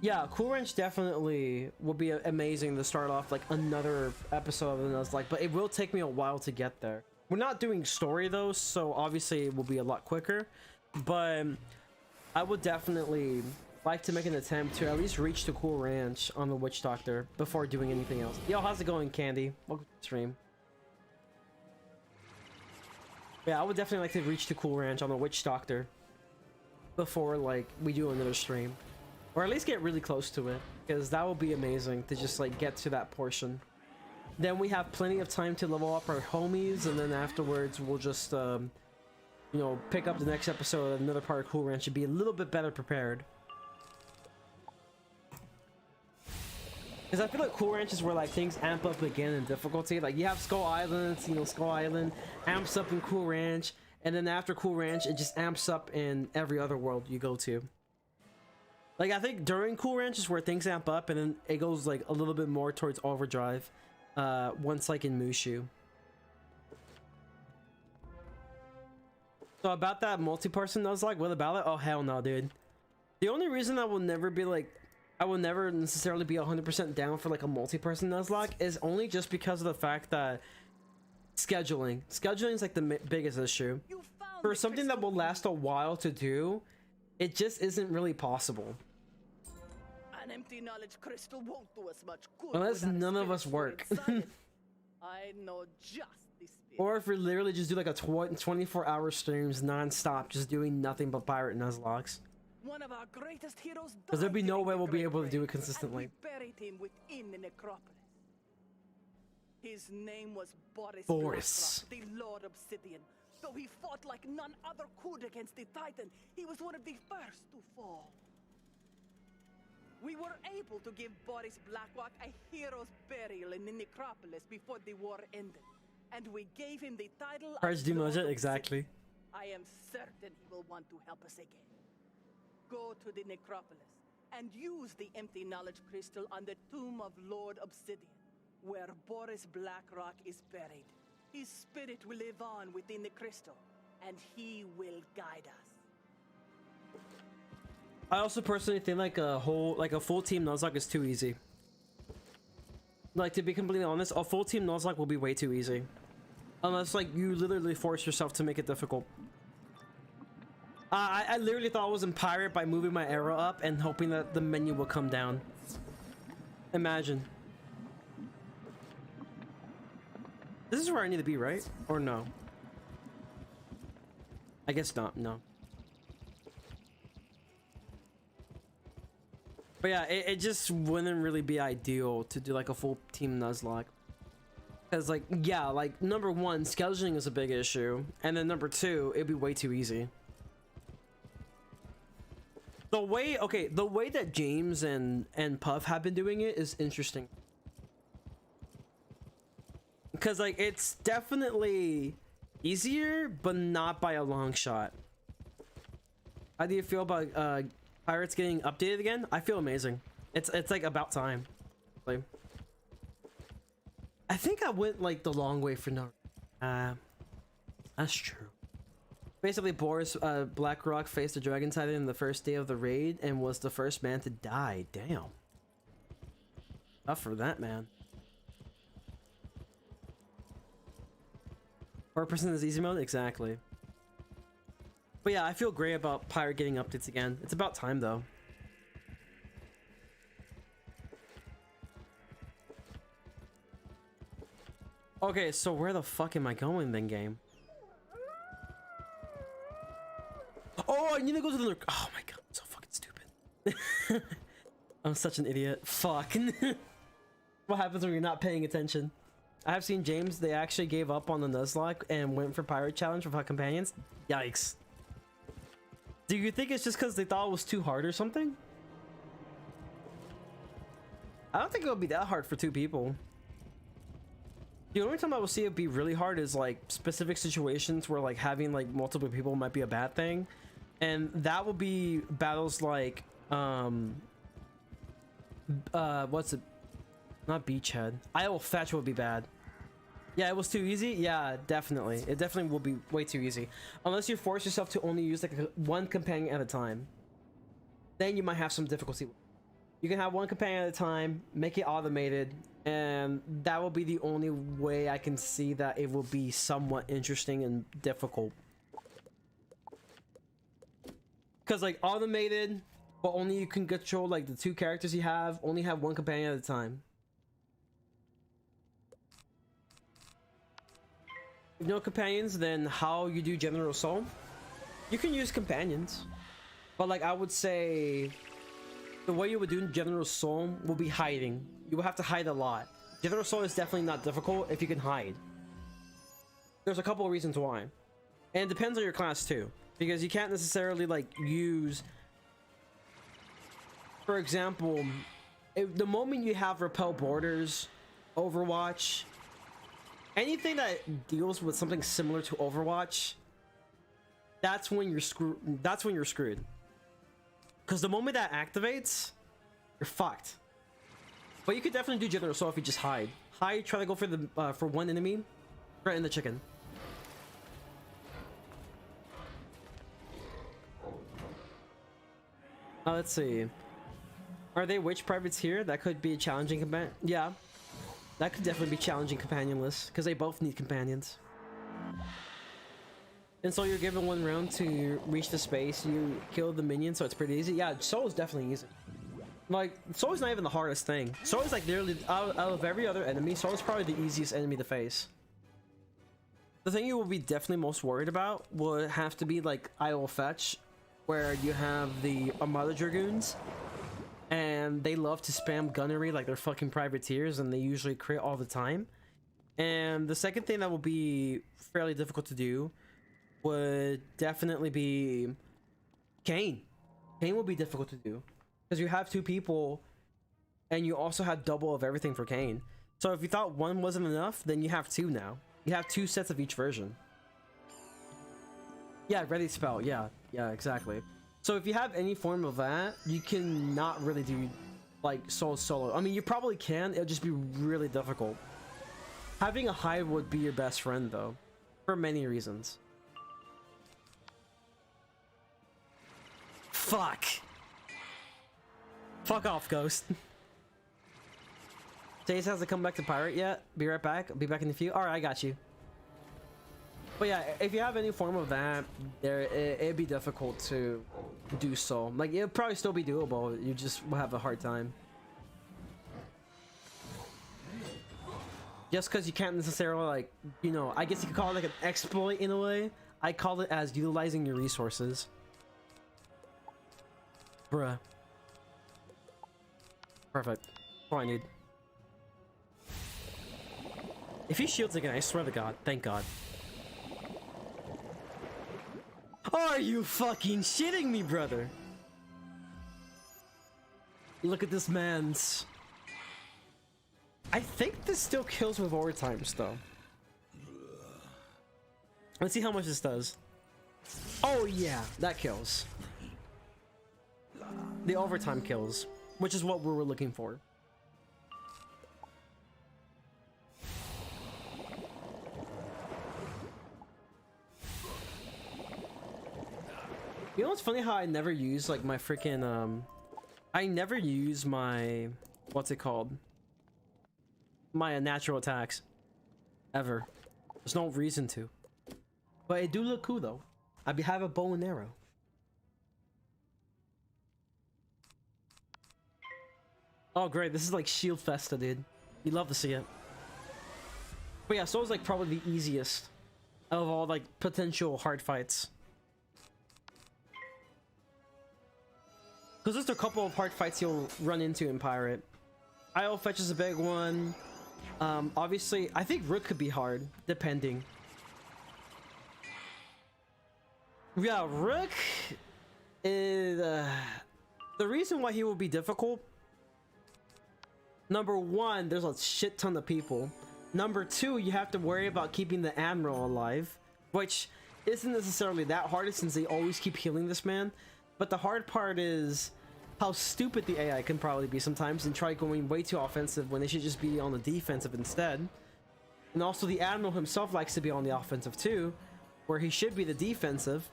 Yeah, Cool Ranch definitely would be amazing to start off like another episode of the Nuzlocke, but it will take me a while to get there. We're not doing story though, so obviously it will be a lot quicker, but I would definitely like to make an attempt to at least reach the Cool Ranch on the Witch Doctor before doing anything else. Yo, how's it going, Candy? Welcome to the stream. Yeah, I would definitely like to reach the Cool Ranch on the Witch Doctor before like we do another stream. Or at least get really close to it, because that would be amazing to just like get to that portion. Then we have plenty of time to level up our homies, and then afterwards we'll just you know, pick up the next episode of another part of Cool Ranch and be a little bit better prepared. Because I feel like Cool Ranch is where like things amp up again in difficulty. Like you have Skull Island, you know, Skull Island amps up in Cool Ranch, and then after Cool Ranch it just amps up in every other world you go to. Like, I think during Cool Ranch is where things amp up, and then it goes, like, a little bit more towards Overdrive, once, like, in Mushu. So, about that multi-person Nuzlocke, what about it? Oh, hell no, dude. The only reason I will never be, like, I will never necessarily be 100% down for, like, a multi-person Nuzlocke is only just because of the fact that scheduling. Scheduling is, like, the biggest issue. For something that will last a while to do, it just isn't really possible. An empty knowledge crystal won't do us much good unless none of us work. I know just this. Or if we literally just do like a 24-hour streams non-stop, just doing nothing but pirate Nuzlocks. One of our greatest heroes, because there'd be no way we'll be able to do it consistently. And we buried him within the necropolis. His name was Boris. Blackrock, the Lord Obsidian. Though he fought like none other could against the Titan, he was one of the first to fall. We were able to give Boris Blackrock a hero's burial in the necropolis before the war ended, and we gave him the title of Lord of exactly. I am certain he will want to help us again. Go to the necropolis and use the empty knowledge crystal on the tomb of Lord Obsidian, where Boris Blackrock is buried. His spirit will live on within the crystal, and he will guide us. I also personally think like a full team Nuzlocke is too easy. Like, to be completely honest, a full team Nuzlocke will be way too easy. Unless like you literally force yourself to make it difficult. I literally thought I was in pirate by moving my arrow up and hoping that the menu will come down. Imagine. This is where I need to be, right? Or no? I guess not, no. But yeah, it just wouldn't really be ideal to do like a full team Nuzlocke. Because like, yeah, like number one, scheduling is a big issue. And then number two, it'd be way too easy. The way that James and Puff have been doing it is interesting. Because like, it's definitely easier, but not by a long shot. How do you feel about Pirates getting updated again? I feel amazing. It's like about time. Like, I think I went like the long way for no. That's true. Basically, Boris Blackrock faced the Dragon Titan in the first day of the raid and was the first man to die. Damn. Tough for that man. 4% is easy mode? Exactly. But yeah, I feel great about Pirate getting updates again. It's about time though. Okay, so where the fuck am I going then, game? Oh, I need to go to the... Oh my god, I'm so fucking stupid. I'm such an idiot. Fuck. What happens when you're not paying attention? I have seen James, they actually gave up on the Nuzlocke and went for Pirate Challenge without companions. Yikes. Do you think it's just because they thought it was too hard or something? I don't think it would be that hard for 2 people. The only time I will see it be really hard is like specific situations where like having like multiple people might be a bad thing, and that will be battles like what's it? Not Beachhead. Isle Fetch will be bad. Yeah, it was too easy. Yeah, definitely. It definitely will be way too easy. Unless you force yourself to only use like one companion at a time. Then you might have some difficulty. You can have one companion at a time, make it automated, and that will be the only way I can see that it will be somewhat interesting and difficult. Because like automated, but only you can control like the two characters you have, only have one companion at a time. If no companions, then how you do General Assault? You can use companions, but like I would say the way you would do General Assault will be hiding. You will have to hide a lot. General Assault is definitely not difficult if you can hide. There's a couple of reasons why, and it depends on your class too, because you can't necessarily like use, for example, the moment you have repel borders, Overwatch, anything that deals with something similar to Overwatch, that's when you're screwed. That's when you're screwed. Because the moment that activates, you're fucked. But you could definitely do General Assault if you just hide. Hide, try to go for the for one enemy, threaten the chicken. Let's see. Are they witch privates here? That could be a challenging companion. Yeah. That could definitely be challenging companionless, because they both need companions. And so you're given one round to reach the space, you kill the minion, so it's pretty easy. Yeah, Soul is definitely easy. Like, Soul is not even the hardest thing. Soul is like literally, out of every other enemy, Soul is probably the easiest enemy to face. The thing you will be definitely most worried about would have to be like Isle Fetch, where you have the Armada Dragoons, and they love to spam gunnery like they're fucking privateers, and they usually crit all the time. And the second thing that will be fairly difficult to do would definitely be Kane. Kane will be difficult to do because you have two people and you also have double of everything for Kane. So if you thought one wasn't enough, then you have two now. You have two sets of each version. Yeah, ready spell. Yeah, exactly. So if you have any form of that, you can not really do like Soul solo. I mean, you probably can, it'll just be really difficult. Having a hive would be your best friend though, for many reasons. Fuck. Fuck off, Ghost. Chase hasn't come back to Pirate yet. Be right back. I'll be back in a few. Alright, I got you. But yeah, if you have any form of that, it'd be difficult to do so. Like, it'll probably still be doable. You just will have a hard time. Just because you can't necessarily, like, you know, I guess you could call it like an exploit in a way. I call it as utilizing your resources. Bruh. Perfect. That's all I need. If he shields again, I swear to God. Thank God. Are you fucking shitting me, brother? Look at this man's. I think this still kills with overtimes, though. Let's see how much this does. Oh, yeah. That kills. The overtime kills, which is what we were looking for. You know what's funny? How I never use like my freaking I never use my, what's it called? My natural attacks ever. There's no reason to. But it do look cool though. I have a bow and arrow. Oh great, this is like Shield Festa, dude. You love to see it. But yeah, Soul's like probably the easiest of all like potential hard fights. Because there's a couple of hard fights you'll run into in Pirate. Isle Fetch is a big one. Obviously, I think Rook could be hard, depending. Yeah, Rook is... the reason why he will be difficult... Number one, there's a shit ton of people. Number 2, you have to worry about keeping the Admiral alive, which isn't necessarily that hard since they always keep healing this man. But the hard part is how stupid the AI can probably be sometimes and try going way too offensive when they should just be on the defensive instead. And also the Admiral himself likes to be on the offensive too, where he should be the defensive.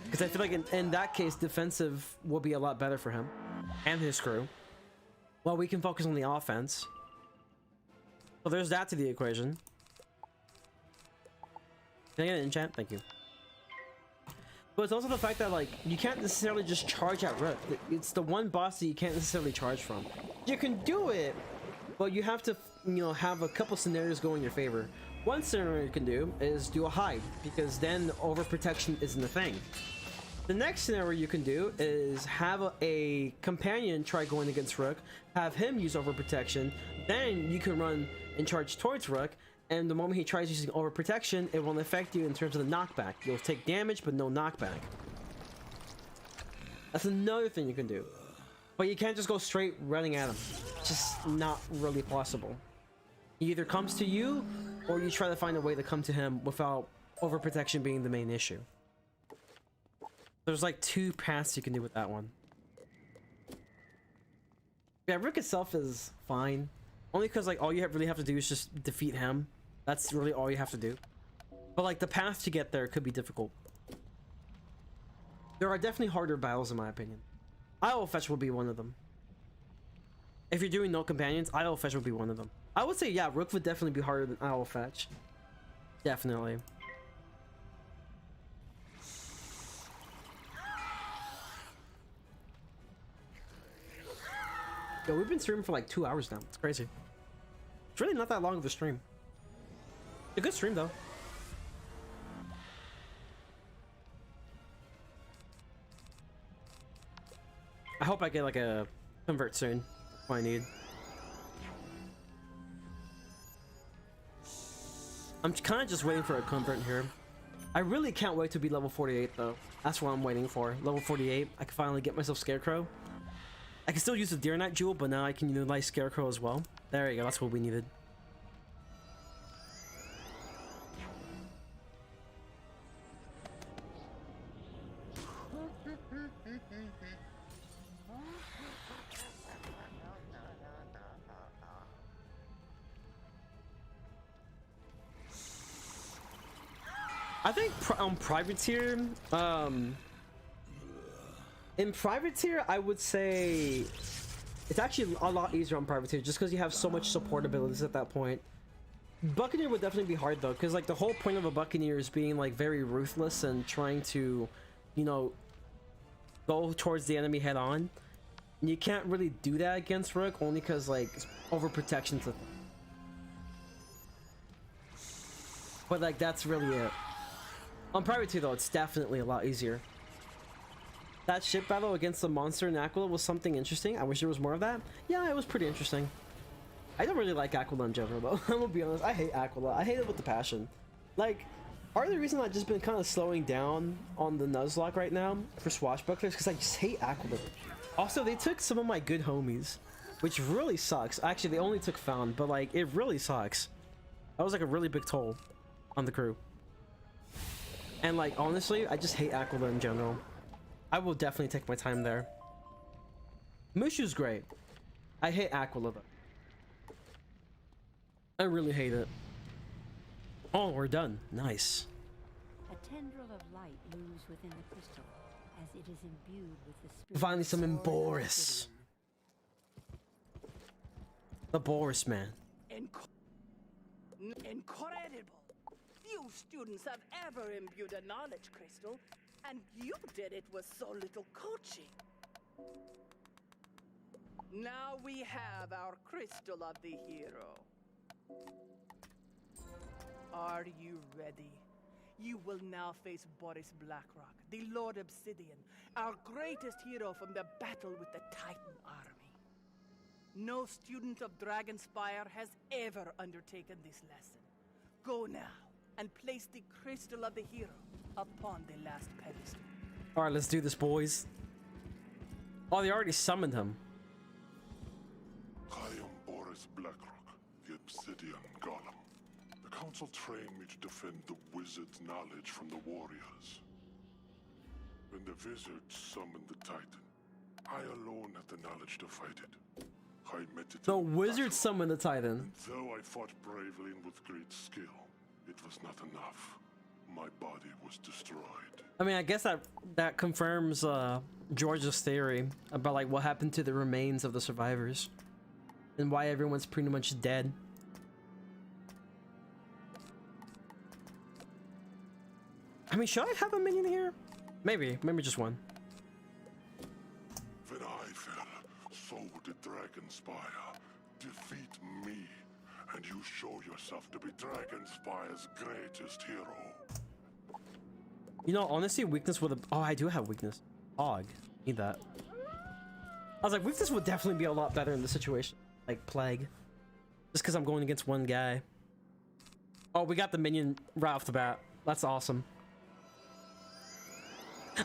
Because I feel like in that case, defensive will be a lot better for him and his crew. Well, we can focus on the offense. So there's that to the equation. Can I get an enchant? Thank you. But it's also the fact that, like, you can't necessarily just charge at Rook. It's the one boss that you can't necessarily charge from. You can do it, but you have to, you know, have a couple scenarios go in your favor. One scenario you can do is do a hide, because then overprotection isn't a thing. The next scenario you can do is have a companion try going against Rook, have him use overprotection, then you can run and charge towards Rook, and the moment he tries using overprotection, it won't affect you in terms of the knockback. You'll take damage, but no knockback. That's another thing you can do. But you can't just go straight running at him. It's just not really possible. He either comes to you, or you try to find a way to come to him without overprotection being the main issue. There's like 2 paths you can do with that one. Yeah, Rook itself is fine. Only because like all you really have to do is just defeat him. That's really all you have to do. But like the path to get there could be difficult. There are definitely harder battles in my opinion. Idle Fetch will be one of them. If you're doing no companions, Idle Fetch will be one of them. I would say, yeah, Rook would definitely be harder than Idle Fetch. Definitely. Yo, we've been streaming for like 2 hours now. It's crazy. It's really not that long of a stream. It's a good stream though. I hope I get like a convert soon. That's what I need. I'm kind of just waiting for a convert here. I really can't wait to be level 48 though. That's what I'm waiting for. Level 48. I can finally get myself Scarecrow. I can still use the Deer Knight Jewel, but now I can utilize Scarecrow as well. There you go, that's what we needed. I think on Privateer, in Privateer, I would say it's actually a lot easier on Privateer just because you have so much support abilities at that point. Buccaneer would definitely be hard though, because like the whole point of a Buccaneer is being like very ruthless and trying to, you know, go towards the enemy head on. And you can't really do that against Rook only because like overprotection's a thing. But like that's really it. On Privateer though, it's definitely a lot easier. That ship battle against the monster in Aquila was something interesting. I wish there was more of that. Yeah, it was pretty interesting. I don't really like Aquila in general though. I'm gonna be honest, I hate Aquila. I hate it with the passion. Like, part of the reason I've just been kind of slowing down on the Nuzlocke right now for Swashbucklers because I just hate Aquila. Also, they took some of my good homies, which really sucks. Actually, they only took Found, but like, it really sucks. That was like a really big toll on the crew. And like, honestly, I just hate Aquila in general. I will definitely take my time there. Mushu's great. I hate Aquila though. I really hate it. Oh, we're done. Nice. A tendril of light moves within the crystal as it is imbued with the spirit. Finally summon Boris. The Boris man. Incredible! Few students have ever imbued a knowledge crystal, and you did it with so little coaching. Now we have our crystal of the hero. Are you ready? You will now face Boris Blackrock, the Lord Obsidian, our greatest hero from the battle with the Titan army. No student of Dragonspire has ever undertaken this lesson. Go now and place the crystal of the hero upon the last pedestal. Alright, let's do this, boys. Oh, they already summoned him. I am Boris Blackrock, the obsidian golem. The council trained me to defend the wizard's knowledge from the warriors. When the wizard summoned the Titan, I alone had the knowledge to fight it. I met it. The wizard summoned the Titan. And though I fought bravely and with great skill, it was not enough. My body was destroyed. I mean, I guess that confirms George's theory about like what happened to the remains of the survivors and why everyone's pretty much dead. I mean, should I have a minion here? Maybe just one. When I fell, so did Dragonspire. Defeat me, and you show yourself to be Dragonspire's greatest hero. You know, honestly, weakness with a... Oh, I do have weakness. Hog. Need that. I was like, weakness would definitely be a lot better in this situation. Like, plague. Just because I'm going against one guy. Oh, we got the minion right off the bat. That's awesome.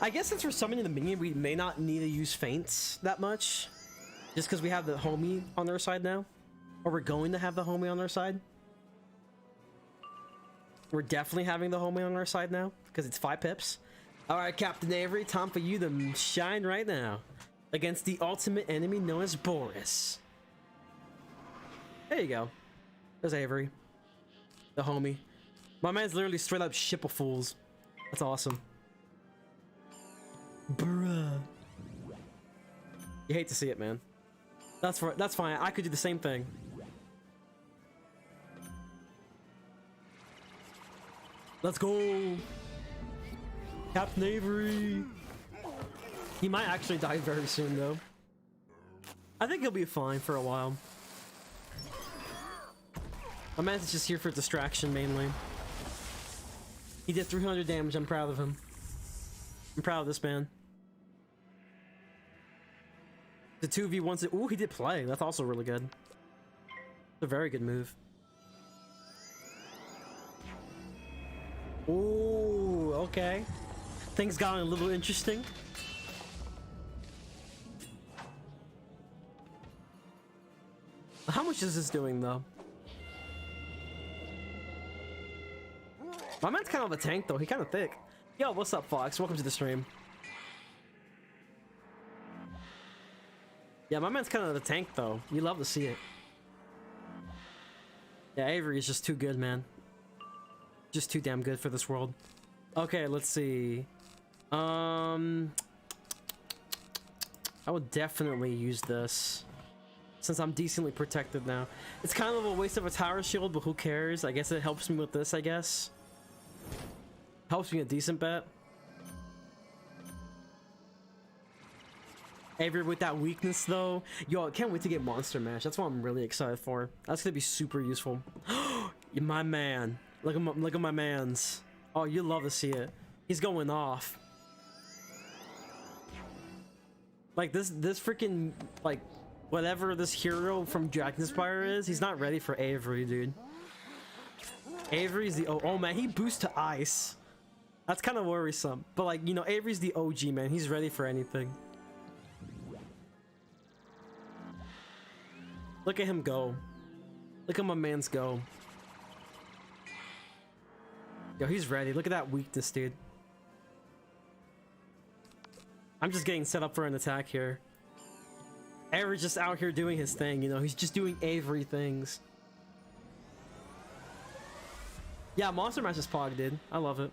I guess since we're summoning the minion, we may not need to use feints that much. Just because we have the homie on their side now. Or we're going to have the homie on our side. We're definitely having the homie on our side now. Because it's 5 pips. Alright, Captain Avery, time for you to shine right now. Against the ultimate enemy known as Boris. There you go. There's Avery. The homie. My man's literally straight up ship of fools. That's awesome. Bruh. You hate to see it, man. That's fine. I could do the same thing. Let's go. Captain Avery. He might actually die very soon, though. I think he'll be fine for a while. My man's just here for distraction, mainly. He did 300 damage. I'm proud of him. I'm proud of this man. The 2v1. Ooh, he did play. That's also really good. It's a very good move. Ooh, okay. Things got a little interesting. How much is this doing, though? My man's kind of a tank, though. He kind of thick. Yo, what's up, Fox? Welcome to the stream. Yeah, my man's kind of the tank, though. You love to see it. Yeah, Avery is just too good, man. Just too damn good for this world. Okay, let's see. I would definitely use this. Since I'm decently protected now. It's kind of a waste of a tower shield, but who cares? I guess it helps me with this, I guess. Helps me a decent bet. Avery with that weakness though. Yo, I can't wait to get Monster Mash. That's what I'm really excited for. That's gonna be super useful. My man. Look at my man's. Oh, you love to see it. He's going off. Like this freaking like whatever this hero from Dragonspire is, he's not ready for Avery, dude. Avery's the oh man, he boosts to ice. That's kind of worrisome. But like, you know, Avery's the OG, man. He's ready for anything. Look at him go. Look at my man's go. Yo, he's ready. Look at that weakness, dude. I'm just getting set up for an attack here. Avery's just out here doing his thing, you know. He's just doing Avery things. Yeah, Monster Mash is Pog, dude. I love it.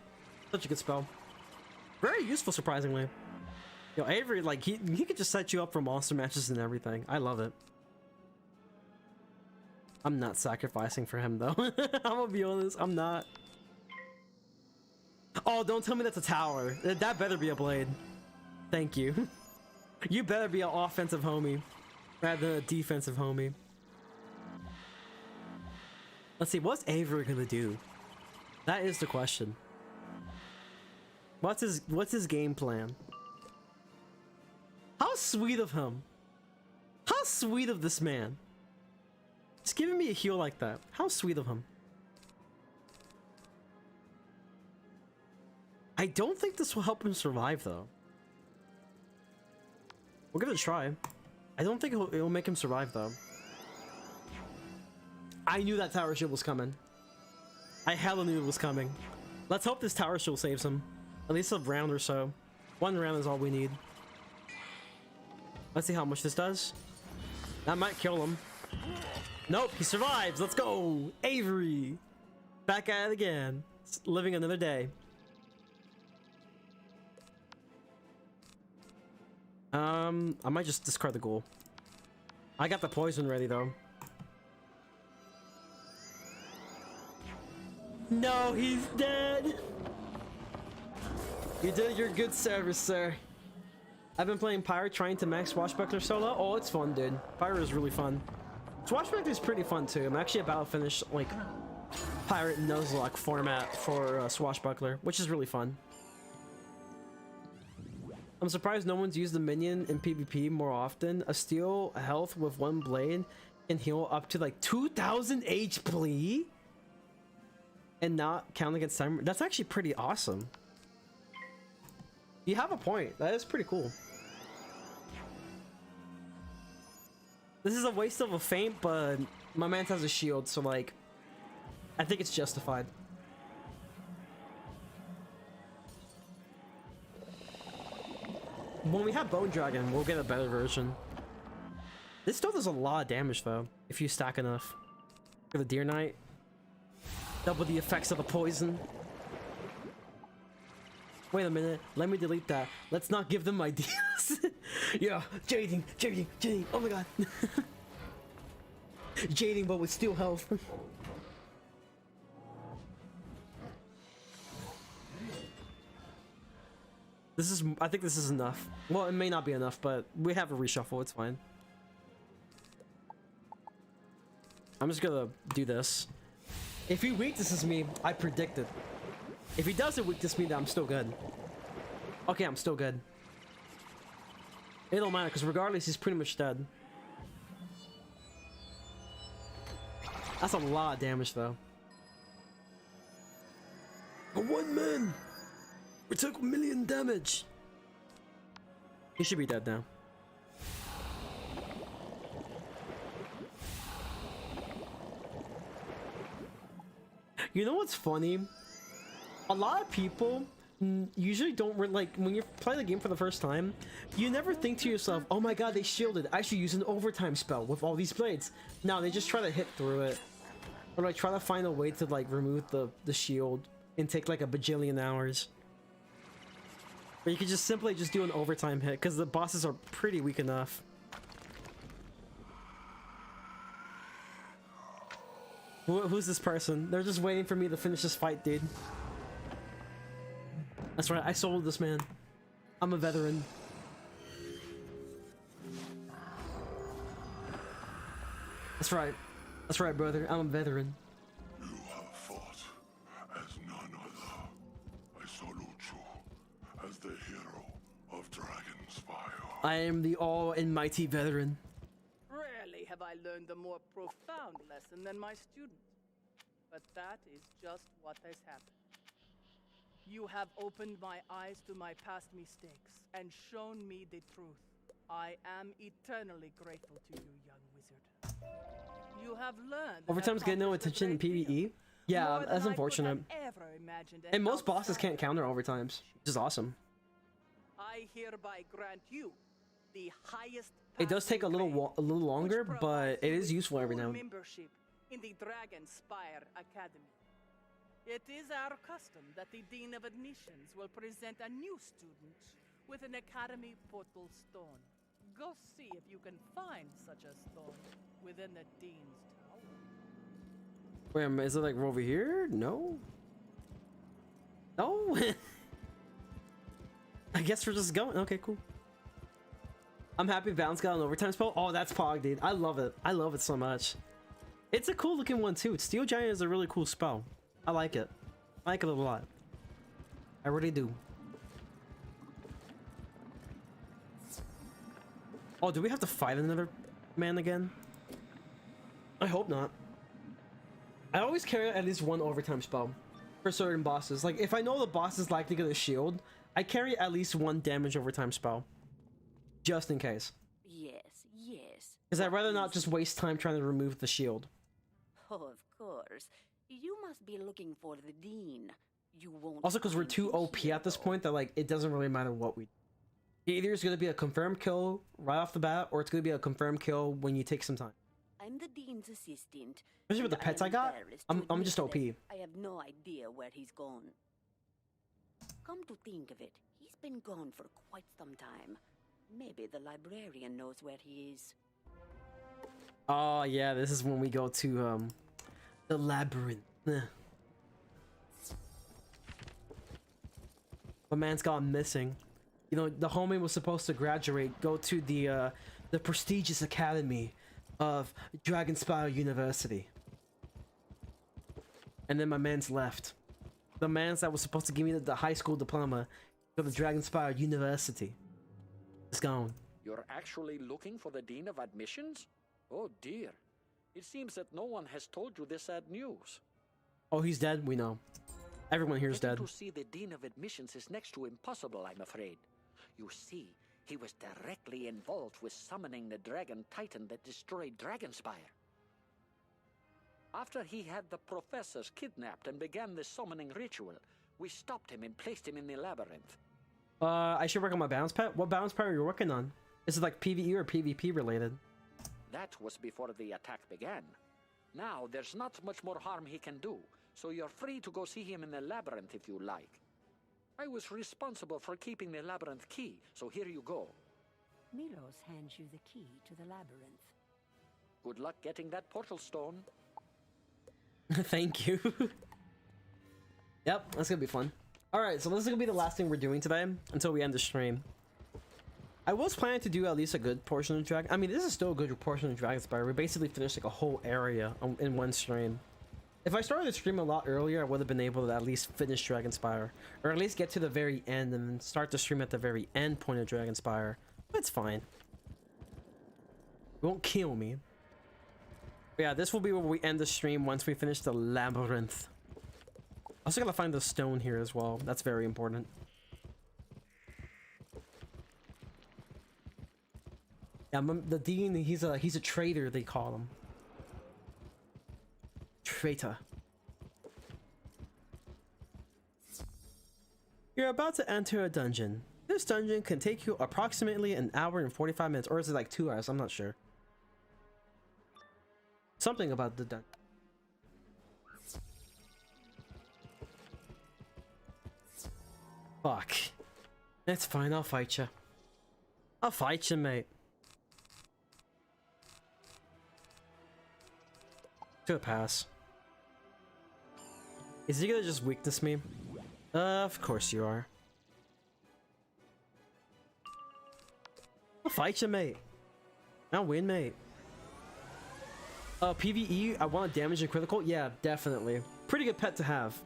Such a good spell. Very useful, surprisingly. Yo, Avery, like, he could just set you up for monster matches and everything. I love it. I'm not sacrificing for him, though. I'm gonna be honest, I'm not. Oh, don't tell me that's a tower. That better be a blade. Thank you. You better be an offensive homie rather than a defensive homie. Let's see, what's Avery gonna do? That is the question. What's his game plan? How sweet of him. How sweet of this man. Just giving me a heal like that. How sweet of him. I don't think this will help him survive, though. We're gonna try. I don't think it'll make him survive, though. I knew that tower shield was coming. I hella knew it was coming. Let's hope this tower shield saves him. At least a round or so. 1 round is all we need. Let's see how much this does. That might kill him. Nope, he survives. Let's go. Avery. Back at it again. Living another day. I might just discard the ghoul. I got the poison ready though. No, he's dead. You did your good service, sir. I've been playing Pirate, trying to max Swashbuckler solo. Oh, it's fun, dude. Pirate is really fun. Swashbuckler is pretty fun too. I'm actually about to finish like Pirate Nuzlocke format for Swashbuckler, which is really fun. I'm surprised no one's used the minion in PvP more often. A steel health with 1 blade can heal up to like 2000 HP and not count against time. That's actually pretty awesome. You have a point. That is pretty cool. This is a waste of a feint, but my man has a shield, so like, I think it's justified. When we have Bone Dragon, we'll get a better version. This still does a lot of damage though, if you stack enough. For the Deer Knight. Double the effects of the poison. Wait a minute, let me delete that. Let's not give them ideas. Yeah, jading, oh my god. Jading but with steel health. I think this is enough. Well, it may not be enough, but we have a reshuffle, it's fine. I'm just gonna do this. If he weaknesses me, I predicted. If he doesn't weakness me, then I'm still good. Okay, I'm still good. It don't matter, because regardless, he's pretty much dead. That's a lot of damage, though. A 1 man! We took 1 million damage! He should be dead now. You know what's funny? A lot of people usually don't like when you play the game for the first time, you never think to yourself, oh my god, they shielded, I should use an overtime spell with all these blades. No, they just try to hit through it, or like try to find a way to like remove the shield and take like a bajillion hours. Or you could just simply just do an overtime hit because the bosses are pretty weak enough. Who's this person? They're just waiting for me to finish this fight, dude. That's right, I sold this man. I'm a veteran. That's right, brother. I'm a veteran. You have fought as none other. I salute you as the hero of Dragon's Fire. I am the all-and-mighty veteran. Rarely have I learned a more profound lesson than my student. But that is just what has happened. You have opened my eyes to my past mistakes and shown me the truth. I am eternally grateful to you, young wizard. You have learned. Overtime's getting no attention in PvE. Yeah, that's unfortunate. And most bosses can't counter overtimes, which is awesome. I hereby grant you the highest. It does take a little longer, but it is useful every now and then. Membership in the Dragonspire Academy. It is our custom that the Dean of Admissions will present a new student with an Academy portal stone. Go see if you can find such a stone within the Dean's tower. Wait, is it like over here? No? No? I guess we're just going. Okay, cool. I'm happy Val's got an overtime spell. Oh, that's Pog, dude. I love it. I love it so much. It's a cool looking one, too. Steel Giant is a really cool spell. I like it. I like it a lot. I really do. Oh, do we have to fight another man again? I hope not. I always carry at least one overtime spell for certain bosses. Like, if I know the boss is likely to get a shield, I carry at least one damage overtime spell. Just in case. Yes. Because I'd rather not just waste time trying to remove the shield. Oh, of course. You must be looking for the Dean. You won't. Also, because we're find too him OP here, at this though. point that like it doesn't really matter what we. Either it's gonna be a confirmed kill right off the bat, or it's gonna be a confirmed kill when you take some time. I'm the Dean's assistant. Especially with the and pets am I got, embarrassed to I'm just admit OP. that I have no idea where he's gone. Come to think of it, he's been gone for quite some time. Maybe the librarian knows where he is. Oh yeah, this is when we go to the Labyrinth. My man's gone missing. You know, the homie was supposed to graduate, go to the prestigious academy of Dragonspire University. And then my man's left. The man's that was supposed to give me the high school diploma for the Dragonspire University is gone. You're actually looking for the Dean of Admissions? Oh dear. It seems that no one has told you this sad news. Oh, he's dead? We know. Everyone here is dead. Getting to see the Dean of Admissions is next to impossible, I'm afraid. You see, he was directly involved with summoning the Dragon Titan that destroyed Dragonspire. After he had the professors kidnapped and began the summoning ritual, we stopped him and placed him in the Labyrinth. I should work on my balance pet. What balance pet are you working on? Is it like PvE or PvP related? That was before the attack began. Now, there's not much more harm he can do, so you're free to go see him in the Labyrinth if you like. I was responsible for keeping the Labyrinth key, so here you go. Milos hands you the key to the labyrinth. Good luck getting that portal stone. Thank you. Yep, that's gonna be fun. Alright, so this is gonna be the last thing we're doing today until we end the stream. I was planning to do at least a good portion of Dragon. I mean, this is still a good portion of Dragonspire. We basically finished like a whole area in one stream. If I started the stream a lot earlier, I would have been able to at least finish Dragonspire, or at least get to the very end and then start the stream at the very end point of Dragonspire. But it's fine. It won't kill me. But yeah, this will be where we end the stream once we finish the Labyrinth. Also gotta find the stone here as well. That's very important. Yeah, the Dean, he's a traitor, they call him. Traitor. You're about to enter a dungeon. This dungeon can take you approximately an hour and 45 minutes, or is it like 2 hours? I'm not sure. Something about the dungeon. Fuck. It's fine, I'll fight you. I'll fight you, mate. To a pass. Is he gonna just weakness me? Of course you are. I'll fight you, mate. I'll win, mate. PvE, I want damage and critical? Yeah, definitely. Pretty good pet to have.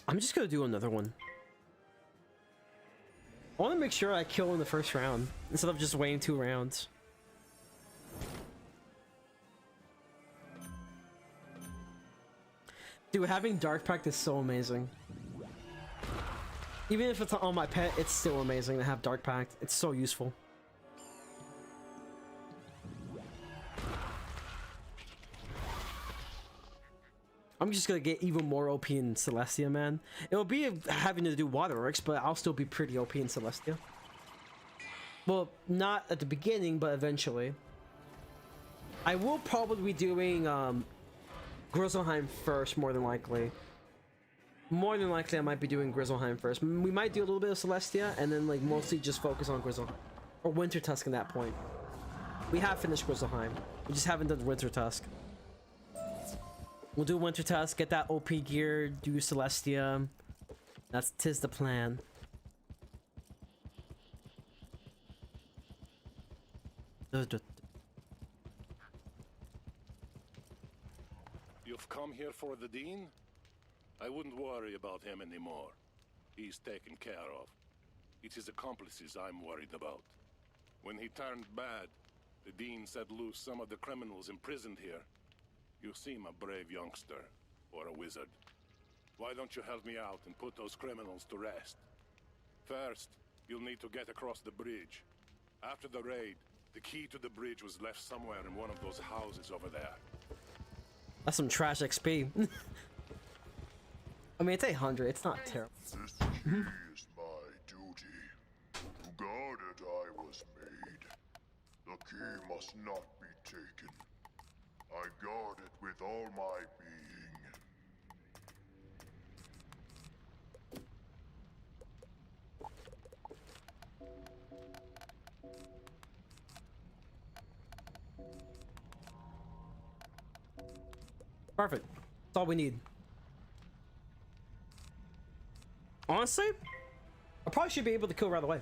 I'm just gonna do another one. I want to make sure I kill in the first round instead of just waiting 2 rounds. Dude, having Dark Pact is so amazing. Even if it's on my pet, it's still amazing to have Dark Pact. It's so useful. I'm just gonna get even more OP in Celestia, man. It'll be having to do Waterworks, but I'll still be pretty OP in Celestia. Well, not at the beginning, but eventually. I will probably be doing Grizzleheim first, more than likely. More than likely, I might be doing Grizzleheim first. We might do a little bit of Celestia, and then like mostly just focus on Grizzleheim. Or Winter Tusk at that point. We have finished Grizzleheim. We just haven't done Winter Tusk. We'll do Winter Tusk, get that OP gear, do Celestia. Tis the plan. You've come here for the Dean? I wouldn't worry about him anymore. He's taken care of. It's his accomplices I'm worried about. When he turned bad, the Dean set loose some of the criminals imprisoned here. You seem a brave youngster, or a wizard. Why don't you help me out and put those criminals to rest? First, you'll need to get across the bridge. After the raid, the key to the bridge was left somewhere in one of those houses over there. That's some trash XP. I mean, it's 800. It's not terrible. This key is my duty. To guard it, I was made. The key must not be taken. I guard it with all my being. Perfect. That's all we need. Honestly, I probably should be able to kill right away.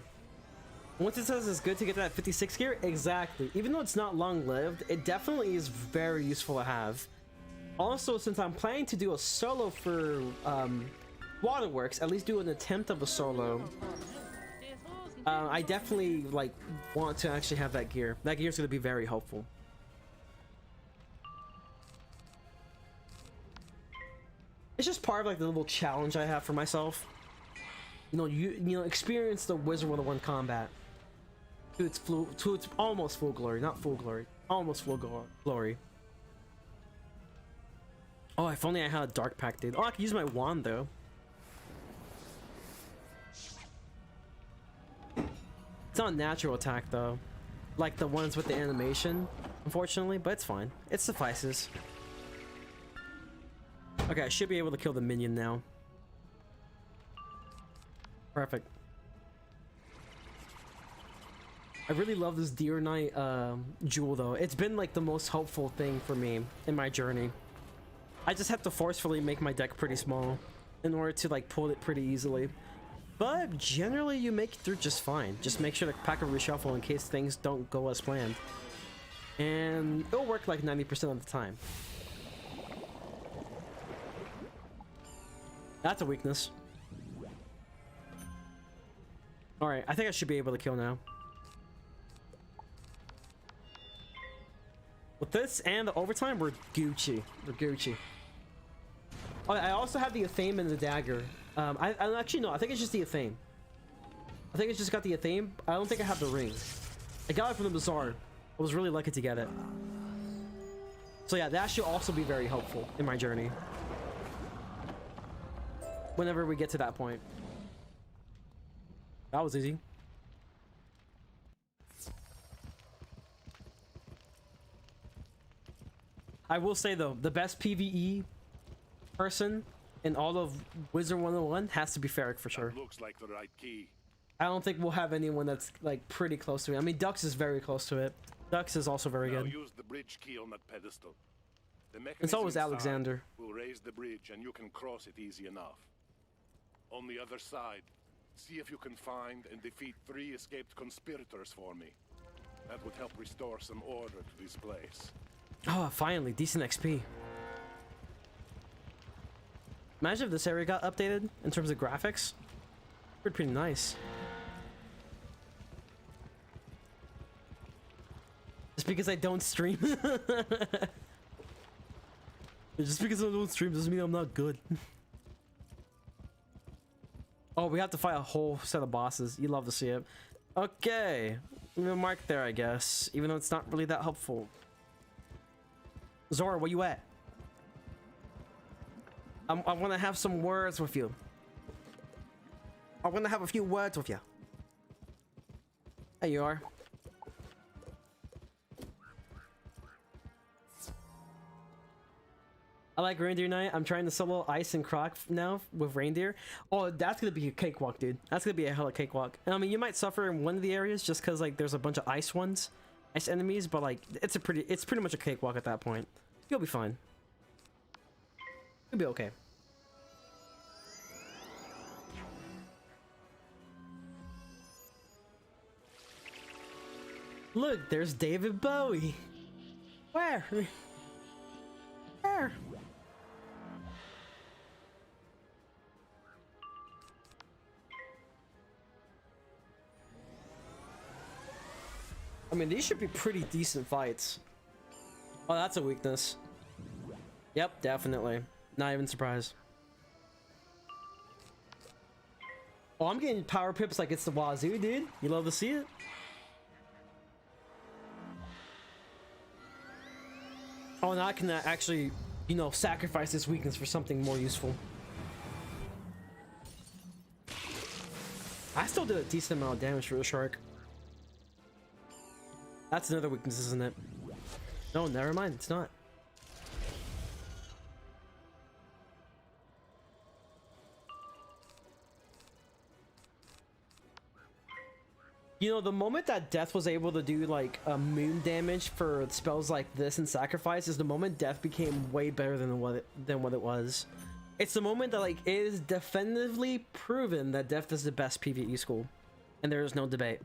Once it says it's good to get that 56 gear, exactly. Even though it's not long-lived, it definitely is very useful to have. Also, since I'm planning to do a solo for Waterworks, at least do an attempt of a solo, I definitely like want to actually have that gear. That gear is going to be very helpful. It's just part of like the little challenge I have for myself. You know, experience the Wizard101 combat to its almost full glory, not full glory, almost full glory. Oh, if only I had a dark pack, dude. Oh, I could use my wand though. It's not a natural attack though, like the ones with the animation, unfortunately, but it's fine. It suffices. Okay, I should be able to kill the minion now. Perfect. I really love this Deer Knight jewel though. It's been like the most helpful thing for me in my journey. I just have to forcefully make my deck pretty small in order to like pull it pretty easily. But generally you make it through just fine. Just make sure to pack a reshuffle in case things don't go as planned. And it'll work like 90% of the time. That's a weakness. Alright, I think I should be able to kill now. With this and the overtime, we're Gucci. We're Gucci. Oh, I also have the Athame and the dagger. I actually no, I think it's just the Athame. I think it's just got the Athame. I don't think I have the ring. I got it from the bazaar. I was really lucky to get it. So yeah, that should also be very helpful in my journey. Whenever we get to that point. That was easy. I will say though, the best PvE person in all of Wizard101 has to be Ferric for sure. That looks like the right key. I don't think we'll have anyone that's like pretty close to it. I mean, Dux is very close to it. Dux is also very Now good. use the bridge key on that pedestal. The And so is mechanism Alexander. inside will raise the bridge and you can cross it easy enough. On the other side, see if you can find and defeat 3 escaped conspirators for me. That would help restore some order to this place. Oh, finally, decent XP. Imagine if this area got updated in terms of graphics. Pretty nice. Just because I don't stream. Just because I don't stream doesn't mean I'm not good. Oh, we have to fight a whole set of bosses. You love to see it. Okay. I'm gonna mark there, I guess. Even though it's not really that helpful. Zora, where you at? I want to have some words with you. I want to have a few words with you. There you are. I like Reindeer Night. I'm trying to solo Ice and Croc now with Reindeer. Oh, that's gonna be a cakewalk, dude. That's gonna be a hella cakewalk. And I mean, you might suffer in one of the areas just because like there's a bunch of ice ones, ice enemies, but like it's pretty much a cakewalk at that point. You'll be fine. You'll be okay. Look, there's David Bowie. Where? Where? I mean, these should be pretty decent fights. Oh, that's a weakness. Yep, definitely. Not even surprised. Oh, I'm getting power pips like it's the wazoo, dude. You love to see it. Oh, now I can actually, you know, sacrifice this weakness for something more useful. I still did a decent amount of damage for the shark. That's another weakness, isn't it? No, never mind. It's not. You know, the moment that Death was able to do like a moon damage for spells like this and sacrifice is the moment Death became way better than what it was. It's the moment that like it is definitively proven that Death is the best PvE school, and there is no debate.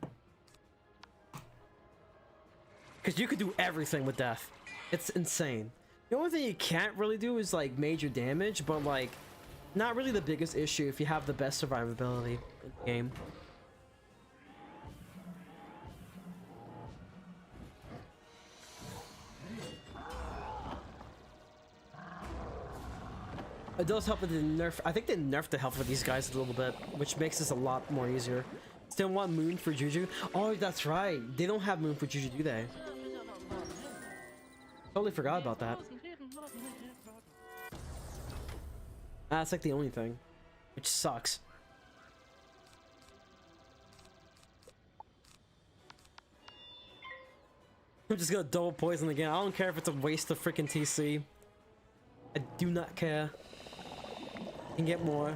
Because you could do everything with Death. It's insane. The only thing you can't really do is like major damage, but like not really the biggest issue if you have the best survivability in the game. It does help with the nerf. I think they nerfed the health for these guys a little bit, which makes this a lot more easier. Still want Moon for Juju? Oh, that's right. They don't have Moon for Juju, do they? Totally forgot about that. That's like the only thing, which sucks. I'm just gonna double poison again. I don't care if it's a waste of freaking TC. I do not care. Can get more.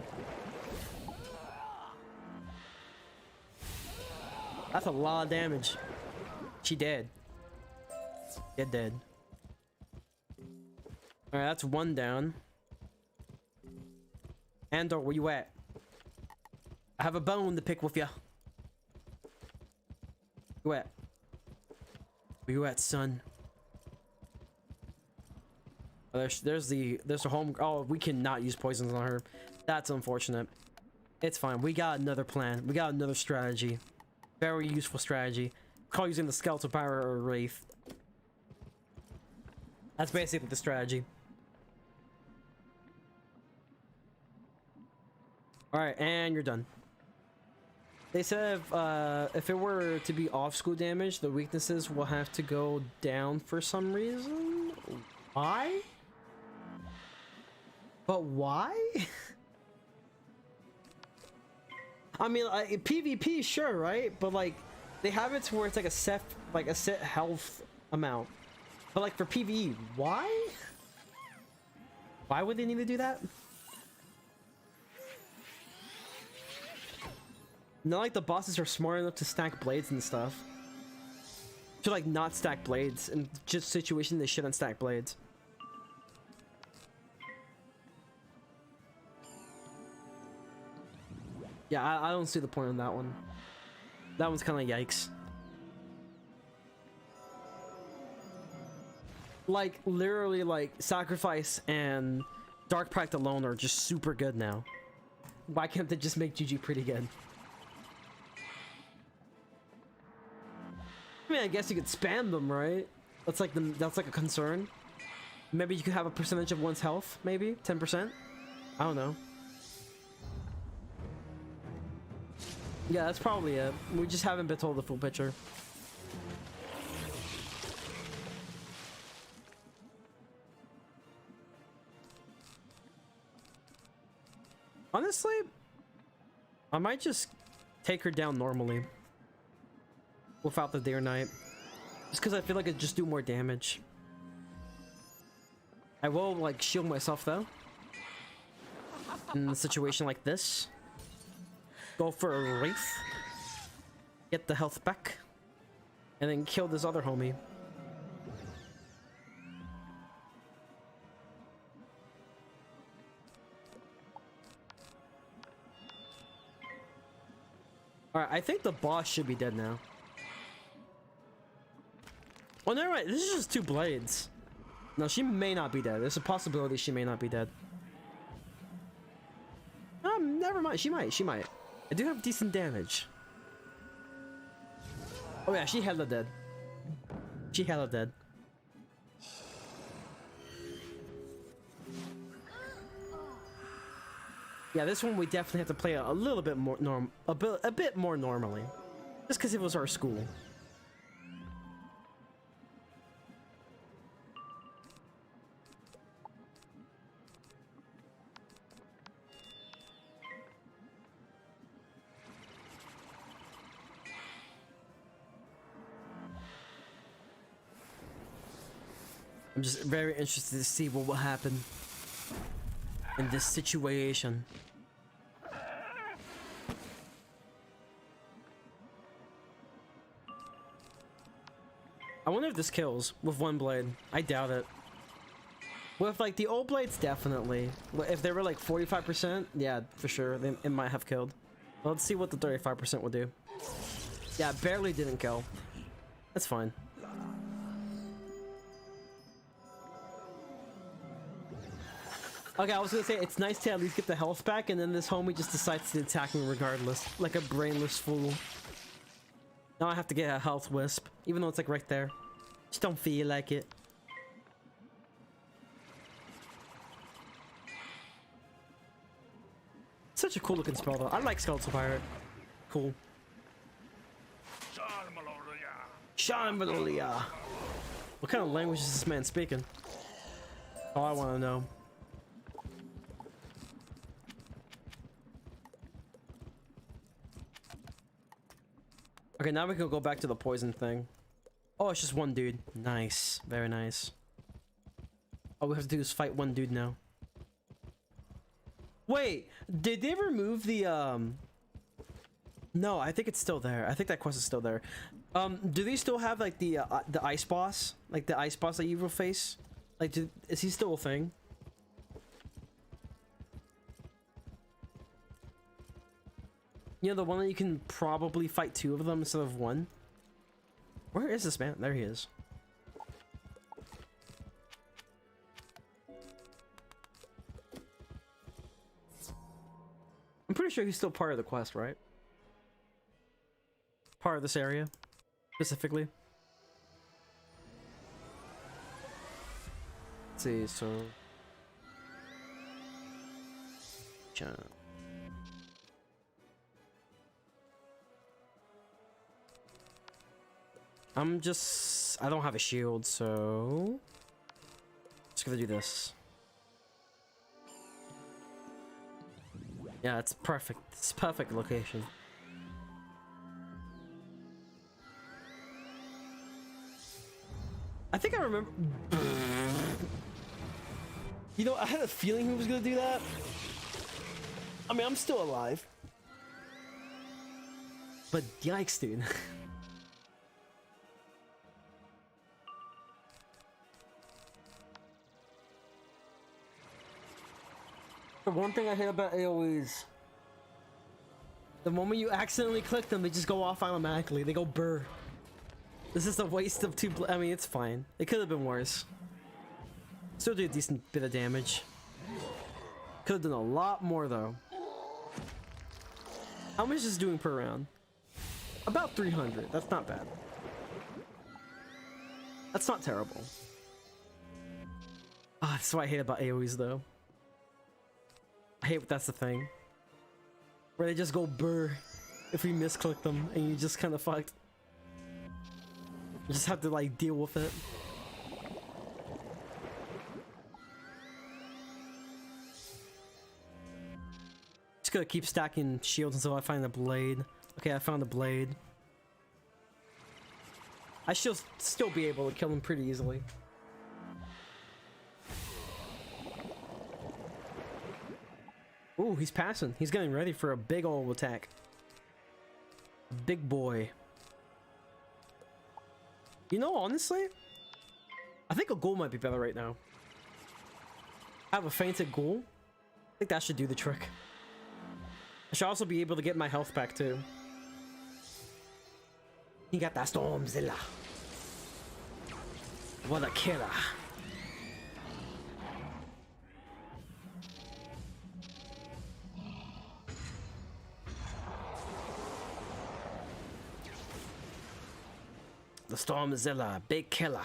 That's a lot of damage. She dead. Get dead. Alright, that's one down. Andor, where you at? I have a bone to pick with ya. Where you at? Where you at, son? Oh, there's the home. Oh, we cannot use poisons on her. That's unfortunate. It's fine. We got another plan. We got another strategy. Very useful strategy. Call using the skeletal power or wraith. That's basically the strategy. Alright, and you're done. They said if it were to be off-school damage, the weaknesses will have to go down for some reason. Why? But why? I mean, PvP, sure, right? But like, they have it to where it's like a set health amount. But like for PvE, why? Why would they need to do that? Not like the bosses are smart enough to stack blades and stuff. To like not stack blades in just situations they shouldn't stack blades. Yeah, I don't see the point on that one. That one's kind of yikes. Like, literally, like, Sacrifice and Dark Pact alone are just super good now. Why can't they just make GG pretty good? I mean, I guess you could spam them, right? That's like a concern. Maybe you could have a percentage of one's health, maybe 10%. I don't know. Yeah, that's probably it. We just haven't been told the full picture. Honestly, I might just take her down normally. Without the day or night. Just because I feel like it'd just do more damage. I will, like, shield myself, though. In a situation like this. Go for a wraith. Get the health back. And then kill this other homie. Alright, I think the boss should be dead now. Oh, never mind. This is just two blades. No, she may not be dead. There's a possibility she may not be dead. Never mind. She might. I do have decent damage. Oh yeah, she hella dead. She hella dead. Yeah, this one we definitely have to play a little bit more a bit more normally, just because it was our school. I'm just very interested to see what will happen in this situation. I wonder if this kills with one blade. I doubt it. With like the old blades, definitely. If they were like 45%, yeah, for sure, it might have killed. Well, let's see what the 35% will do. Yeah, barely didn't kill. That's fine. Okay, I was gonna say, it's nice to at least get the health back, and then this homie just decides to attack me regardless. Like a brainless fool. Now I have to get a health wisp, even though it's like right there. Just don't feel like it. Such a cool looking spell though. I like Skeletal Pirate. Cool. Shamalolia. What kind of language is this man speaking? Oh, I want to know. Okay, now we can go back to the poison thing. Oh, it's just one dude. Nice. Very nice. All we have to do is fight one dude now. Wait, did they remove the, No, I think it's still there. I think that quest is still there. Do they still have, like, the ice boss? Like, the ice boss that you will face? Like, is he still a thing? You know, the one that you can probably fight two of them instead of one? Where is this man? There he is. I'm pretty sure he's still part of the quest, right? Part of this area, specifically. Let's see, so... I don't have a shield, so... Just gonna do this. Yeah, it's perfect. It's perfect location. I think I remember... You know, I had a feeling he was gonna do that. I mean, I'm still alive. But yikes, dude. The one thing I hate about AoEs, the moment you accidentally click them, they just go off automatically. They go burr. This is a waste of two. I mean, it's fine. It could have been worse. Still do a decent bit of damage. Could have done a lot more though. How much is this doing per round? About 300. That's not bad. That's not terrible. Ah, that's what I hate about AoEs though. I hate that's the thing. Where they just go burr if we misclick them and you just kind of fucked. You just have to like deal with it. Just gonna keep stacking shields until I find a blade. Okay, I found a blade. I should still be able to kill him pretty easily. Ooh, he's passing. He's getting ready for a big old attack. Big boy. You know, honestly, I think a ghoul might be better right now. I have a fainted ghoul. I think that should do the trick. I should also be able to get my health back too. He got that Stormzilla. What a killer. The Stormzilla, big killer.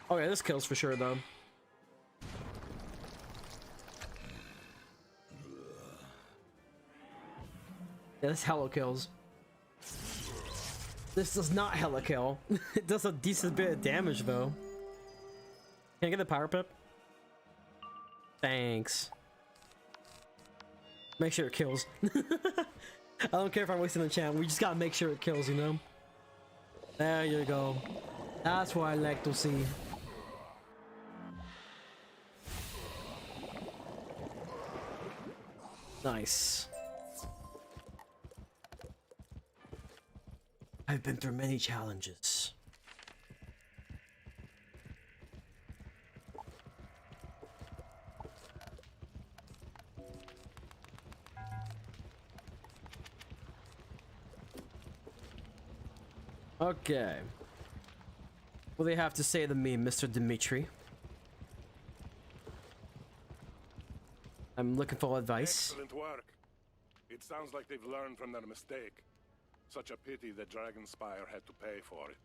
Oh yeah, this kills for sure though. Yeah, this hella kills. This does not hella kill. It does a decent bit of damage though. Can I get the power pip? Thanks. Make sure it kills. I don't care if I'm wasting the chance. We just gotta make sure it kills, you know? There you go. That's what I like to see. Nice. I've been through many challenges. Okay. What do they have to say to me, Mr. Dimitri? I'm looking for advice. Excellent work. It sounds like they've learned from their mistake. Such a pity that Dragonspire had to pay for it.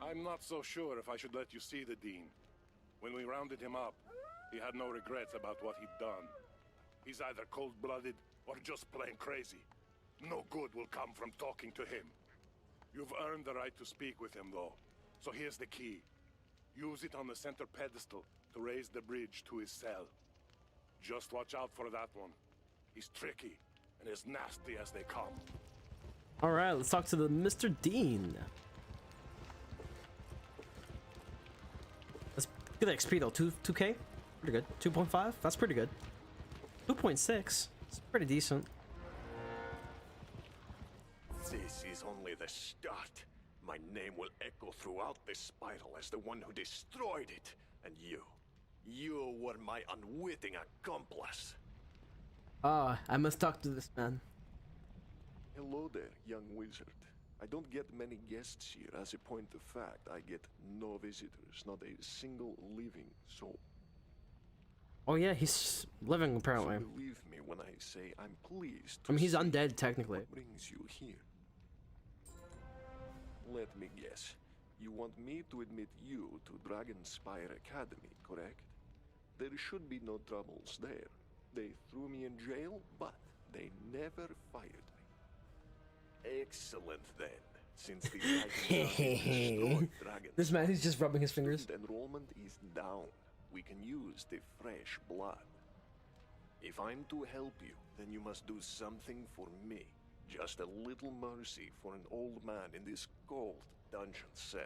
I'm not so sure if I should let you see the Dean. When we rounded him up, he had no regrets about what he'd done. He's either cold-blooded or just plain crazy. No good will come from talking to him. You've earned the right to speak with him, though. So here's the key. Use it on the center pedestal to raise the bridge to his cell. Just watch out for that one. He's tricky and as nasty as they come. All right, let's talk to the Mr. Dean. Let's get XP though. 2K, pretty good. 2.5, that's pretty good. 2.6, it's pretty decent. This is only the start. My name will echo throughout this spiral as the one who destroyed it. And you were my unwitting accomplice. I must talk to this man. Hello there, young wizard. I don't get many guests here. As a point of fact, I get no visitors, not a single living soul. Oh yeah, he's living apparently. So believe me when I say I'm pleased. I mean, he's undead technically. What brings you here? Let me guess. You want me to admit you to Dragonspire Academy, correct? There should be no troubles there. They threw me in jail, but they never fired me. Excellent then. Since the destroyed dragons, This man is just rubbing his fingers. Enrollment is down. We can use the fresh blood. if I'm to help you, then you must do something for me. Just a little mercy for an old man in this cold dungeon cell.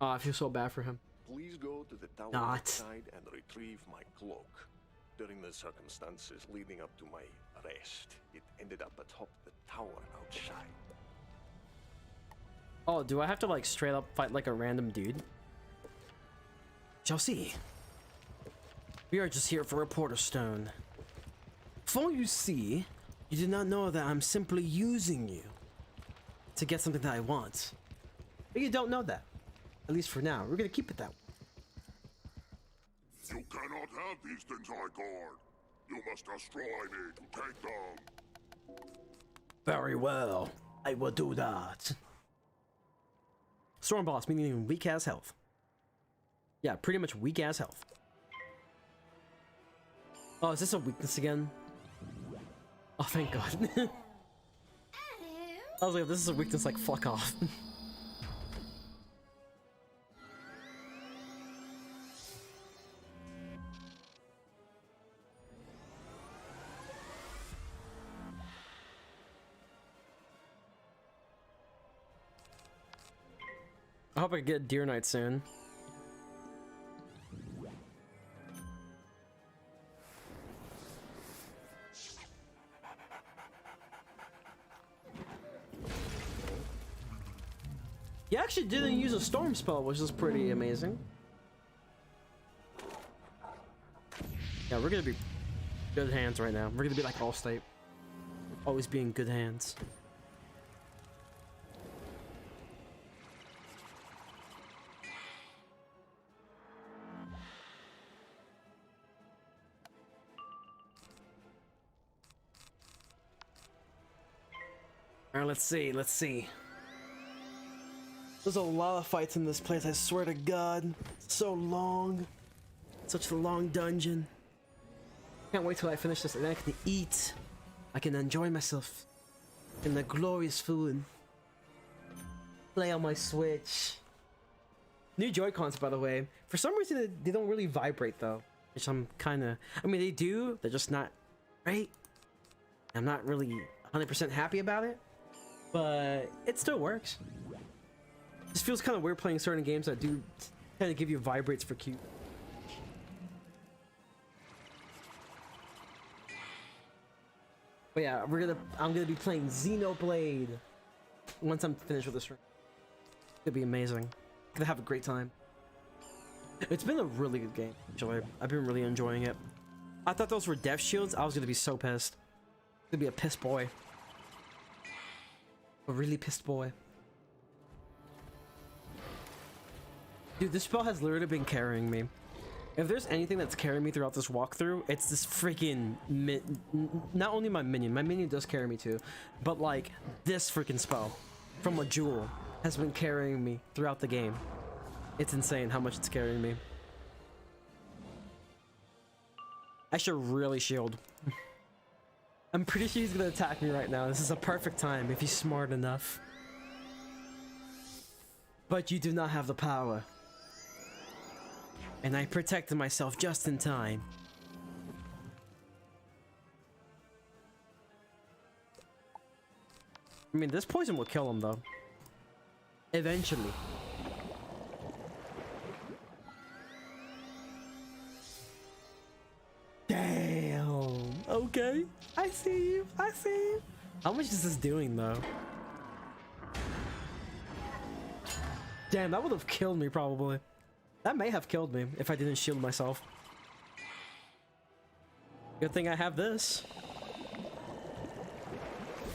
Oh, I feel so bad for him. Please go to the tower Not. outside and retrieve my cloak. During the circumstances leading up to my arrest, it ended up atop the tower outside. Oh, do I have to like straight up fight like a random dude? Shall see. We are just here for a Porter Stone. For you see, you do not know that I'm simply using you to get something that I want. But you don't know that. At least for now. We're gonna keep it that way. You cannot have these things I guard. You must destroy me to take them. Very well. I will do that. Storm boss, meaning weak ass health. Yeah, pretty much weak ass health. Oh, is this a weakness again? Oh, thank God. I was like, this is a weakness, like, fuck off. I hope I get Deer Knight soon. He actually didn't use a storm spell, which is pretty amazing. Yeah, we're gonna be good hands right now. We're gonna be like Allstate. Always be in good hands. Alright, let's see. There's a lot of fights in this place, I swear to God. So long. Such a long dungeon. Can't wait till I finish this and then I can eat. I can enjoy myself in the glorious food. Play on my Switch. New Joy-Cons, by the way. For some reason, they don't really vibrate though. Which I'm kind of... I mean, they do. They're just not right. I'm not really 100% happy about it. But it still works. It just feels kind of weird playing certain games that do kind of give you vibrates for cute. But yeah, I'm gonna be playing Xenoblade once I'm finished with this stream. It'll be amazing. Gonna have a great time. It's been a really good game, actually. I've been really enjoying it. I thought those were death shields. I was gonna be so pissed. Gonna be a pissed boy. A really pissed boy. Dude, this spell has literally been carrying me. If there's anything that's carrying me throughout this walkthrough, it's this freaking not only my minion does carry me too, but like this freaking spell from a jewel has been carrying me throughout the game. It's insane how much it's carrying me. I should really shield. I'm pretty sure he's gonna attack me right now. This is a perfect time if he's smart enough. But you do not have the power. And I protected myself just in time. I mean, this poison will kill him though. Eventually. Damn. Okay. I see you. I see you. How much is this doing though? Damn, that would have killed me probably. That may have killed me if I didn't shield myself. Good thing I have this.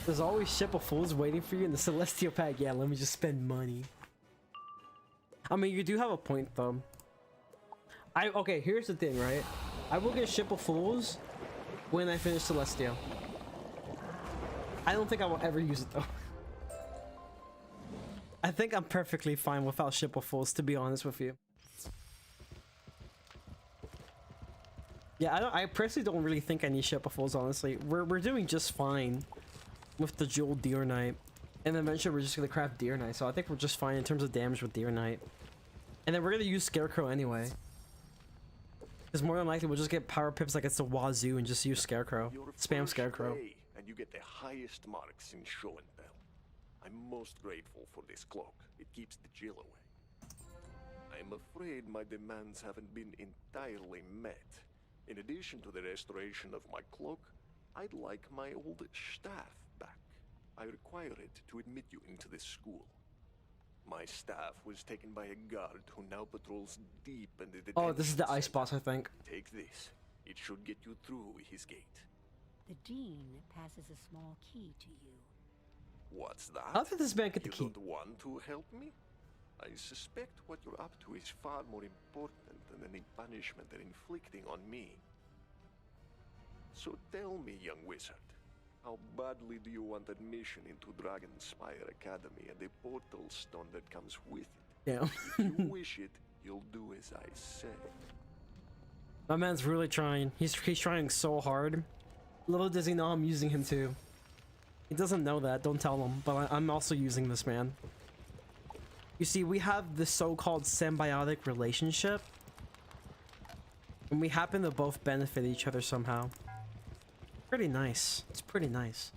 There's always Ship of Fools waiting for you in the Celestial Pack. Yeah, let me just spend money. I mean, you do have a point though. Okay, here's the thing, right? I will get Ship of Fools when I finish Celestial. I don't think I will ever use it though. I think I'm perfectly fine without Ship of Fools, to be honest with you. Yeah, I personally don't really think I need Ship of Fools, honestly. We're doing just fine with the Jewel Deer Knight. And eventually we're just gonna craft Deer Knight, so I think we're just fine in terms of damage with Deer Knight. And then we're gonna use Scarecrow anyway. Because more than likely we'll just get power pips like it's the wazoo and just use Scarecrow. Spam Scarecrow. And you get the highest marks in show and tell. I'm most grateful for this cloak. It keeps the chill away. I'm afraid my demands haven't been entirely met. In addition to the restoration of my cloak, I'd like my old staff back. I require it to admit you into this school. My staff was taken by a guard who now patrols deep in the detention. Oh, this is the ice boss, I think. Take this. It should get you through his gate. The dean passes a small key to you. What's that? How did this man get the key? You don't want to help me? I suspect what you're up to is far more important than any punishment they're inflicting on me. So tell me, young wizard, how badly do you want admission into Dragonspire Academy and the portal stone that comes with it? Damn. If you wish it, you'll do as I say. My man's really trying. He's trying so hard. Little does he know I'm using him too. He doesn't know that, don't tell him, but I'm also using this man. You see, we have the so-called symbiotic relationship. And we happen to both benefit each other somehow. Pretty nice. It's pretty nice.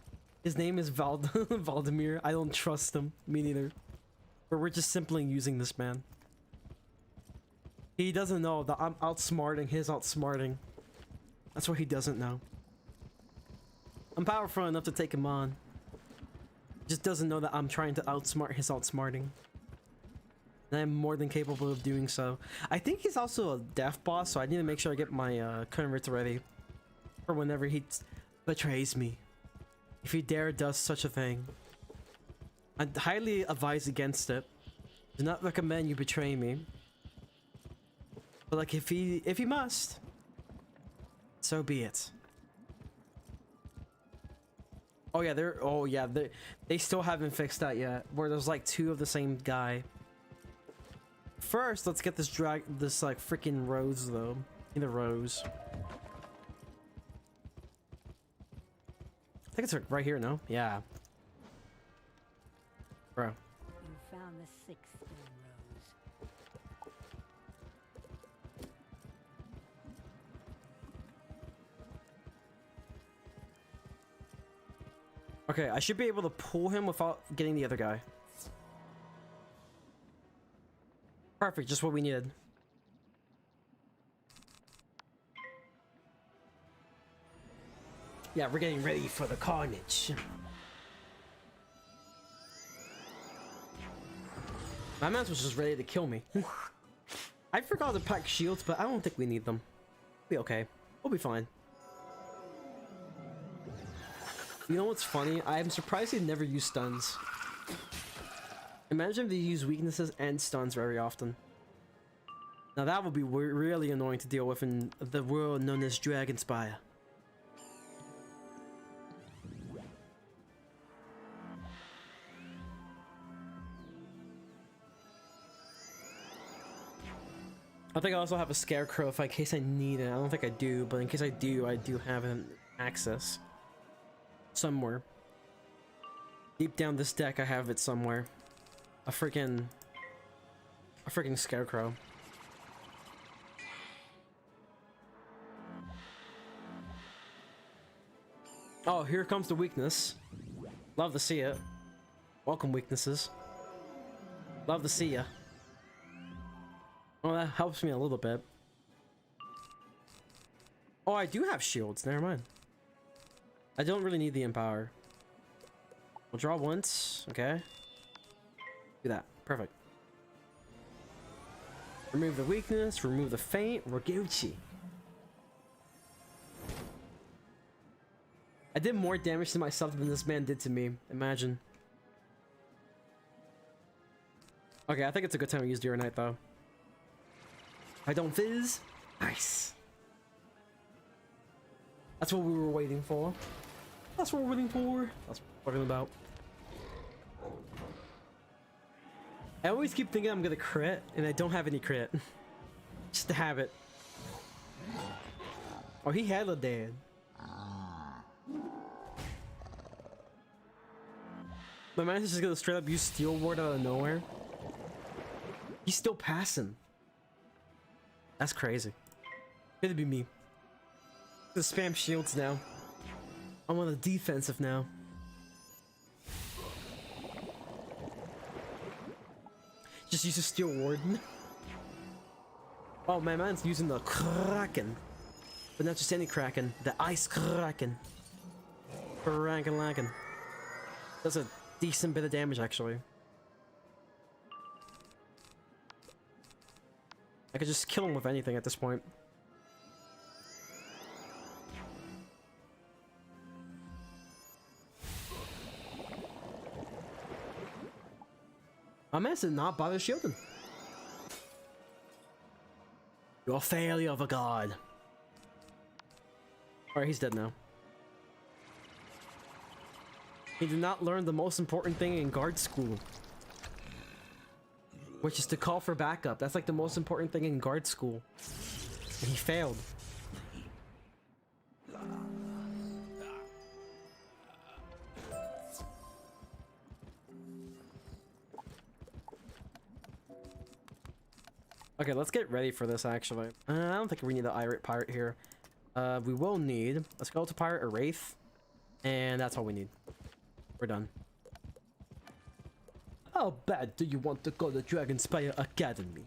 His name is Valdemir. I don't trust him. Me neither. But we're just simply using this man. He doesn't know that I'm outsmarting his outsmarting. That's what he doesn't know. I'm powerful enough to take him on. Just doesn't know that I'm trying to outsmart his outsmarting. And I'm more than capable of doing so. I think he's also a death boss, so I need to make sure I get my converts ready. For whenever he betrays me. If he dare does such a thing. I highly advise against it. Do not recommend you betray me. But like if he must, so be it. Oh yeah, they still haven't fixed that yet. Where there's like two of the same guy First, let's get this like freaking rose though. In the rose. I think it's right here, no? Yeah. Bro. You found the sixth stone rose. Okay, I should be able to pull him without getting the other guy. Perfect, just what we needed. Yeah, we're getting ready for the carnage. My man was just ready to kill me. I forgot to pack shields, but I don't think we need them. We'll be okay. We'll be fine. You know what's funny? I'm surprised they never use stuns. Imagine if they use weaknesses and stuns very often. Now that would be really annoying to deal with in the world known as Dragonspire. I think I also have a scarecrow in case I need it. I don't think I do, but in case I do have an access. Somewhere. Deep down this deck, I have it somewhere. A freaking scarecrow. Oh, here comes the weakness. Love to see it. Welcome, weaknesses. Love to see ya. Well, that helps me a little bit. Oh, I do have shields. Never mind. I don't really need the empower. We'll draw once. Okay. Do that. Perfect. Remove the weakness. Remove the feint. We're Gucci. I did more damage to myself than this man did to me. Imagine. Okay, I think it's a good time to use Deer Knight though. I don't fizz. Nice. That's what we were waiting for. That's what we're waiting for. That's what we're talking about. I always keep thinking I'm gonna crit, and I don't have any crit. Just to have it. Oh, he hella dead. My man is just gonna straight up use Steel Ward out of nowhere. He's still passing. That's crazy. It'd be me. The spam shields now. I'm on the defensive now. Just use a Steel Ward. Oh, my man's using the Kraken. But not just any Kraken. The Ice Kraken. Kraken. That's a decent bit of damage, actually. I could just kill him with anything at this point. My man did not bother shielding. You're a failure of a god. Alright, he's dead now. He did not learn the most important thing in guard school. Which is to call for backup. That's like the most important thing in guard school. And he failed. Okay, let's get ready for this actually. I don't think we need the Irate Pirate here. We will need a Skeletal Pirate, a Wraith, and that's all we need. We're done. How bad do you want to go to Dragonspire Academy?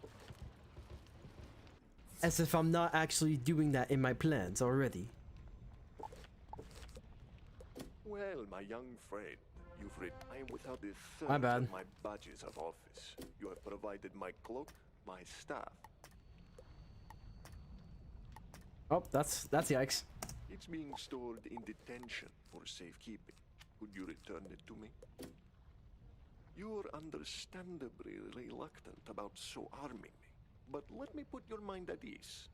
As if I'm not actually doing that in my plans already. Well, my young friend, you've retired without the My bad. of my badges of office. You have provided my cloak, my staff. Oh, that's yikes. It's being stored in detention for safekeeping. Could you return it to me? You're understandably reluctant about so arming me, but let me put your mind at ease.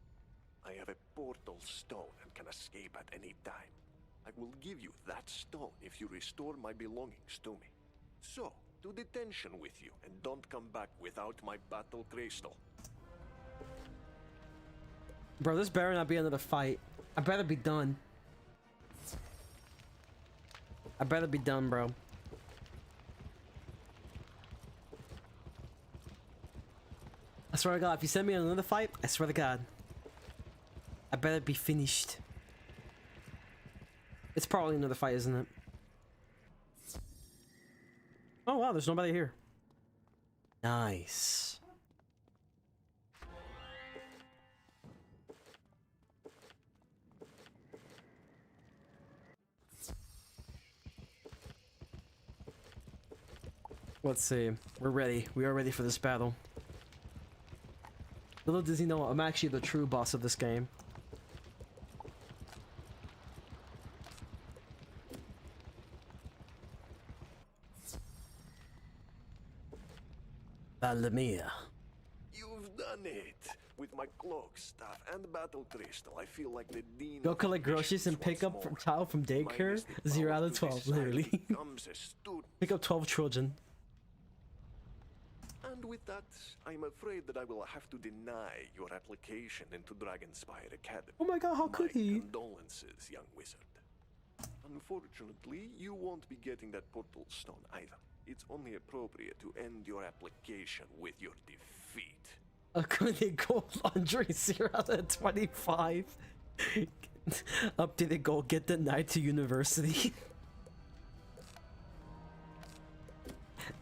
I have a portal stone and can escape at any time. I will give you that stone if you restore my belongings to me. So, to detention with you, and don't come back without my battle crystal. Bro, this better not be another fight. I better be done. I better be done, bro. I swear to God, if you send me another fight, I swear to God, I better be finished. It's probably another fight, isn't it? Oh wow, there's nobody here. Nice. Let's see. We're ready. We are ready for this battle. Little does he know, I'm actually the true boss of this game. LMAO. You've done it! With my cloak, staff, and battle crystal, I feel like the dean. Go collect groceries and pick up from child from daycare. 0 out of 12, literally. Pick up 12 children. And with that, I'm afraid that I will have to deny your application into Dragonspire Academy. Oh my God, how could he? Condolences, young wizard. Unfortunately, you won't be getting that portal stone either. It's only appropriate to end your application with your defeat. Updated goal laundry 0 out of 25. Updated goal, get denied to university.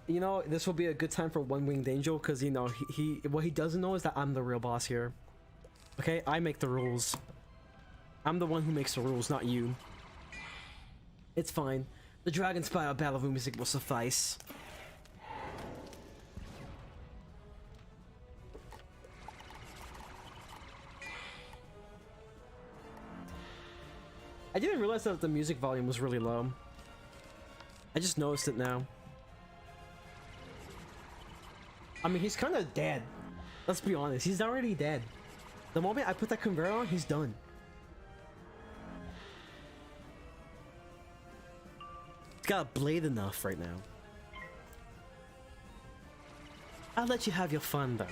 You know, this will be a good time for One Winged Angel, because, you know, he what he doesn't know is that I'm the real boss here. Okay, I make the rules. I'm the one who makes the rules, not you. It's fine. The Dragonspire Battle music will suffice. I didn't realize that the music volume was really low. I just noticed it now. I mean, he's kind of dead. Let's be honest, he's already dead. The moment I put that conveyor on, he's done. He's got a blade enough right now. I'll let you have your fun, though.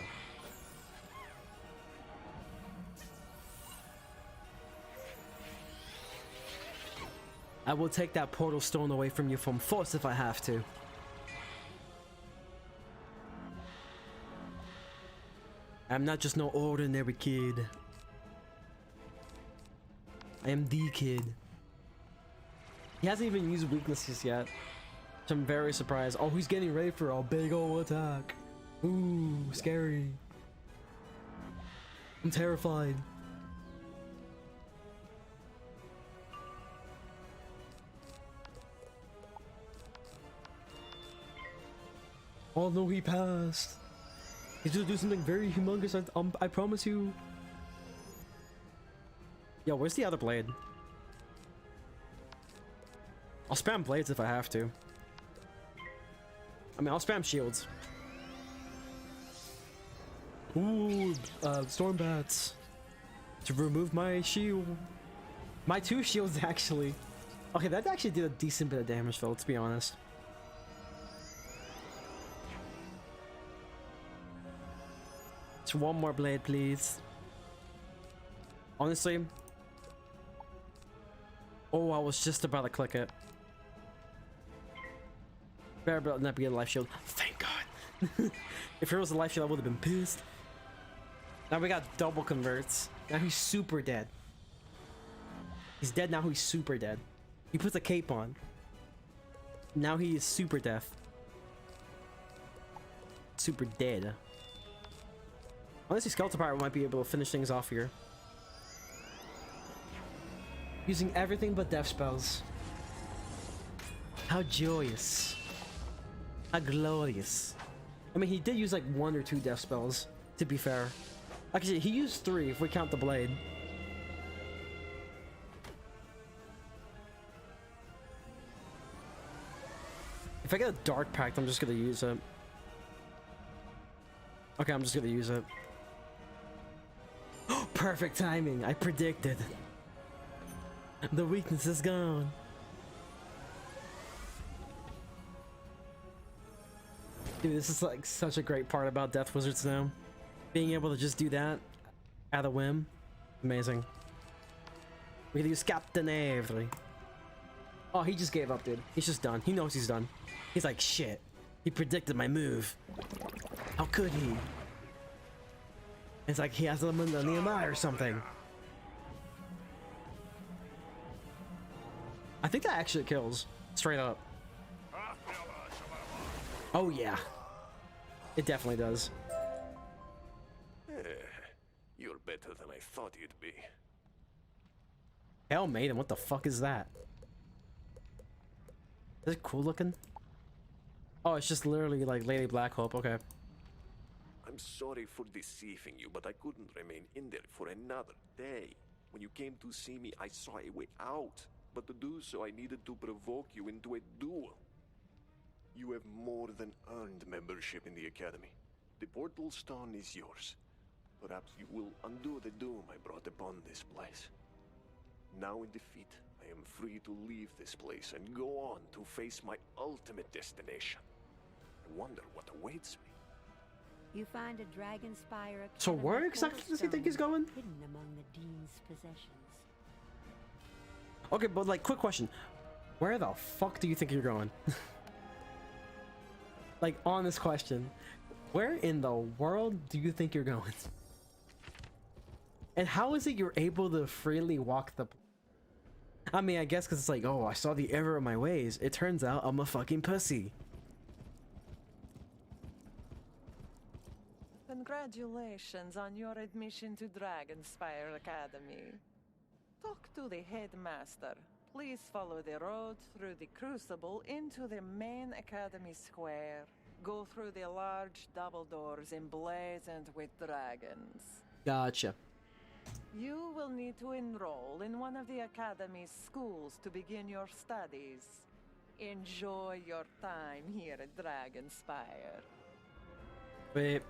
I will take that portal stone away from you from force if I have to. I'm not just no ordinary kid. I am the kid. He hasn't even used weaknesses yet, so I'm very surprised. Oh, he's getting ready for a big ol' attack. Ooh, scary. I'm terrified. Oh no, he passed. He's gonna do something very humongous, I promise you. Yo, where's the other blade? I'll spam blades if I have to. I mean, I'll spam shields. Ooh, storm bats. To remove my shield. My 2 shields, actually. Okay, that actually did a decent bit of damage, though, let's be honest. Just one more blade, please. Honestly. Oh, I was just about to click it. Better not be a life shield. Thank God. If it was a life shield, I would have been pissed. Now we got double converts. Now he's super dead. He's dead now, he's super dead. He puts a cape on. Now he is super deaf. Super dead. Honestly, Skeleton Pirate might be able to finish things off here. Using everything but death spells. How joyous. How glorious. I mean, he did use like 1 or 2 death spells, to be fair. Actually, he used 3 if we count the blade. If I get a Dark Pact, I'm just gonna use it. Okay, I'm just gonna use it. Perfect timing, I predicted. The weakness is gone. Dude, this is like such a great part about Death Wizards now. Being able to just do that at a whim. Amazing. We can use Captain Avery. Oh, he just gave up, dude. He's just done. He knows he's done. He's like, shit. He predicted my move. How could he? It's like he has a Millennium Eye or something. I think that actually kills. Straight up. Oh, yeah. It definitely does. You're better than I thought you'd be. Hell, Maiden, what the fuck is that? Is it cool looking? Oh, it's just literally like Lady Black Hope. Okay. I'm sorry for deceiving you, but I couldn't remain in there for another day. When you came to see me, I saw a way out. But to do so, I needed to provoke you into a duel. You have more than earned membership in the Academy. The Portal Stone is yours. Perhaps you will undo the doom I brought upon this place. Now in defeat, I am free to leave this place and go on to face my ultimate destination. I wonder what awaits me. You find a Dragon Spire. So where exactly does he think he's going? Hidden among the Dean's possessions. Okay, but like, quick question. Where the fuck do you think you're going? Like, honest question. Where in the world do you think you're going? And how is it you're able to freely walk the... I mean, I guess because it's like, oh, I saw the error of my ways. It turns out I'm a fucking pussy. Congratulations on your admission to Dragonspire Academy. Talk to the headmaster. Please follow the road through the Crucible into the main Academy Square. Go through the large double doors emblazoned with dragons. Gotcha. You will need to enroll in one of the Academy's schools to begin your studies. Enjoy your time here at Dragonspire. Wait.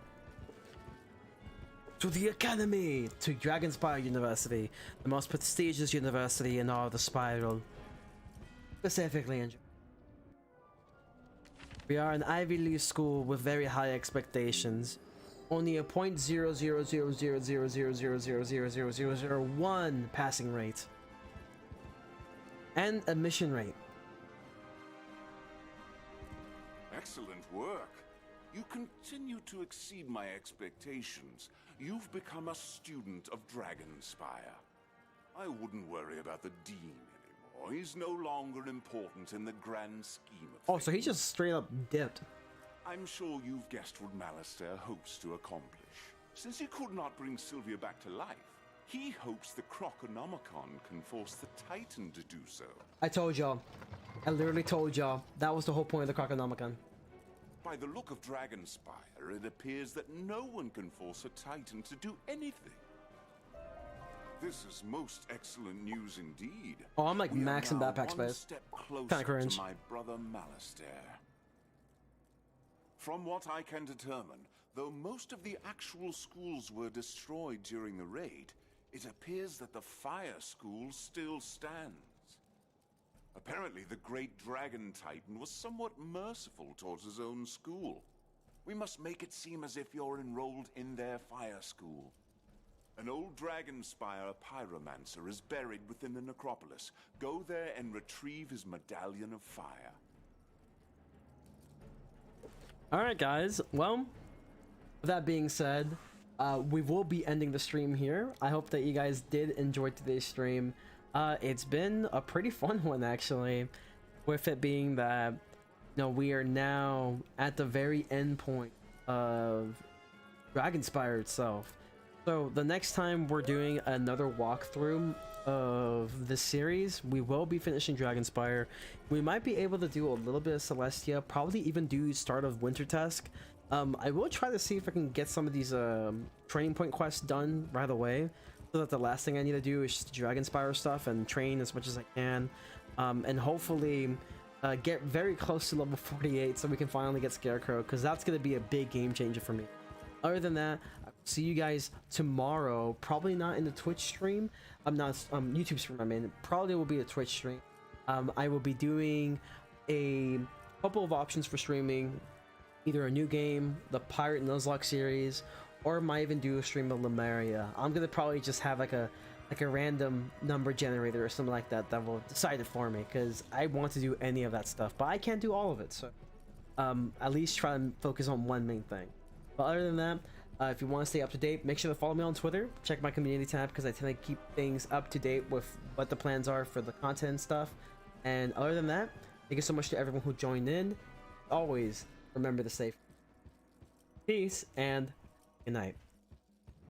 To the Academy! To Dragonspire University, the most prestigious university in all the Spiral. Specifically in... We are an Ivy League school with very high expectations. Only a 0.0000000000001 passing rate. And admission rate. Excellent work. You continue to exceed my expectations. You've become a student of Dragonspire. I wouldn't worry about the Dean anymore. He's no longer important in the grand scheme of things. Oh, so he just straight up dipped. I'm sure you've guessed what Malistare hopes to accomplish. Since he could not bring Sylvia back to life, he hopes the Croconomicon can force the Titan to do so. I told y'all. I literally told y'all. That was the whole point of the Croconomicon. By the look of Dragonspire, it appears that no one can force a Titan to do anything. This is most excellent news indeed. Oh, I'm like We are maxing now backpack one space. step closer Kinda cringe. to my brother Malistare. From what I can determine, though most of the actual schools were destroyed during the raid, it appears that the Fire School still stands. Apparently, the Great Dragon Titan was somewhat merciful towards his own school. We must make it seem as if you're enrolled in their Fire School. An old Dragonspire pyromancer is buried within the necropolis. Go there and retrieve his medallion of fire. Alright guys, well, with that being said, we will be ending the stream here. I hope that you guys did enjoy today's stream. It's been a pretty fun one actually, with it being that, you know, we are now at the very end point of Dragonspire itself. So the next time we're doing another walkthrough of the series, we will be finishing Dragonspire. We might be able to do a little bit of Celestia, probably even do start of Wintertusk. I will try to see if I can get some of these training point quests done right away, so that the last thing I need to do is just Dragonspire stuff and train as much as I can, and hopefully get very close to level 48 so we can finally get Scarecrow, because that's going to be a big game changer for me. Other than that, I'll see you guys tomorrow. Probably not in the Twitch stream. I'm not YouTube stream. I mean, probably will be a Twitch stream. I will be doing a couple of options for streaming. either a new game, the Pirate Nuzlocke series, or might even do a stream of Lemuria. I'm gonna probably just have like a random number generator or something like that that will decide it for me, because I want to do any of that stuff, but I can't do all of it. So at least try to focus on one main thing. But other than that, if you want to stay up to date, make sure to follow me on Twitter. Check my community tab, because I tend to keep things up to date with what the plans are for the content and stuff. And other than that, thank you so much to everyone who joined in. Always remember to stay. Peace and good night.